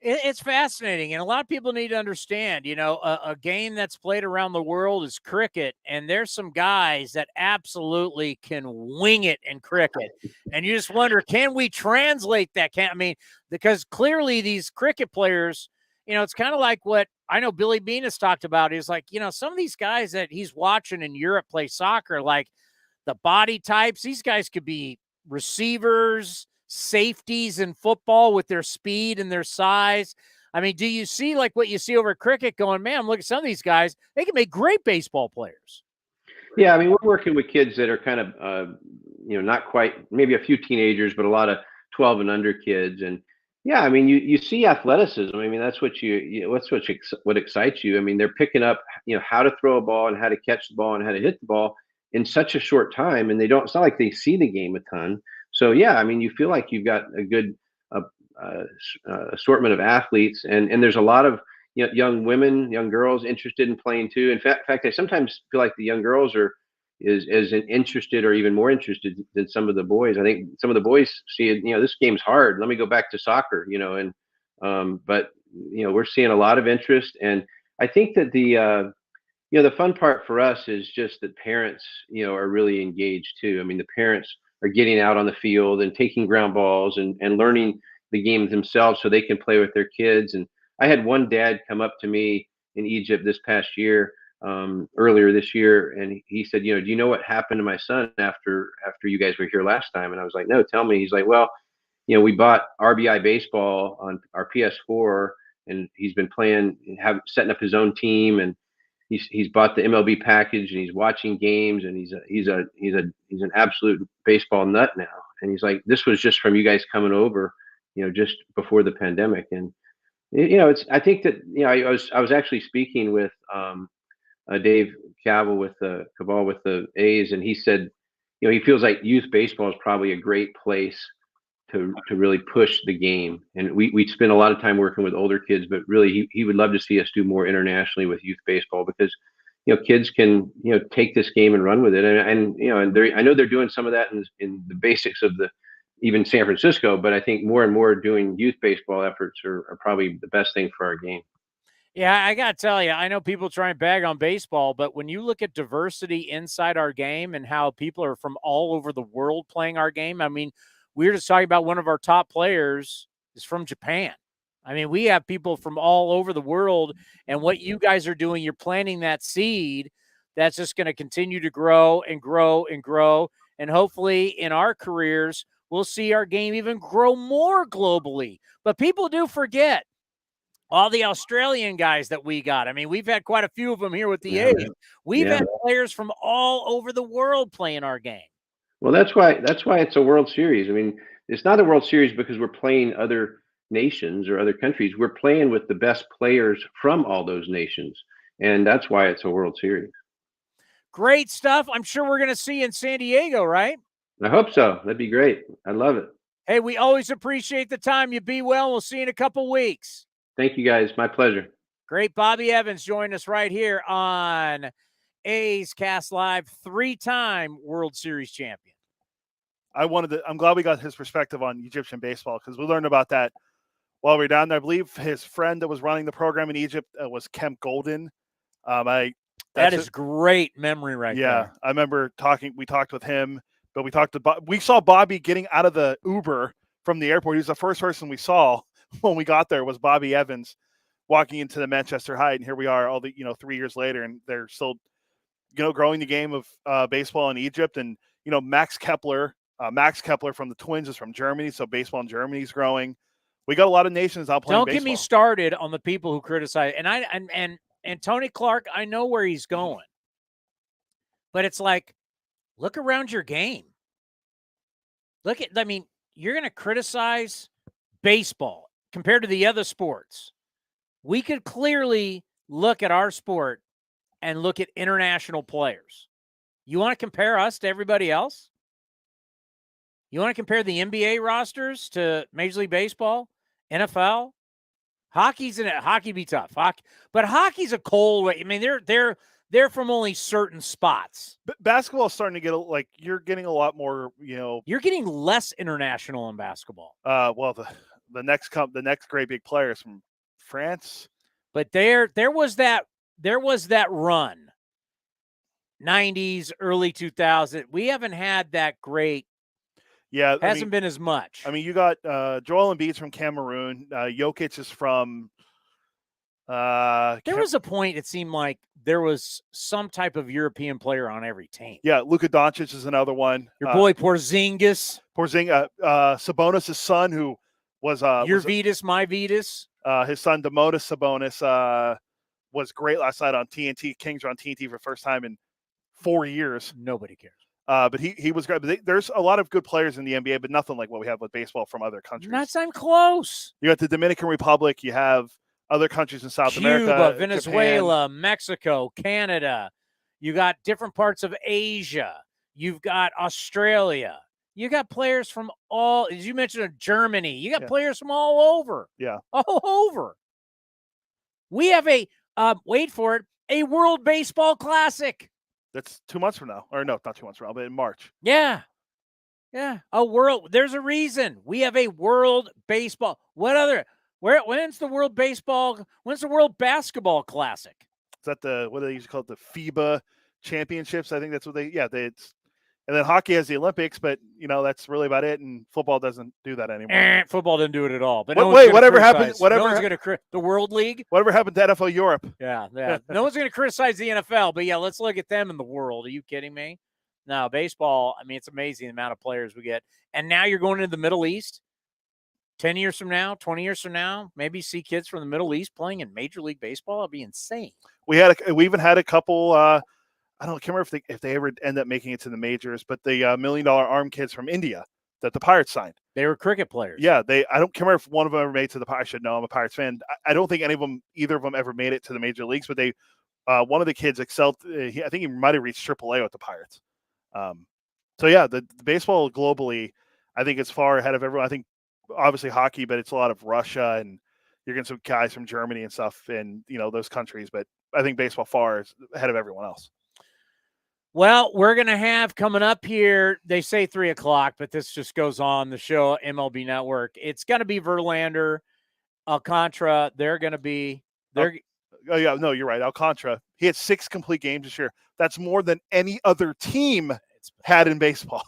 Speaker 4: It's fascinating, and a lot of people need to understand, a game that's played around the world is cricket, and there's some guys that absolutely can wing it in cricket. And you just wonder, can we translate that? Because clearly these cricket players, it's kind of like what I know Billy Bean has talked about is like, some of these guys that he's watching in Europe play soccer, like the body types, these guys could be receivers, safeties in football with their speed and their size. I mean, do you see like what you see over cricket going, man, look at some of these guys, they can make great baseball players.
Speaker 18: Yeah, I mean, we're working with kids that are kind of, not quite, maybe a few teenagers, but a lot of 12 and under kids. And yeah, I mean, you see athleticism. I mean, that's what what excites you. I mean, they're picking up, how to throw a ball and how to catch the ball and how to hit the ball in such a short time. And it's not like they see the game a ton. So yeah, I mean, you feel like you've got a good assortment of athletes, and there's a lot of young women, young girls interested in playing too. In fact, I sometimes feel like the young girls are as interested or even more interested than some of the boys. I think some of the boys see it, this game's hard. Let me go back to soccer, but we're seeing a lot of interest, and I think that the fun part for us is just that parents, are really engaged too. I mean, the parents are getting out on the field and taking ground balls and learning the game themselves so they can play with their kids. And I had one dad come up to me in Egypt this past year, earlier this year, and he said, do you know what happened to my son after you guys were here last time? And I was like, no, tell me. He's like, well, we bought RBI baseball on our PS4, and he's been playing, setting up his own team, and he's bought the MLB package, and he's watching games, and he's an absolute baseball nut now. And he's like, this was just from you guys coming over, just before the pandemic. And I think that I was actually speaking with Dave Cabell with the A's, and he said he feels like youth baseball is probably a great place to really push the game. And we spend a lot of time working with older kids, but really he would love to see us do more internationally with youth baseball, because kids can take this game and run with it. And I know they're doing some of that in the basics of even San Francisco, but I think more and more doing youth baseball efforts are probably the best thing for our game.
Speaker 4: Yeah, I got to tell you, I know people try and bag on baseball, but when you look at diversity inside our game and how people are from all over the world playing our game, I mean, we were just talking about one of our top players is from Japan. I mean, we have people from all over the world, and what you guys are doing, you're planting that seed that's just going to continue to grow and grow and grow. And hopefully in our careers, we'll see our game even grow more globally. But people do forget all the Australian guys that we got. I mean, we've had quite a few of them here with the A's. We've had players from all over the world playing our game.
Speaker 18: Well, that's why it's a World Series. I mean, it's not a World Series because we're playing other nations or other countries. We're playing with the best players from all those nations, and that's why it's a World Series.
Speaker 4: Great stuff. I'm sure we're going to see you in San Diego, right?
Speaker 18: I hope so. That'd be great. I love it.
Speaker 4: Hey, we always appreciate the time. You be well. We'll see you in a couple weeks.
Speaker 18: Thank you, guys. My pleasure.
Speaker 4: Great. Bobby Evans joined us right here on A's Cast Live, 3-time World Series champion.
Speaker 5: I'm glad we got his perspective on Egyptian baseball because we learned about that while we were down there. I believe his friend that was running the program in Egypt was Kemp Golden. That
Speaker 4: is great memory right there.
Speaker 5: Yeah, I remember we talked with him, but we saw Bobby getting out of the Uber from the airport. He was the first person we saw when we got there was Bobby Evans walking into the Manchester Height. And here we are 3 years later, and they're still, growing the game of baseball in Egypt. And, Max Kepler from the Twins is from Germany. So baseball in Germany is growing. We got a lot of nations out playing baseball.
Speaker 4: Don't get me started on the people who criticize. And Tony Clark, I know where he's going. But it's like, look around your game. You're going to criticize baseball compared to the other sports. We could clearly look at our sport and look at international players. You want to compare us to everybody else? You want to compare the NBA rosters to Major League Baseball, NFL? Hockey be tough. But hockey's a cold way. They're from only certain spots.
Speaker 5: But basketball is starting to get you're getting a lot more,
Speaker 4: You're getting less international in basketball.
Speaker 5: Well, the next great big player is from France.
Speaker 4: But there was that run. 90s, early 2000s. We haven't had that great.
Speaker 5: Yeah,
Speaker 4: hasn't been as much.
Speaker 5: You got Joel Embiid's from Cameroon. Jokic is from.
Speaker 4: There was a point it seemed like there was some type of European player on every team.
Speaker 5: Yeah, Luka Doncic is another one.
Speaker 4: Your boy Porzingis.
Speaker 5: Sabonis' son, who was
Speaker 4: your Vitas, my Vitas.
Speaker 5: His son Domantas Sabonis was great last night on TNT. Kings are on TNT for the first time in 4 years.
Speaker 4: Nobody cares.
Speaker 5: But he was great. But there's a lot of good players in the NBA, but nothing like what we have with baseball from other countries.
Speaker 4: Not even close.
Speaker 5: You got the Dominican Republic. You have other countries in South
Speaker 4: Cuba,
Speaker 5: America,
Speaker 4: Venezuela,
Speaker 5: Japan.
Speaker 4: Mexico, Canada. You got different parts of Asia. You've got Australia. You got players from all, as you mentioned, Germany. You got players from all over.
Speaker 5: Yeah.
Speaker 4: All over. We have wait for it, a World Baseball Classic.
Speaker 5: That's 2 months from now. Or no, not 2 months from now, but in March.
Speaker 4: Yeah. Yeah. There's a reason. We have a World Baseball. When's the World Basketball Classic?
Speaker 5: Is that what they used to call it, the FIBA championships? I think that's what and then hockey has the Olympics, but that's really about it. And football doesn't do that anymore.
Speaker 4: Football didn't do it at all. But
Speaker 5: whatever happened?
Speaker 4: The World League.
Speaker 5: Whatever happened to NFL Europe?
Speaker 4: Yeah. No one's going to criticize the NFL, but yeah, let's look at them in the world. Are you kidding me? No, baseball. It's amazing the amount of players we get. And now you're going into the Middle East. 10 years from now, 20 years from now, maybe see kids from the Middle East playing in Major League Baseball. It'd be insane.
Speaker 5: We even had a couple. I can't remember if they ever end up making it to the majors, but the $1 million arm kids from India that the Pirates signed.
Speaker 4: They were cricket players.
Speaker 5: Yeah, I don't remember if one of them ever made it to the Pirates. I should know. I'm a Pirates fan. I don't think either of them ever made it to the major leagues, but one of the kids excelled. I think he might have reached AAA with the Pirates. So yeah, the baseball globally, I think it's far ahead of everyone. I think obviously hockey, but it's a lot of Russia, and you're getting some guys from Germany and stuff, and those countries. But I think baseball far is ahead of everyone else.
Speaker 4: Well, we're going to have coming up here, they say 3 o'clock, but this just goes on the show, MLB Network. It's going to be Verlander, Alcantara. They're going to be
Speaker 5: Oh, yeah, no, you're right. Alcantara, he had 6 complete games this year. That's more than any other team had in baseball.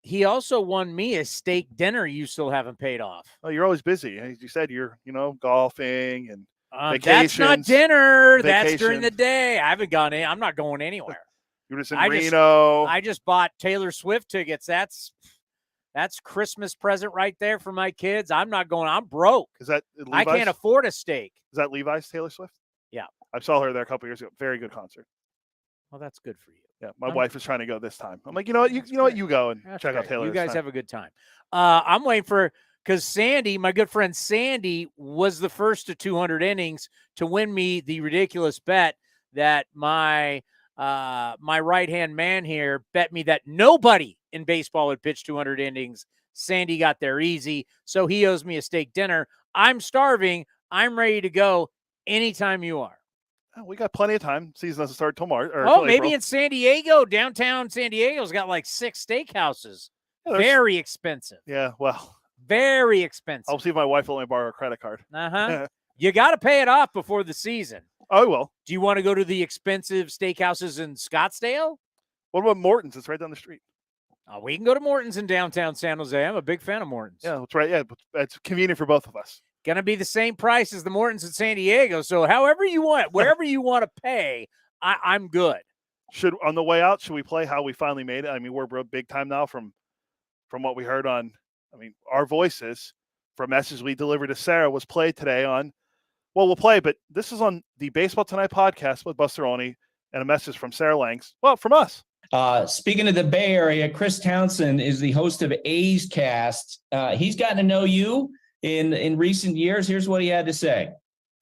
Speaker 4: He also won me a steak dinner you still haven't paid off.
Speaker 5: Oh, you're always busy. As you said, you're, golfing and
Speaker 4: That's
Speaker 5: vacations.
Speaker 4: not dinner. That's during the day. I haven't gone in. I'm not going anywhere.
Speaker 5: You were just in Reno.
Speaker 4: I just bought Taylor Swift tickets. That's Christmas present right there for my kids. I'm not going. I'm broke.
Speaker 5: Is that Levi's?
Speaker 4: I can't afford a steak.
Speaker 5: Is that Levi's Taylor Swift?
Speaker 4: Yeah.
Speaker 5: I saw her there a couple years ago. Very good concert.
Speaker 4: Well, that's good for you.
Speaker 5: Yeah, my wife is trying to go this time. I'm like, you know what, you go and check out Taylor.
Speaker 4: You guys have a good time. I'm waiting because Sandy, my good friend Sandy, was the first to 200 innings to win me the ridiculous bet that my my right-hand man here bet me that nobody in baseball would pitch 200 innings. Sandy got there easy, so he owes me a steak dinner. I'm starving. I'm ready to go anytime you are.
Speaker 5: We got plenty of time. Season doesn't start till March.
Speaker 4: Maybe in San Diego, downtown San Diego's got like 6 steakhouses.
Speaker 5: Yeah,
Speaker 4: very expensive.
Speaker 5: Yeah, well.
Speaker 4: Very expensive.
Speaker 5: I'll see if my wife will let me borrow a credit card.
Speaker 4: Uh-huh. You got to pay it off before the season.
Speaker 5: I will.
Speaker 4: Do you want to go to the expensive steakhouses in Scottsdale?
Speaker 5: What about Morton's? It's right down the street.
Speaker 4: We can go to Morton's in downtown San Jose. I'm a big fan of Morton's.
Speaker 5: Yeah, that's right. Yeah, it's convenient for both of us.
Speaker 4: Going to be the same price as the Morton's in San Diego. So however you want, wherever you want to pay, I'm good.
Speaker 5: On the way out, should we play How We Finally Made It? I mean, we're big time now from what we heard on, our voices for a message we delivered to Sarah was played today on, we'll play, but this is on the Baseball Tonight podcast with Buster Olney and a message from Sarah Langs. Well, from us.
Speaker 19: Speaking of the Bay Area, Chris Townsend is the host of A's Cast. He's gotten to know you in recent years. Here's what he had to say.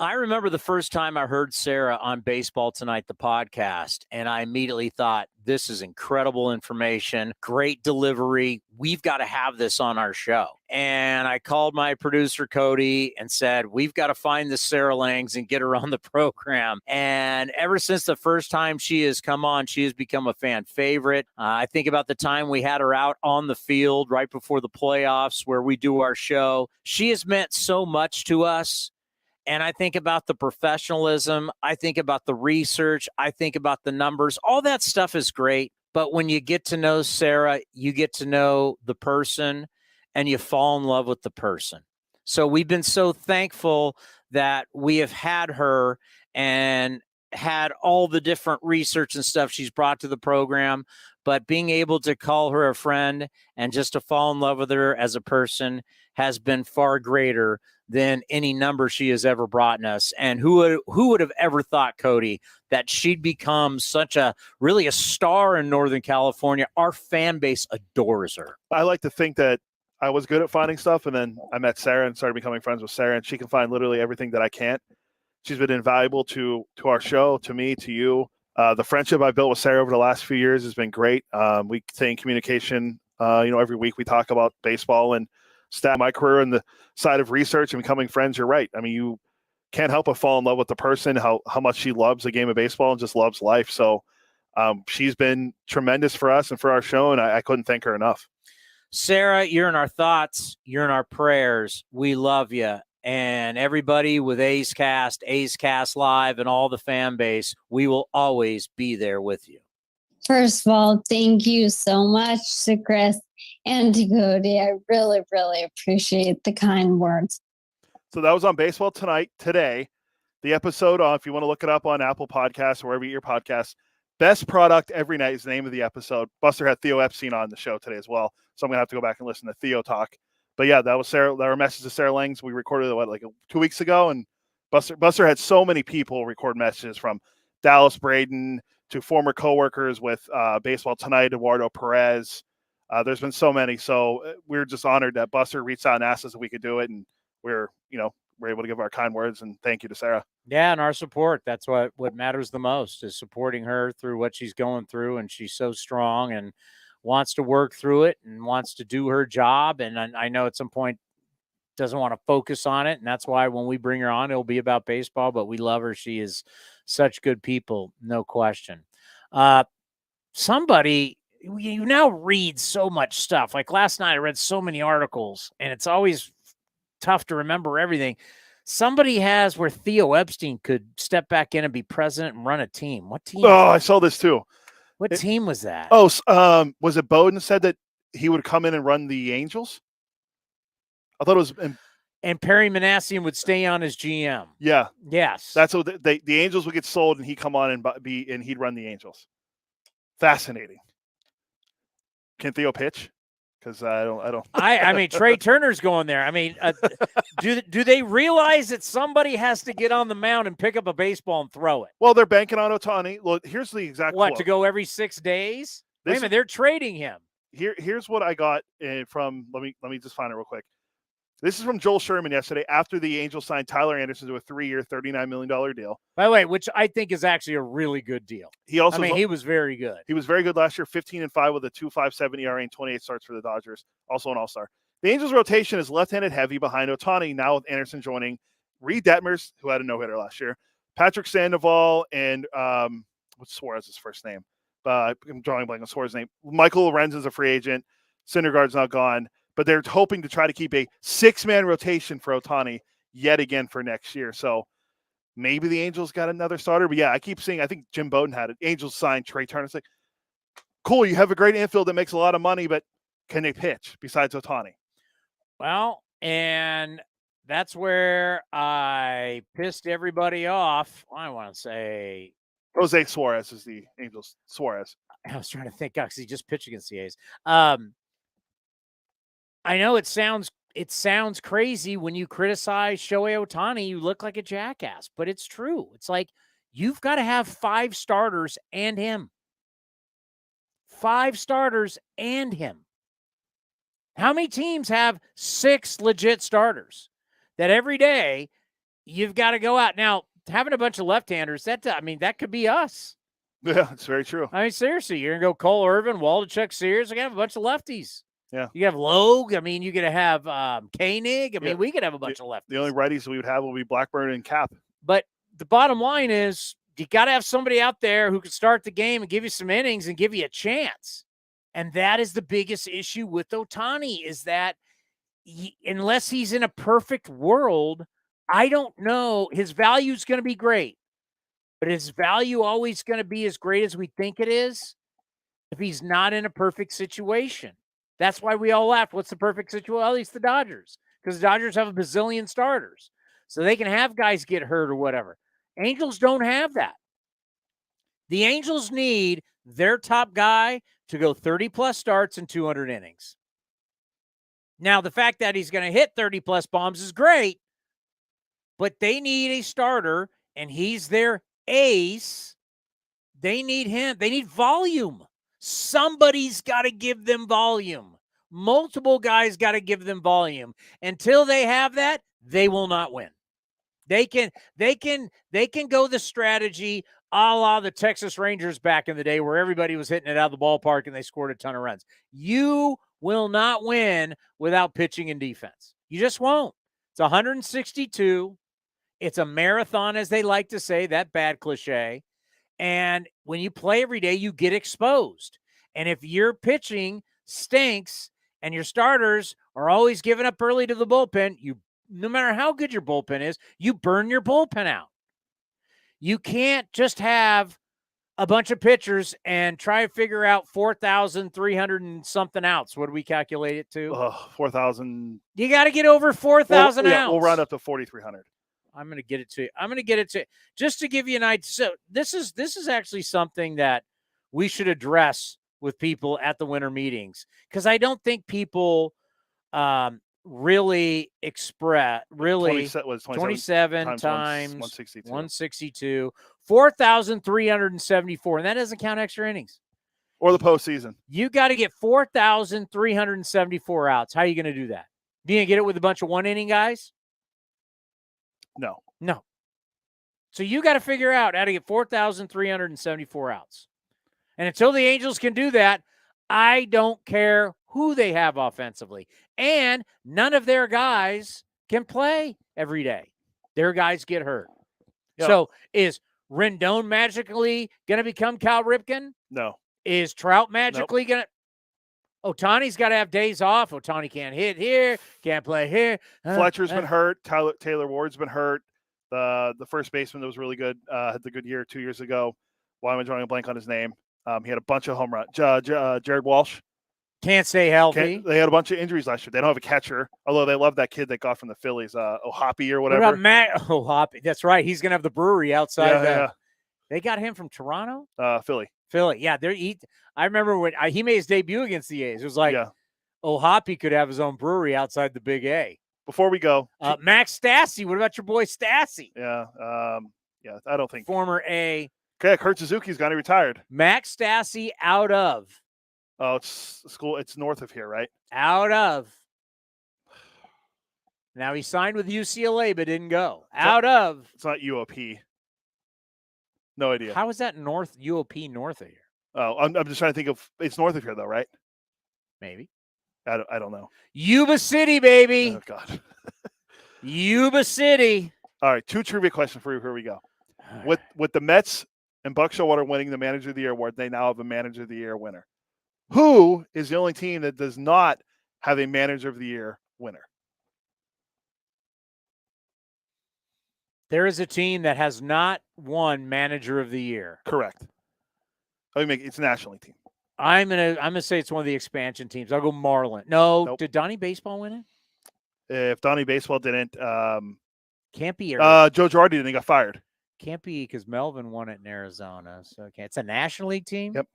Speaker 4: I remember the first time I heard Sarah on Baseball Tonight, the podcast, and I immediately thought, this is incredible information, great delivery. We've got to have this on our show. And I called my producer, Cody, and said, we've got to find this Sarah Langs and get her on the program. And ever since the first time she has come on, she has become a fan favorite. I think about the time we had her out on the field right before the playoffs where we do our show. She has meant so much to us. And I think about the professionalism. I think about the research. I think about the numbers. All that stuff is great. But when you get to know Sarah, you get to know the person and you fall in love with the person. So we've been so thankful that we have had her and had all the different research and stuff she's brought to the program. But being able to call her a friend and just to fall in love with her as a person has been far greater than any number she has ever brought us. And who would have ever thought, Cody, that she'd become such a star in Northern California? Our fan base adores her.
Speaker 5: I like to think that I was good at finding stuff, and then I met Sarah and started becoming friends with Sarah, and she can find literally everything that I can't. She's been invaluable to our show, to me, to you. The friendship I've built with Sarah over the last few years has been great. We stay in communication. Every week we talk about baseball and my career and the side of research and becoming friends. You're right. I mean, you can't help but fall in love with the person, how much she loves the game of baseball and just loves life. So she's been tremendous for us and for our show, and I couldn't thank her enough.
Speaker 4: Sarah, you're in our thoughts. You're in our prayers. We love you. And everybody with A's Cast Live, and all the fan base, we will always be there with you.
Speaker 20: First of all, thank you so much to Chris and to Cody. I really, really appreciate the kind words.
Speaker 5: So that was on Baseball Tonight today. The episode, if you want to look it up on Apple Podcasts or wherever you get your podcasts, Best Product Every Night is the name of the episode. Buster had Theo Epstein on the show today as well, so I'm going to have to go back and listen to Theo talk. But yeah, that was Sarah. That was a message to Sarah Langs. We recorded it 2 weeks ago, and Buster had so many people record messages, from Dallas Braden to former coworkers with Baseball Tonight, Eduardo Perez. There's been so many. So we're just honored that Buster reached out and asked us if we could do it, and we're able to give our kind words, and thank you to Sarah.
Speaker 4: Yeah, and our support. That's what matters the most, is supporting her through what she's going through, and she's so strong and wants to work through it and wants to do her job. And I know at some point doesn't want to focus on it, and that's why when we bring her on, it'll be about baseball, but we love her. She is such good people, no question. You now read so much stuff. Like last night, I read so many articles, and it's always tough to remember everything. Somebody has where Theo Epstein could step back in and be president and run a team. What team?
Speaker 5: Oh, I saw this too.
Speaker 4: What team was that?
Speaker 5: Oh, was it Bowden said that he would come in and run the Angels? I thought it was.
Speaker 4: And Perry Manassian would stay on as GM.
Speaker 5: Yeah.
Speaker 4: Yes.
Speaker 5: That's what the Angels would get sold, and he'd come on and he'd run the Angels. Fascinating. Can Theo pitch? Because I don't.
Speaker 4: I mean, Trey Turner's going there. I mean, do they realize that somebody has to get on the mound and pick up a baseball and throw it?
Speaker 5: Well, they're banking on Ohtani. Look, here's the exact quote.
Speaker 4: To go every 6 days? Wait a minute, they're trading him.
Speaker 5: Here's what I got from. Let me just find it real quick. This is from Joel Sherman yesterday after the Angels signed Tyler Anderson to a 3-year, $39 million deal.
Speaker 4: By the way, which I think is actually a really good deal.
Speaker 5: He also,
Speaker 4: he was very good.
Speaker 5: He was very good last year, 15-5 with a 2.57 ERA and 28 starts for the Dodgers. Also an All-Star. The Angels' rotation is left-handed heavy behind Ohtani, now with Anderson joining Reed Detmers, who had a no-hitter last year, Patrick Sandoval, and what's Suarez's first name? I'm drawing a blank on Suarez's name. Michael Lorenz is a free agent. Syndergaard's not gone. But they're hoping to try to keep a 6-man rotation for Ohtani yet again for next year. So maybe the Angels got another starter. But yeah, I keep seeing, I think Jim Bowden had it. Angels signed Trey Turner. It's like, cool, you have a great infield that makes a lot of money, but can they pitch besides Ohtani?
Speaker 4: Well, and that's where I pissed everybody off. I want to say
Speaker 5: Jose Suarez is the Angels. Suarez.
Speaker 4: I was trying to think, because he just pitched against the A's. I know it sounds crazy when you criticize Shohei Ohtani, you look like a jackass, but it's true. It's like you've got to have 5 starters and him. 5 starters and him. How many teams have 6 legit starters that every day you've got to go out? Now, having a bunch of left-handers, that could be us.
Speaker 5: Yeah, it's very true.
Speaker 4: I mean, seriously, you're going to go Cole Irvin, Waldichuk, Sears. We're going to have a bunch of lefties.
Speaker 5: Yeah.
Speaker 4: You have Logue. I mean, you're going to have Koenig. I mean, we could have a bunch of lefties.
Speaker 5: The only righties we would have will be Blackburn and Cap.
Speaker 4: But the bottom line is you got to have somebody out there who can start the game and give you some innings and give you a chance. And that is the biggest issue with Ohtani is that unless he's in a perfect world, I don't know. His value is going to be great. But is value always going to be as great as we think it is if he's not in a perfect situation? That's why we all laughed. What's the perfect situation? Well, at least the Dodgers, because the Dodgers have a bazillion starters. So they can have guys get hurt or whatever. Angels don't have that. The Angels need their top guy to go 30-plus starts and 200 innings. Now, the fact that he's going to hit 30-plus bombs is great, but they need a starter, and he's their ace. They need him. They need volume. Somebody's got to give them volume. Multiple guys got to give them volume. Until they have that, they will not win. They can go the strategy a la the Texas Rangers back in the day where everybody was hitting it out of the ballpark and they scored a ton of runs. You will not win without pitching and defense. You just won't. It's 162. It's a marathon, as they like to say, that bad cliche. And when you play every day, you get exposed. And if your pitching stinks and your starters are always giving up early to the bullpen, no matter how good your bullpen is, you burn your bullpen out. You can't just have a bunch of pitchers and try to figure out 4,300 and something outs. What do we calculate it to?
Speaker 5: 4,000.
Speaker 4: You got to get over 4,000 outs.
Speaker 5: Yeah, we'll round up to 4,300.
Speaker 4: I'm going to get it to you. I'm going to get it to you. Just to give you an idea. So this is actually something that we should address with people at the winter meetings, because I don't think people really express 27 times 162, 4,374, and that doesn't count extra innings
Speaker 5: or the postseason. You
Speaker 4: got to get 4,374 outs. How are you going to do that? You going to get it with a bunch of 1-inning guys? No. So you got to figure out how to get 4,374 outs. And until the Angels can do that, I don't care who they have offensively. And none of their guys can play every day. Their guys get hurt. Yep. So is Rendon magically going to become Cal Ripken?
Speaker 5: No.
Speaker 4: Is Trout magically going to? Ohtani's got to have days off. Ohtani can't hit here, can't play here.
Speaker 5: Fletcher's been hurt. Taylor Ward's been hurt. The first baseman that was really good, had the good year 2 years ago. Why am I drawing a blank on his name? He had a bunch of home runs. Jared Walsh.
Speaker 4: Can't stay healthy.
Speaker 5: They had a bunch of injuries last year. They don't have a catcher, although they love that kid they got from the Phillies, Ohapi or whatever.
Speaker 4: What about Matt Ohapi? That's right. He's going to have the brewery outside.
Speaker 5: Yeah.
Speaker 4: They got him from Toronto?
Speaker 5: Philly.
Speaker 4: Yeah. I remember when he made his debut against the A's. It was like Ohapi could have his own brewery outside the Big A.
Speaker 5: Before we go.
Speaker 4: Max Stassi. What about your boy Stassi?
Speaker 5: Yeah. I don't think.
Speaker 4: Former A.
Speaker 5: Okay, Kurt Suzuki's gone. He retired.
Speaker 4: Max Stassi out of.
Speaker 5: Oh, it's school. It's north of here, right?
Speaker 4: Out of. Now he signed with UCLA, but didn't go.
Speaker 5: It's not UOP. No idea.
Speaker 4: How is that UOP north of here?
Speaker 5: Oh, I'm just trying to think of. It's north of here, though, right?
Speaker 4: Maybe.
Speaker 5: I don't know.
Speaker 4: Yuba City, baby.
Speaker 5: Oh, God.
Speaker 4: Yuba City.
Speaker 5: All right, 2 trivia questions for you. Here we go. With the Mets and Buck Showalter winning the Manager of the Year award, they now have a Manager of the Year winner. Who is the only team that does not have a Manager of the Year winner?
Speaker 4: There is a team that has not won Manager of the Year.
Speaker 5: Correct. It's a National League team.
Speaker 4: I'm gonna say it's one of the expansion teams. I'll go Marlin. No,
Speaker 5: Nope.
Speaker 4: Did Donnie Baseball win it?
Speaker 5: If Donnie Baseball didn't,
Speaker 4: Can't be.
Speaker 5: Joe Girardi didn't. He got fired.
Speaker 4: Can't be because Melvin won it in Arizona. So okay, it's a National League team.
Speaker 5: Yep.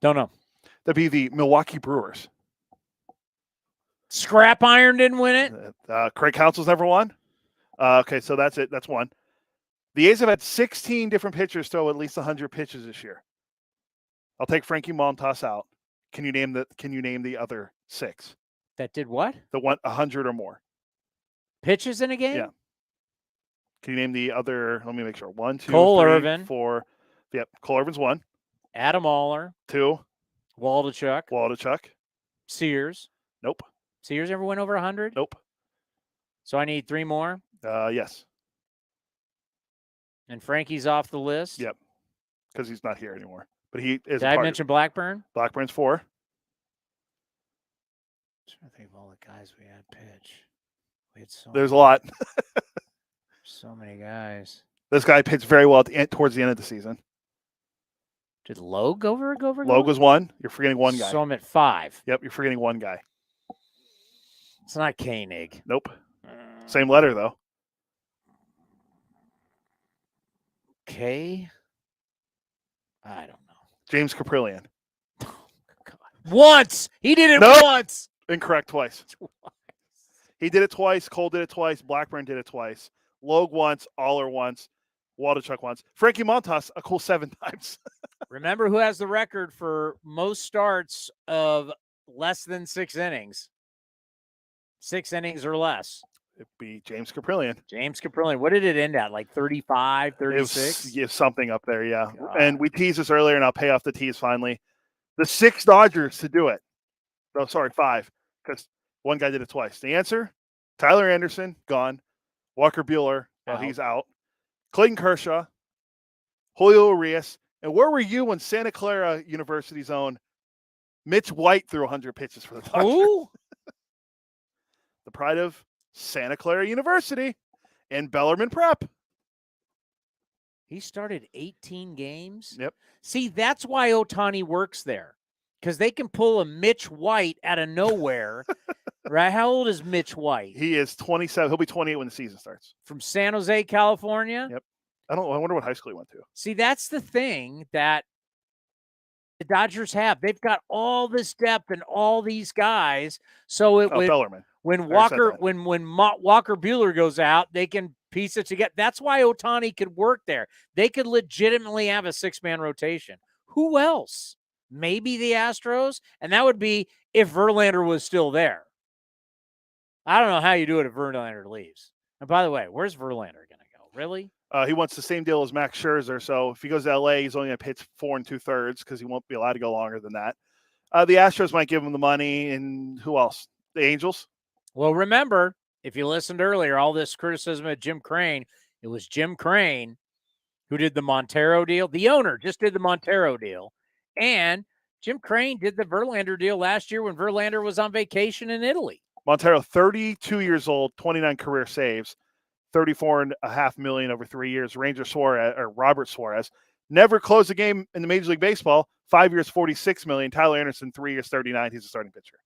Speaker 4: Don't know.
Speaker 5: That'd be the Milwaukee Brewers.
Speaker 4: Scrap Iron didn't win it.
Speaker 5: Craig Counsell's never won. Okay, so that's it. That's one. The A's have had 16 different pitchers throw at least 100 pitches this year. I'll take Frankie Montas out. Can you name the other 6?
Speaker 4: That did what?
Speaker 5: The 100 or more
Speaker 4: pitches in a game?
Speaker 5: Yeah. Can you name the other? Let me make sure. 1, 2,
Speaker 4: Cole
Speaker 5: 3,
Speaker 4: Irvin.
Speaker 5: 4. Yep. Cole Irvin's 1.
Speaker 4: Adam Oller.
Speaker 5: 2.
Speaker 4: Waldachuk. Sears.
Speaker 5: Nope.
Speaker 4: Sears ever went over 100?
Speaker 5: Nope.
Speaker 4: So I need 3 more?
Speaker 5: Yes.
Speaker 4: And Frankie's off the list?
Speaker 5: Yep. Because he's not here anymore. But he is.
Speaker 4: Did I mention Blackburn?
Speaker 5: Blackburn's 4.
Speaker 4: I'm trying to think of all the guys we had pitch. We had
Speaker 5: There's a lot.
Speaker 4: So many guys.
Speaker 5: This guy pitched very well towards the end of the season.
Speaker 4: Did Logue go over?
Speaker 5: Logue was 1. You're forgetting one guy.
Speaker 4: So I'm at 5.
Speaker 5: Yep, you're forgetting one guy.
Speaker 4: It's not Koenig.
Speaker 5: Nope. Same letter, though.
Speaker 4: K? I don't know.
Speaker 5: James Caprillion.
Speaker 4: Once! He did it once!
Speaker 5: Incorrect twice. He did it twice. Cole did it twice. Blackburn did it twice. Logue once. Oller once. Waldachuk once. Frankie Montas, a cool 7 times.
Speaker 4: Remember who has the record for most starts of less than 6 innings? 6 innings or less.
Speaker 5: It'd be James Caprillion.
Speaker 4: James Caprillion. What did it end at? Like 35, 36?
Speaker 5: It was something up there, yeah. God. And we teased this earlier, and I'll pay off the tease finally. The 6 Dodgers to do it. No, sorry, 5, because one guy did it twice. The answer, Tyler Anderson, gone. Walker Buehler, he's out. Clayton Kershaw, Julio Urias. And where were you when Santa Clara University's own Mitch White threw 100 pitches for the Dodgers?
Speaker 4: Who?
Speaker 5: The pride of Santa Clara University and Bellarmine Prep.
Speaker 4: He started 18 games?
Speaker 5: Yep.
Speaker 4: See, that's why Ohtani works there, because they can pull a Mitch White out of nowhere. Right? How old is Mitch White?
Speaker 5: He is 27. He'll be 28 when the season starts.
Speaker 4: From San Jose, California?
Speaker 5: Yep. I wonder what high school he went to.
Speaker 4: See, that's the thing that the Dodgers have. They've got all this depth and all these guys. So
Speaker 5: Bellarmine.
Speaker 4: When Walker Buehler goes out, they can piece it together. That's why Ohtani could work there. They could legitimately have a 6-man rotation. Who else? Maybe the Astros, and that would be if Verlander was still there. I don't know how you do it if Verlander leaves. And by the way, where's Verlander going to go? Really?
Speaker 5: He wants the same deal as Max Scherzer. So if he goes to LA, he's only going to pitch 4 2/3 because he won't be allowed to go longer than that. The Astros might give him the money, and who else? The Angels.
Speaker 4: Well, remember, if you listened earlier, all this criticism of Jim Crane, it was Jim Crane who did the Montero deal. The owner just did the Montero deal. And Jim Crane did the Verlander deal last year when Verlander was on vacation in Italy.
Speaker 5: Montero, 32 years old, 29 career saves, $34.5 million over 3 years. Robert Suarez never closed a game in the Major League Baseball. 5 years, $46 million. Tyler Anderson, 3 years, $39 million. He's a starting pitcher.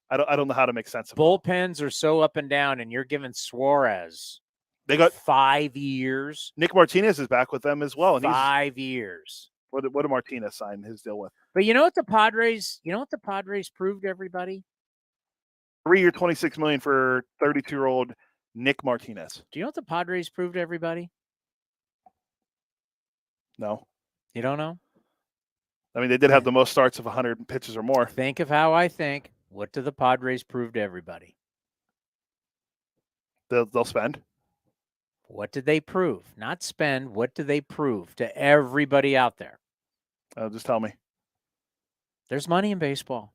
Speaker 5: I don't know how to make sense of it.
Speaker 4: Bullpens are so up and down, and you're giving Suarez
Speaker 5: they got
Speaker 4: 5 years.
Speaker 5: Nick Martinez is back with them as well. And
Speaker 4: 5 years.
Speaker 5: What did Martinez sign his deal with?
Speaker 4: But you know what the Padres proved to everybody?
Speaker 5: 3 year, $26 million for 32-year-old Nick Martinez.
Speaker 4: Do you know what the Padres proved to everybody?
Speaker 5: No.
Speaker 4: You don't know?
Speaker 5: I mean, they did have the most starts of 100 pitches or more.
Speaker 4: Think of how I think. What do the Padres prove to everybody?
Speaker 5: They'll spend.
Speaker 4: What did they prove? Not spend. What do they prove to everybody out there?
Speaker 5: Just tell me.
Speaker 4: There's money in baseball.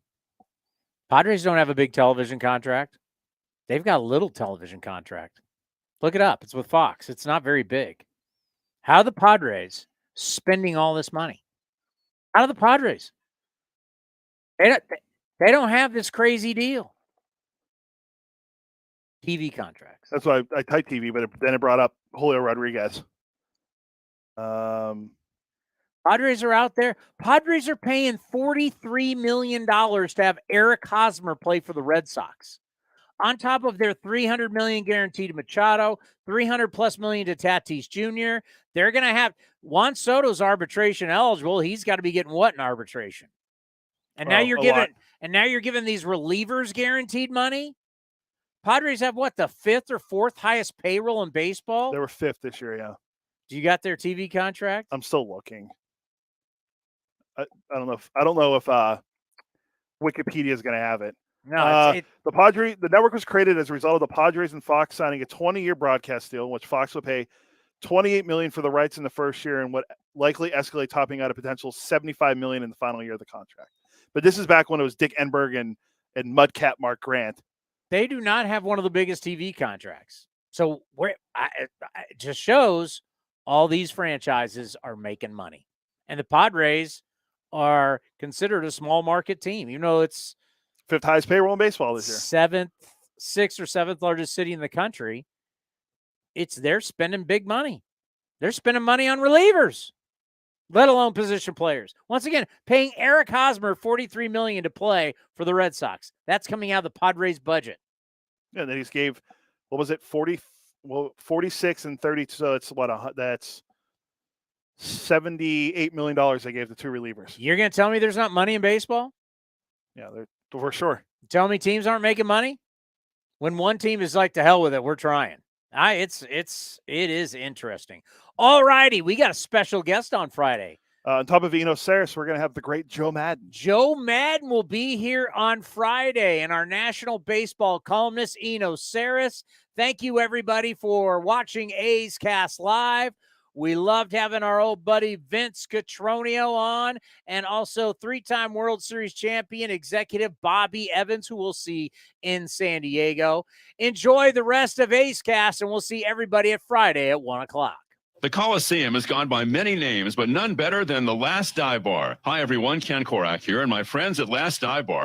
Speaker 4: Padres don't have a big television contract. They've got a little television contract. Look it up. It's with Fox. It's not very big. How are the Padres spending all this money? How are the Padres? They don't have this crazy deal. TV contracts.
Speaker 5: That's why I typed TV, but then it brought up Julio Rodriguez.
Speaker 4: Padres are out there. Padres are paying $43 million to have Eric Hosmer play for the Red Sox. On top of their $300 million guaranteed to Machado, $300+ million to Tatis Jr., they're going to have Juan Soto's arbitration eligible. He's got to be getting what in arbitration? And now you're giving these relievers guaranteed money. Padres have what, the 5th or 4th highest payroll in baseball?
Speaker 5: They were 5th this year, yeah.
Speaker 4: Do you got their TV contract?
Speaker 5: I'm still looking. I don't know if Wikipedia is going to have it.
Speaker 4: No,
Speaker 5: the network was created as a result of the Padres and Fox signing a 20-year broadcast deal in which Fox will pay $28 million for the rights in the first year and what likely escalate, topping out a potential $75 million in the final year of the contract. But this is back when it was Dick Enberg and Mudcat Mark Grant.
Speaker 4: They do not have one of the biggest TV contracts. So it just shows all these franchises are making money. And the Padres are considered a small market team. You know, it's
Speaker 5: 5th highest payroll in baseball this year.
Speaker 4: 6th or 7th largest city in the country. They're spending big money. They're spending money on relievers, let alone position players. Once again, paying Eric Hosmer $43 million to play for the Red Sox. That's coming out of the Padres budget.
Speaker 5: Yeah, and then he gave, what was it, 46 and 30. So it's that's $78 million they gave the 2 relievers.
Speaker 4: You're going to tell me there's not money in baseball?
Speaker 5: Yeah, they're for sure.
Speaker 4: Tell me teams aren't making money? When one team is like, to hell with it, we're trying. It is interesting. All righty, we got a special guest on Friday.
Speaker 5: On top of Eno Saris, we're going to have the great Joe Madden.
Speaker 4: Joe Madden will be here on Friday, and our national baseball columnist, Eno Saris. Thank you, everybody, for watching A's Cast Live. We loved having our old buddy Vince Cotroneo on, and also 3-time World Series champion executive Bobby Evans, who we'll see in San Diego. Enjoy the rest of A's Cast, and we'll see everybody at Friday at 1 o'clock.
Speaker 10: The Coliseum has gone by many names, but none better than the Last Dive Bar. Hi, everyone. Ken Korak here, and my friends at Last Dive Bar